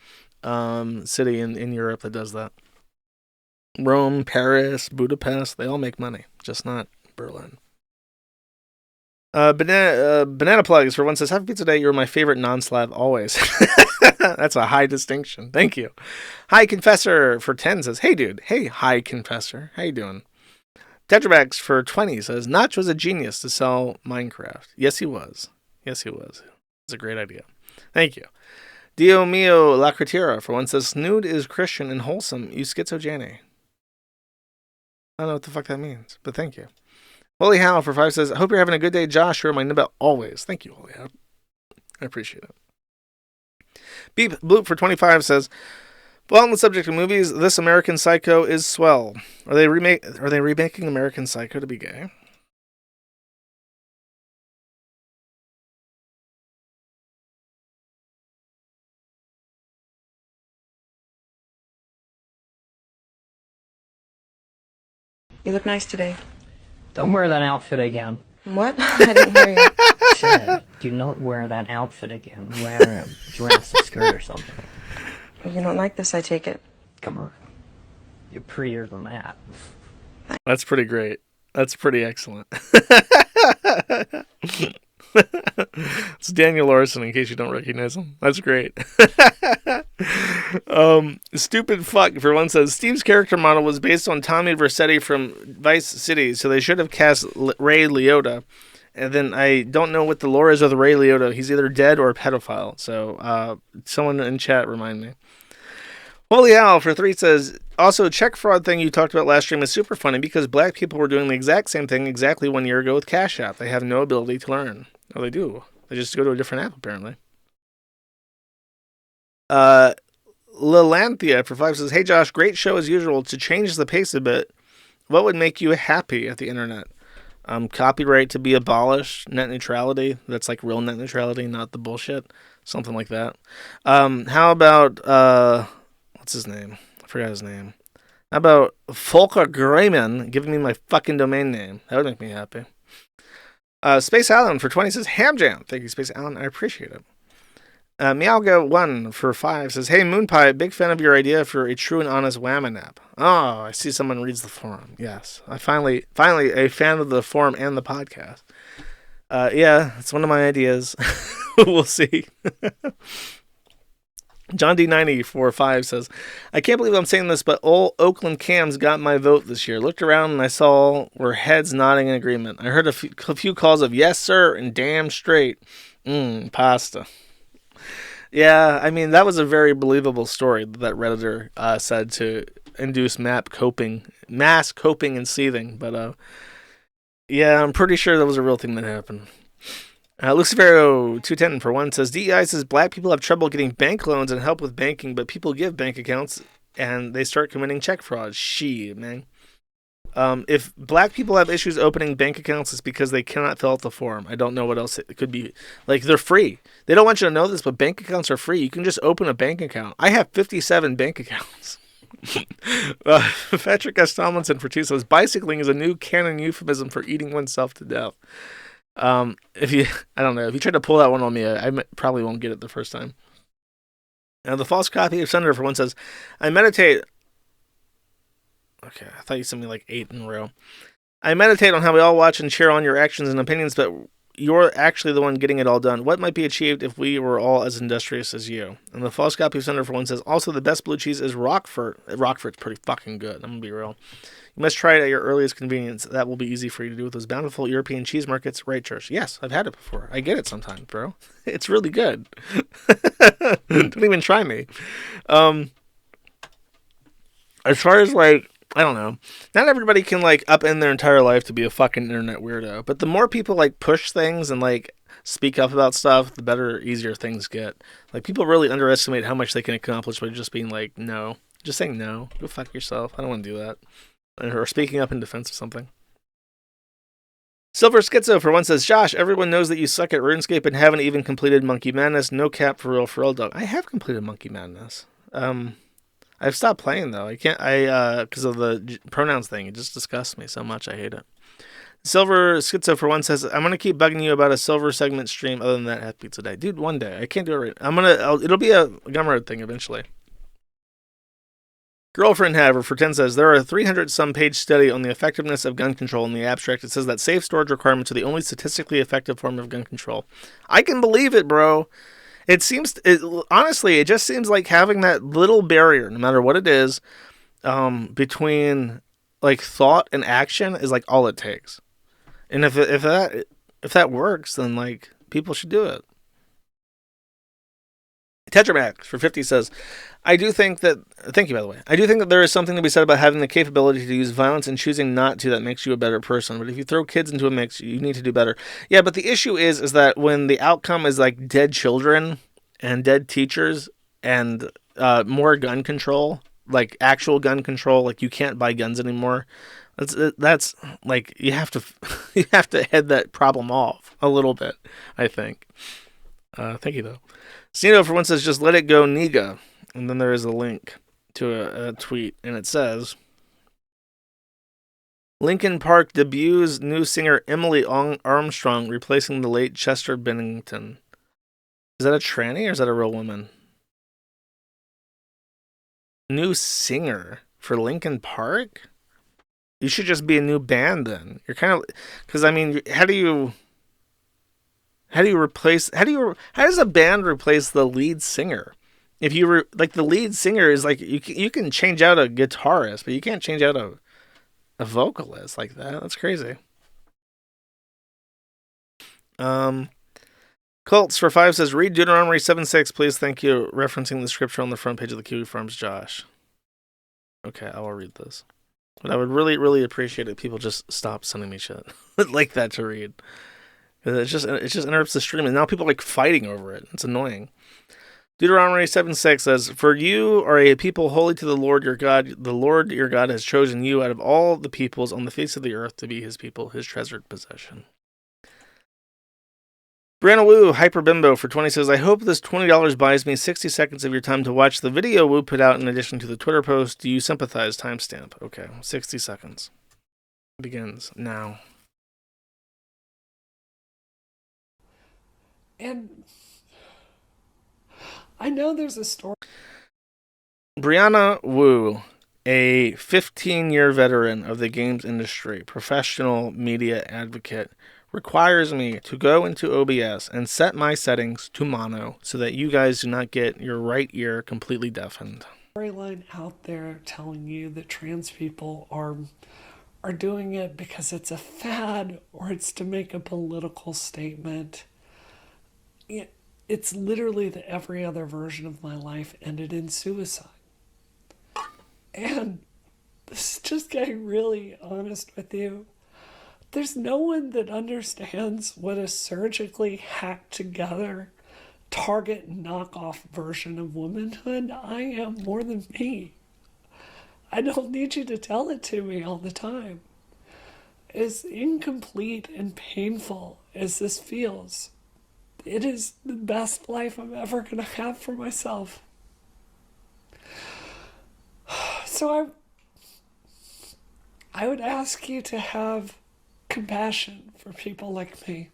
city in Europe that does that. Rome, Paris, Budapest, they all make money, just not Berlin. Banana Plugs for one says, Happy Pizza Day, you're my favorite non-Slav always. That's a high distinction. Thank you. Hi Confessor for 10 says, hey dude. Hey, hi Confessor. How you doing? Tetrabax for 20 says, Notch was a genius to sell Minecraft. Yes, he was. Yes, he was. It's a great idea. Thank you. Dio mio la Rekieta for one says, Snood is Christian and wholesome. You schizo Janny. I don't know what the fuck that means, but thank you. Holy How for 5 says, I hope you're having a good day, Josh. You're my nibble always. Thank you, Holy How. I appreciate it. Beep Bloop for 25 says, well, on the subject of movies, this American Psycho is swell. Are they remaking American Psycho to be gay? You look nice today. Don't wear that outfit again. What? I didn't hear you. Said, do not wear that outfit again. Wear a dress, a skirt, or something. You don't like this, I take it. Come on. You're prettier than that. That's pretty great. That's pretty excellent. It's Daniel Larson, in case you don't recognize him. That's great. Stupid fuck for one says, Steve's character model was based on Tommy Vercetti from Vice City, so they should have cast Ray Liotta. And then I don't know what the lore is of the Ray Liotta. He's either dead or a pedophile. So someone in chat remind me. Holy Owl for 3 says, also, check fraud thing you talked about last stream is super funny because black people were doing the exact same thing exactly 1 year ago with Cash App. They have no ability to learn. Oh, they do. They just go to a different app, apparently. Lilanthia for 5 says, hey Josh, great show as usual. To change the pace a bit, what would make you happy at the internet? Copyright to be abolished, net neutrality. That's like real net neutrality, not the bullshit. Something like that. How about, what's his name? I forgot his name. How about Volker Greimann giving me my fucking domain name? That would make me happy. Space Allen for 20 says, Ham Jam. Thank you, Space Allen. I appreciate it. Meowga1 for 5 says, hey Moonpie, big fan of your idea for a true and honest Whammon app. Oh, I see someone reads the forum. Yes. I finally a fan of the forum and the podcast. Yeah, it's one of my ideas. We'll see. John D9045 says, I can't believe I'm saying this, but all Oakland cams got my vote this year. Looked around and I saw were heads nodding in agreement. I heard a few calls of yes, sir, and damn straight. Pasta. Yeah, I mean, that was a very believable story that Redditor said to induce mass coping and seething. But yeah, I'm pretty sure that was a real thing that happened. Lucifero 210 for 1 says, DEI says black people have trouble getting bank loans and help with banking, but people give bank accounts and they start committing check fraud. Shit, man. If black people have issues opening bank accounts, it's because they cannot fill out the form. I don't know what else it could be. Like, they're free. They don't want you to know this, but bank accounts are free. You can just open a bank account. I have 57 bank accounts. Patrick S. Tomlinson for 2 says, bicycling is a new canon euphemism for eating oneself to death. I don't know, if you try to pull that one on me, I probably won't get it the first time. Now, the false copy of Senator for 1 says, I meditate. Okay, I thought you sent me like 8 in a row. I meditate on how we all watch and cheer on your actions and opinions, but you're actually the one getting it all done. What might be achieved if we were all as industrious as you? And the false copy of Senator for 1 says, also the best blue cheese is Rockford. Rockford's pretty fucking good, I'm gonna be real. You must try it at your earliest convenience. That will be easy for you to do with those bountiful European cheese markets, right, Church? Yes, I've had it before. I get it sometimes, bro. It's really good. Don't even try me. As far as like I don't know. Not everybody can like upend their entire life to be a fucking internet weirdo. But the more people like push things and like speak up about stuff, the better, easier things get. Like people really underestimate how much they can accomplish by just being like, no, just saying no. Go fuck yourself. I don't want to do that. Or speaking up in defense of something. Silver Schizo for one says, Josh, everyone knows that you suck at RuneScape and haven't even completed Monkey Madness. No cap for real, dog. I have completed Monkey Madness. I've stopped playing though. I can't. Because of the pronouns thing. It just disgusts me so much. I hate it. Silver Schizo for one says, I'm gonna keep bugging you about a silver segment stream. Other than that, have pizza day, dude. One day. I can't do it right. It'll be a Gumroad thing eventually. Girlfriend, however, for 10 says, there are a 300-some page study on the effectiveness of gun control in the abstract. It says that safe storage requirements are the only statistically effective form of gun control. I can believe it, bro. Honestly, it just seems like having that little barrier, no matter what it is, between like thought and action is like all it takes. And if that works, then like people should do it. Tetramax for 50 says, thank you by the way. I do think that there is something to be said about having the capability to use violence and choosing not to that makes you a better person. But if you throw kids into a mix, you need to do better. Yeah, but the issue is that when the outcome is like dead children and dead teachers and more gun control, like actual gun control, like you can't buy guns anymore. That's like you have to head that problem off a little bit, I think. Thank you though. Snito for one says, just let it go, Niga. And then there is a link to a tweet, and it says, Linkin Park debuts new singer Emily Armstrong replacing the late Chester Bennington. Is that a tranny or is that a real woman? New singer for Linkin Park? You should just be a new band then. You're kind of, because I mean, how does a band replace the lead singer? If you like the lead singer is like you can change out a guitarist, but you can't change out a vocalist like that. That's crazy. Cults for 5 says, read Deuteronomy 7:6, please. Thank you. Referencing the scripture on the front page of the Kiwi Farms, Josh. Okay, I will read this. But I would really, really appreciate it if people just stop sending me shit like that to read. It just interrupts the stream, and now people are like fighting over it. It's annoying. Deuteronomy 7:6 says, for you are a people holy to the Lord your God. The Lord your God has chosen you out of all the peoples on the face of the earth to be his people, his treasured possession. Brianna Wu, Hyperbimbo for 20 says, I hope this $20 buys me 60 seconds of your time to watch the video Wu put out in addition to the Twitter post. Do you sympathize? Timestamp. Okay, 60 seconds. Begins now. And I know there's a story. Brianna Wu, a 15-year veteran of the games industry, professional media advocate, requires me to go into OBS and set my settings to mono so that you guys do not get your right ear completely deafened. Storyline out there telling you that trans people are doing it because it's a fad or it's to make a political statement. It's literally that every other version of my life ended in suicide. And this is just getting really honest with you. There's no one that understands what a surgically hacked together Target knockoff version of womanhood I am more than me. I don't need you to tell it to me all the time. As incomplete and painful as this feels, it is the best life I'm ever going to have for myself. So I would ask you to have compassion for people like me.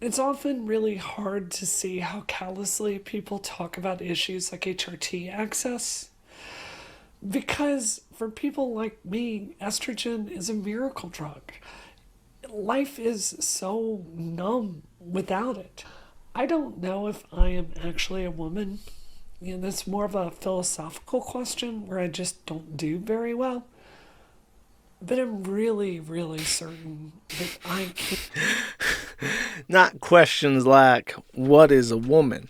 It's often really hard to see how callously people talk about issues like HRT access, because for people like me, estrogen is a miracle drug. Life is so numb without it. I don't know if I am actually a woman. That's more of a philosophical question where I just don't do very well. But I'm really, really certain that I can. Not questions like, what is a woman?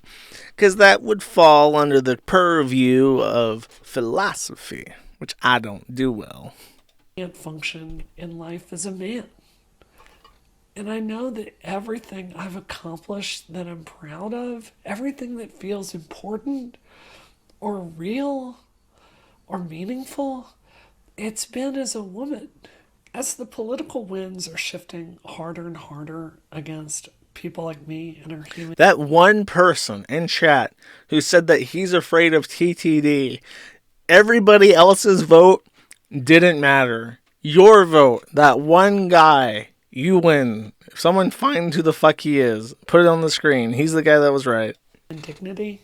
Because that would fall under the purview of philosophy. which I don't do well. Can't function in life as a man. And I know that everything I've accomplished that I'm proud of, everything that feels important or real or meaningful, it's been as a woman. As the political winds are shifting harder and harder against people like me and our human... That one person in chat who said that he's afraid of TTD, everybody else's vote didn't matter. Your vote, that one guy, you win. If someone finds who the fuck he is, put it on the screen. He's the guy that was right. And dignity,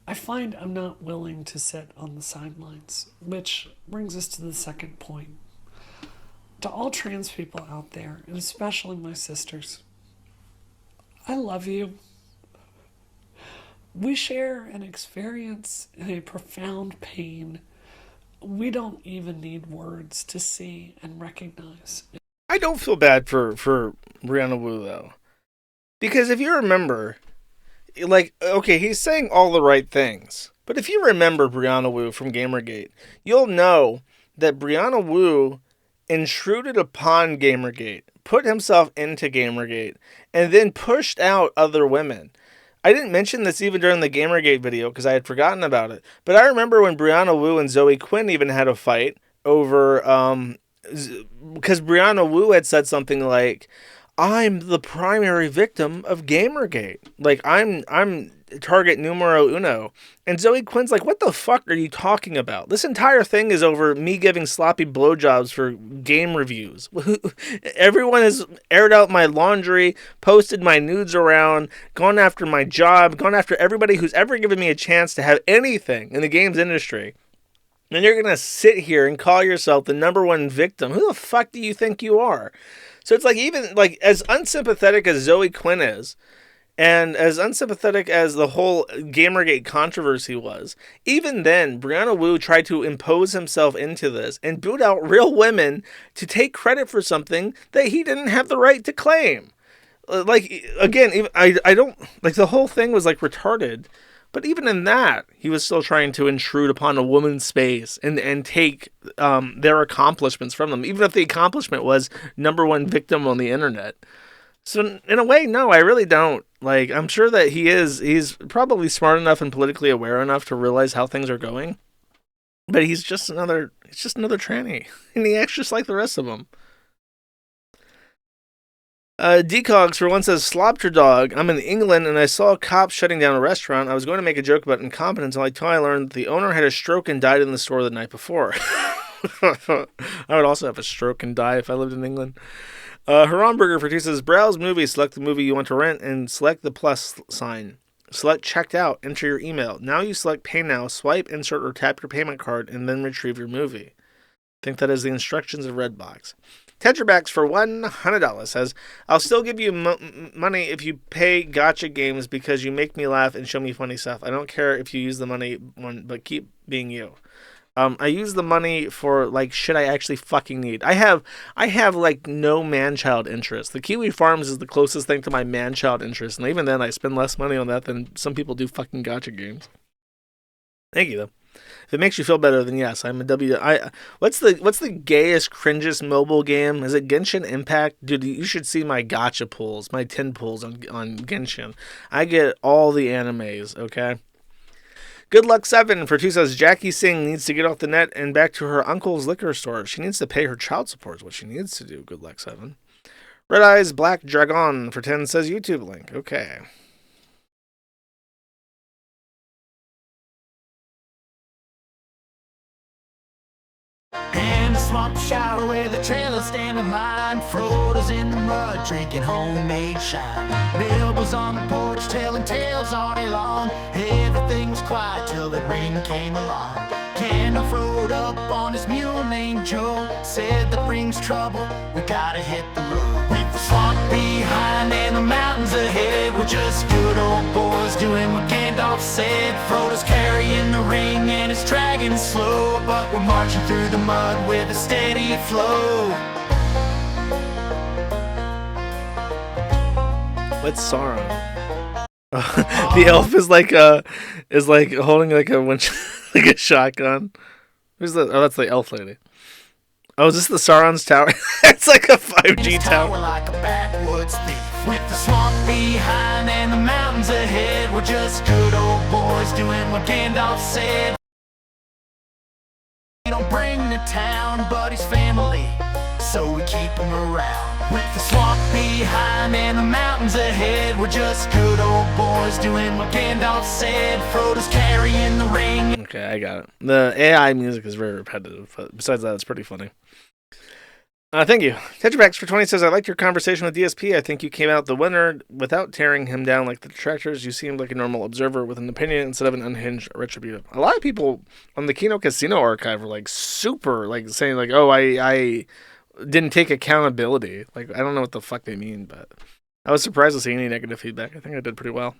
I find I'm not willing to sit on the sidelines, which brings us to the second point. To all trans people out there, and especially my sisters, I love you. We share an experience and a profound pain we don't even need words to see and recognize. I don't feel bad for Brianna Wu, though. Because if you remember, like, okay, he's saying all the right things. But if you remember Brianna Wu from Gamergate, you'll know that Brianna Wu intruded upon Gamergate, put himself into Gamergate, and then pushed out other women. I didn't mention this even during the Gamergate video because I had forgotten about it. But I remember when Brianna Wu and Zoe Quinn even had a fight over, because Brianna Wu had said something like, I'm the primary victim of Gamergate. Like, I'm target numero uno. And Zoe Quinn's like, what the fuck are you talking about? This entire thing is over me giving sloppy blowjobs for game reviews. Everyone has aired out my laundry, posted my nudes around, gone after my job, gone after everybody who's ever given me a chance to have anything in the games industry. And you're going to sit here and call yourself the number one victim. Who the fuck do you think you are? So it's like, even like as unsympathetic as Zoe Quinn is, and as unsympathetic as the whole Gamergate controversy was, even then, Brianna Wu tried to impose himself into this and boot out real women to take credit for something that he didn't have the right to claim. Like, again, I don't, like, the whole thing was like retarded. But even in that, he was still trying to intrude upon a woman's space and take their accomplishments from them, even if the accomplishment was number one victim on the internet. So in a way, no, I really don't. Like, I'm sure that he's probably smart enough and politically aware enough to realize how things are going. But he's just another tranny. And he acts just like the rest of them. Decogs for one says, slopped your dog. I'm in England and I saw cops shutting down a restaurant. I was going to make a joke about incompetence until I learned that the owner had a stroke and died in the store the night before. I would also have a stroke and die if I lived in England. Haramburger for two says, browse movie, select the movie you want to rent, and select the plus sign. Select checked out, enter your email. Now you select pay now, swipe, insert, or tap your payment card, and then retrieve your movie. I think that is the instructions of Redbox. Tetrabacks for $100 says, I'll still give you money if you pay gotcha games because you make me laugh and show me funny stuff. I don't care if you use the money, but keep being you. I use the money for, like, shit I actually fucking need. I have like, no man-child interest. The Kiwi Farms is the closest thing to my man-child interest, and even then, I spend less money on that than some people do fucking gotcha games. Thank you, though. If it makes you feel better, then yes, I'm a what's the gayest, cringest mobile game? Is it Genshin Impact? Dude, you should see my gotcha pulls, my 10 pulls on Genshin. I get all the animes, okay? Good Luck 7 for 2 says, Jackie Singh needs to get off the net and back to her uncle's liquor store. She needs to pay her child support is what she needs to do. Good Luck 7. Red Eyes Black Dragon for 10 says YouTube link. Okay. In the swamp shower where the trailer stand in line, Frodo's in the mud drinking homemade shine. Bill was on the porch telling tales all day long. Everything was quiet till the ring came along. Candle Frodo up on his mule named Joe, said that brings trouble, we gotta hit the road. Leave the swamp behind and the mountains ahead. We're just good old boys doing what Gandalf said. Frodo's carrying the ring and it's dragging slow, but we're marching through the mud with a steady flow. What's Sauron? The elf is like holding like a winch, like a shotgun. Who's the? Oh, that's the elf lady. Oh, is this the Sauron's tower? It's like a 5G tower. Like a backwoods thief with the swamp behind and the mountains ahead. We're just good old boys doing what Gandalf said. We don't bring to town, but he's family, so we keep him around. With the swamp behind and the mountains ahead, we're just good old boys doing what Gandalf said. Frodo's carrying the ring. Okay, I got it. The AI music is very repetitive, but besides that, it's pretty funny. Thank you. Tetrapax for 20 says, I liked your conversation with DSP. I think you came out the winner without tearing him down like the detractors. You seemed like a normal observer with an opinion instead of an unhinged retributive. A lot of people on the Kino Casino archive were like super, like saying like, oh, I didn't take accountability. Like, I don't know what the fuck they mean, but I was surprised to see any negative feedback. I think I did pretty well.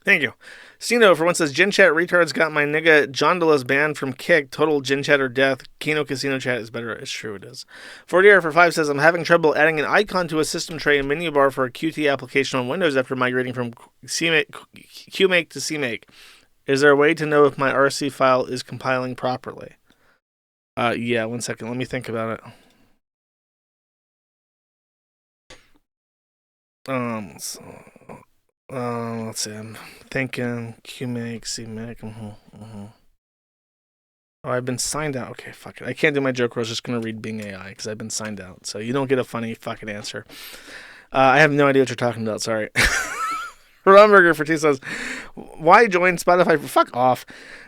Thank you. Stino for one says, Gin Chat retards got my nigga Jondalas banned from Kick. Total Gin Chat or death. Kino Casino Chat is better. It's true, it is. 40R for 5 says, I'm having trouble adding an icon to a system tray and menu bar for a Qt application on Windows after migrating from QMake to CMake. Is there a way to know if my RC file is compiling properly? Yeah, 1 second. Let me think about it. Let's see. I'm thinking QMake, CMake. Oh, I've been signed out. Okay, fuck it. I can't do my joke where I was just going to read Bing AI because I've been signed out. So you don't get a funny fucking answer. I have no idea what you're talking about. Sorry. Rumburger for 2 says, why join Spotify? Fuck off.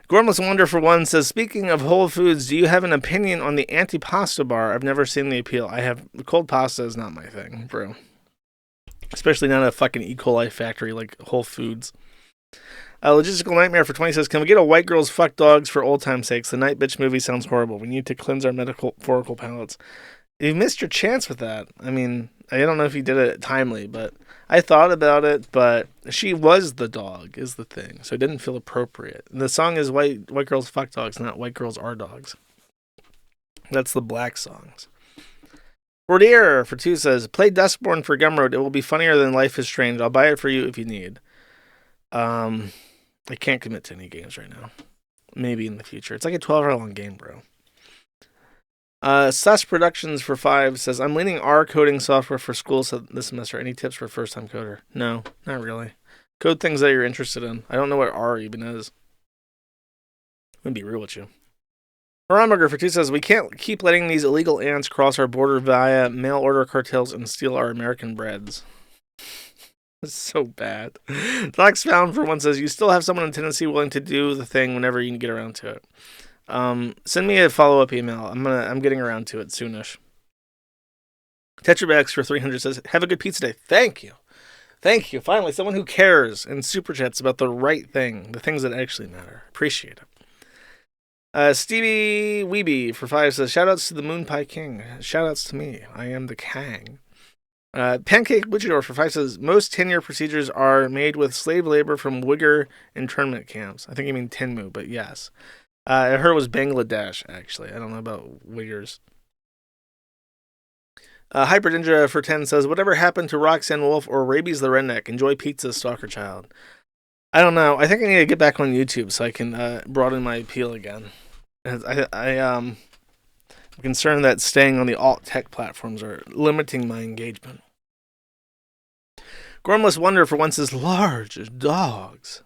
Gormless Wonder for 1 says, speaking of Whole Foods, do you have an opinion on the antipasta bar? I've never seen the appeal. Cold pasta is not my thing, bro. Especially not a fucking E. coli factory like Whole Foods. Logistical Nightmare for 20 says, can we get a White Girls Fuck Dogs for old time's sakes? The Night Bitch movie sounds horrible. We need to cleanse our metaphorical palates. You missed your chance with that. I mean, I don't know if you did it timely, but I thought about it, but she was the dog is the thing, so it didn't feel appropriate. The song is White Girls Fuck Dogs, not White Girls Are Dogs. That's the black songs. Bordier for 2 says, play Duskborn for Gumroad. It will be funnier than Life is Strange. I'll buy it for you if you need. I can't commit to any games right now. Maybe in the future. It's like a 12-hour long game, bro. Sus Productions for 5 says, I'm leaning R coding software for school this semester. Any tips for first-time coder? No, not really. Code things that you're interested in. I don't know what R even is. I'm going to be real with you. Hamburger for 2 says, we can't keep letting these illegal ants cross our border via mail order cartels and steal our American breads. It's so bad. Docs Found for 1 says, you still have someone in Tennessee willing to do the thing whenever you can get around to it. Send me a follow-up email. I'm getting around to it soonish. Tetrabax for 300 says, have a good pizza day. Thank you. Thank you. Finally, someone who cares and super chats about the right thing, the things that actually matter. Appreciate it. Stevie Weeby for 5 says, shoutouts to the Moon Pie King. Shoutouts to me. I am the Kang. Pancake Luchador for 5 says, most tenure procedures are made with slave labor from Uyghur internment camps. I think you mean Tenmu, but yes. I heard it was Bangladesh, actually. I don't know about Uyghurs. Hyper Ninja for 10 says, whatever happened to Roxanne Wolf or Rabies the Redneck? Enjoy pizza, stalker child. I don't know. I think I need to get back on YouTube so I can broaden my appeal again. I'm concerned that staying on the alt-tech platforms are limiting my engagement. Gormless Wonder for 1 says, large dogs.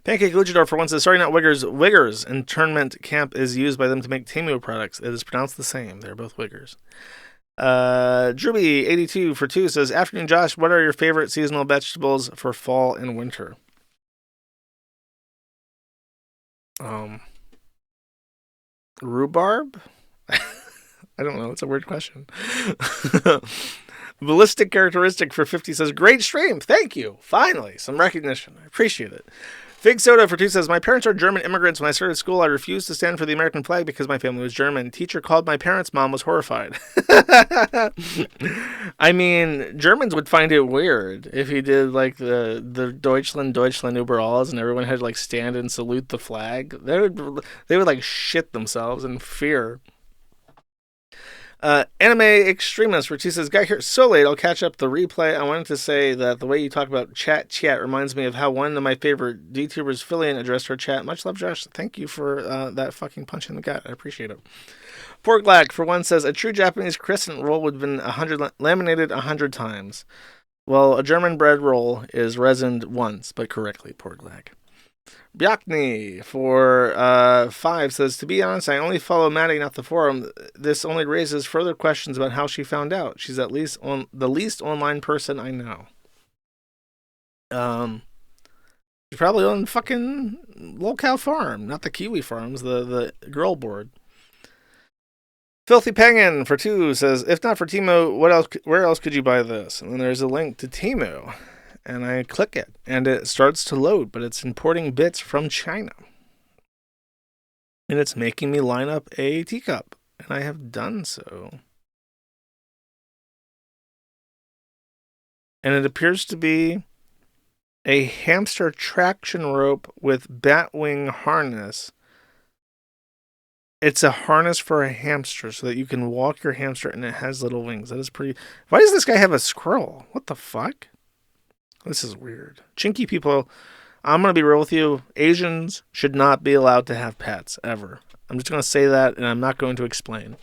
Pancake Luchador for 1 says, sorry, not Wiggers. Wiggers internment camp is used by them to make Temu products. It is pronounced the same. They're both Wiggers. Drewby82 for 2 says, afternoon, Josh, what are your favorite seasonal vegetables for fall and winter? Rhubarb? I don't know. It's a weird question. Ballistic Characteristic for 50 says, great stream. Thank you. Finally, some recognition. I appreciate it. Fig Soda for 2 says, my parents are German immigrants. When I started school, I refused to stand for the American flag because my family was German. Teacher called my parents. Mom was horrified. I mean, Germans would find it weird if he did like the Deutschland über alles and everyone had to like stand and salute the flag. They would like shit themselves in fear. Anime Extremist, which he says, got here so late, I'll catch up the replay. I wanted to say that the way you talk about chat reminds me of how one of my favorite DTubers, Fillion, addressed her chat. Much love, Josh. Thank you for that fucking punch in the gut. I appreciate it. Porglack, for one, says, a true Japanese crescent roll would have been laminated 100 times. Well, a German bread roll is resined once, but correctly, Porglack. Bjakni for 5 says, to be honest, I only follow Maddie, not the forum. This only raises further questions about how she found out. She's at least the least online person I know. She's probably on fucking Lolcow Farm, not the Kiwi Farms, the girl board. Filthy Penguin for 2 says, if not for Temu, where else could you buy this? And then there's a link to Temu. And I click it, and it starts to load, but it's importing bits from China. And it's making me line up a teacup, and I have done so. And it appears to be a hamster traction rope with bat wing harness. It's a harness for a hamster so that you can walk your hamster, and it has little wings. That is pretty... Why does this guy have a squirrel? What the fuck? This is weird. Chinky people, I'm going to be real with you. Asians should not be allowed to have pets, ever. I'm just going to say that, and I'm not going to explain.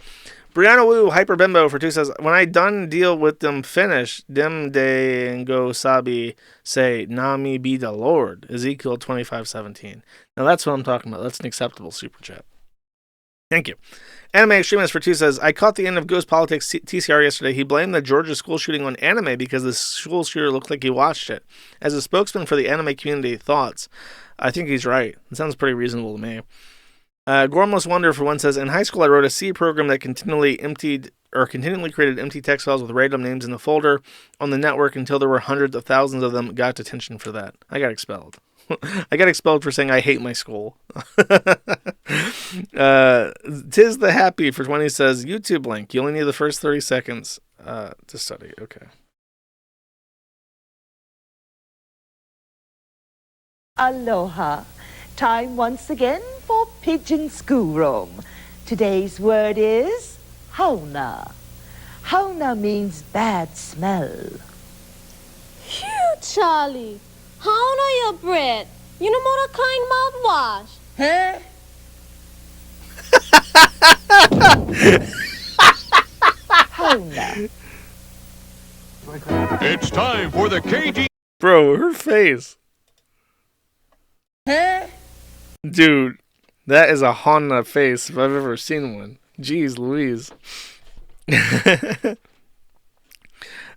Brianna Wu, Hyperbimbo for 2 says, when I done deal with them finish, dem de and go sabi say, Nami be the Lord. Ezekiel 25:17. Now that's what I'm talking about. That's an acceptable super chat. Thank you. Anime Extremist for 2 says, I caught the end of Ghost Politics TCR yesterday. He blamed the Georgia school shooting on anime because the school shooter looked like he watched it. As a spokesman for the anime community, thoughts? I think he's right. It sounds pretty reasonable to me. Gormless Wonder for 1 says, in high school I wrote a C program that continually created empty text files with random names in the folder on the network until there were hundreds of thousands of them. Got detention for that. I got expelled. I got expelled for saying I hate my school. Tis the Happy for 20 says, YouTube link. You only need the first 30 seconds to study. Okay. Aloha. Time once again for Pigeon Schoolroom. Today's word is hauna. Hauna means bad smell. Phew, Charlie. How know your bread? You know more kind mouthwash. Huh? Hauna. It's time for the KG. Bro, her face. Huh? Dude, that is a Honda face if I've ever seen one. Jeez Louise.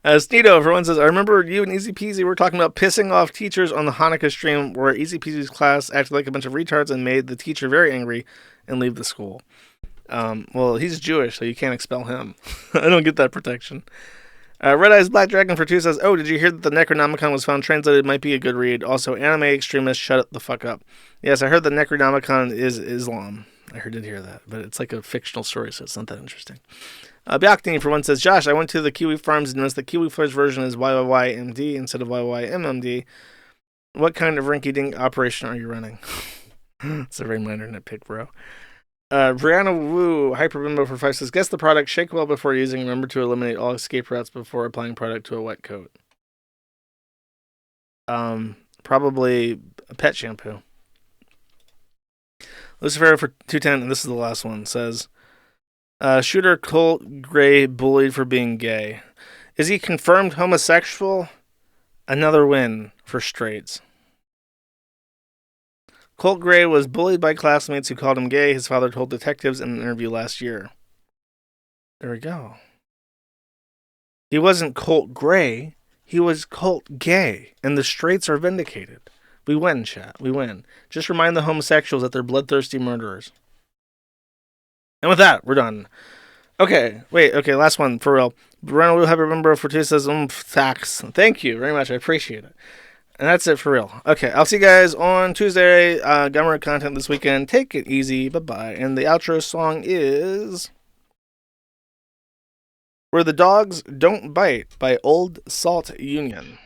Sneedo, for 1 says, I remember you and Easy Peasy were talking about pissing off teachers on the Hanukkah stream where Easy Peasy's class acted like a bunch of retards and made the teacher very angry and leave the school. Well, he's Jewish, so you can't expel him. I don't get that protection. Red Eyes Black Dragon for 2 says, oh, did you hear that the Necronomicon was found translated? Might be a good read. Also, Anime Extremist, shut the fuck up. Yes, I heard the Necronomicon is Islam. I did hear that, but it's like a fictional story, so it's not that interesting. Bjakni for 1 says, Josh, I went to the Kiwi Farms and noticed the Kiwi Farms version is YYYMD instead of YYMMD. What kind of rinky-dink operation are you running? It's a very minor nitpick, bro. Brianna Wu, Hyperbimbo for 5 says, guess the product, shake well before using, remember to eliminate all escape routes before applying product to a wet coat. Probably a pet shampoo. Lucifer for 210, and this is the last one, says, shooter Colt Gray bullied for being gay. Is he confirmed homosexual? Another win for straights. Colt Gray was bullied by classmates who called him gay. His father told detectives in an interview last year. There we go. He wasn't Colt Gray. He was Colt Gay. And the straights are vindicated. We win, chat. We win. Just remind the homosexuals that they're bloodthirsty murderers. And with that, we're done. Okay, wait. Okay, last one, for real. Brianna will have a member for 2 says, thanks. Thank you very much. I appreciate it. And that's it for real. Okay, I'll see you guys on Tuesday. Gummer content this weekend. Take it easy. Bye-bye. And the outro song is Where the Dogs Don't Bite by Old Salt Union.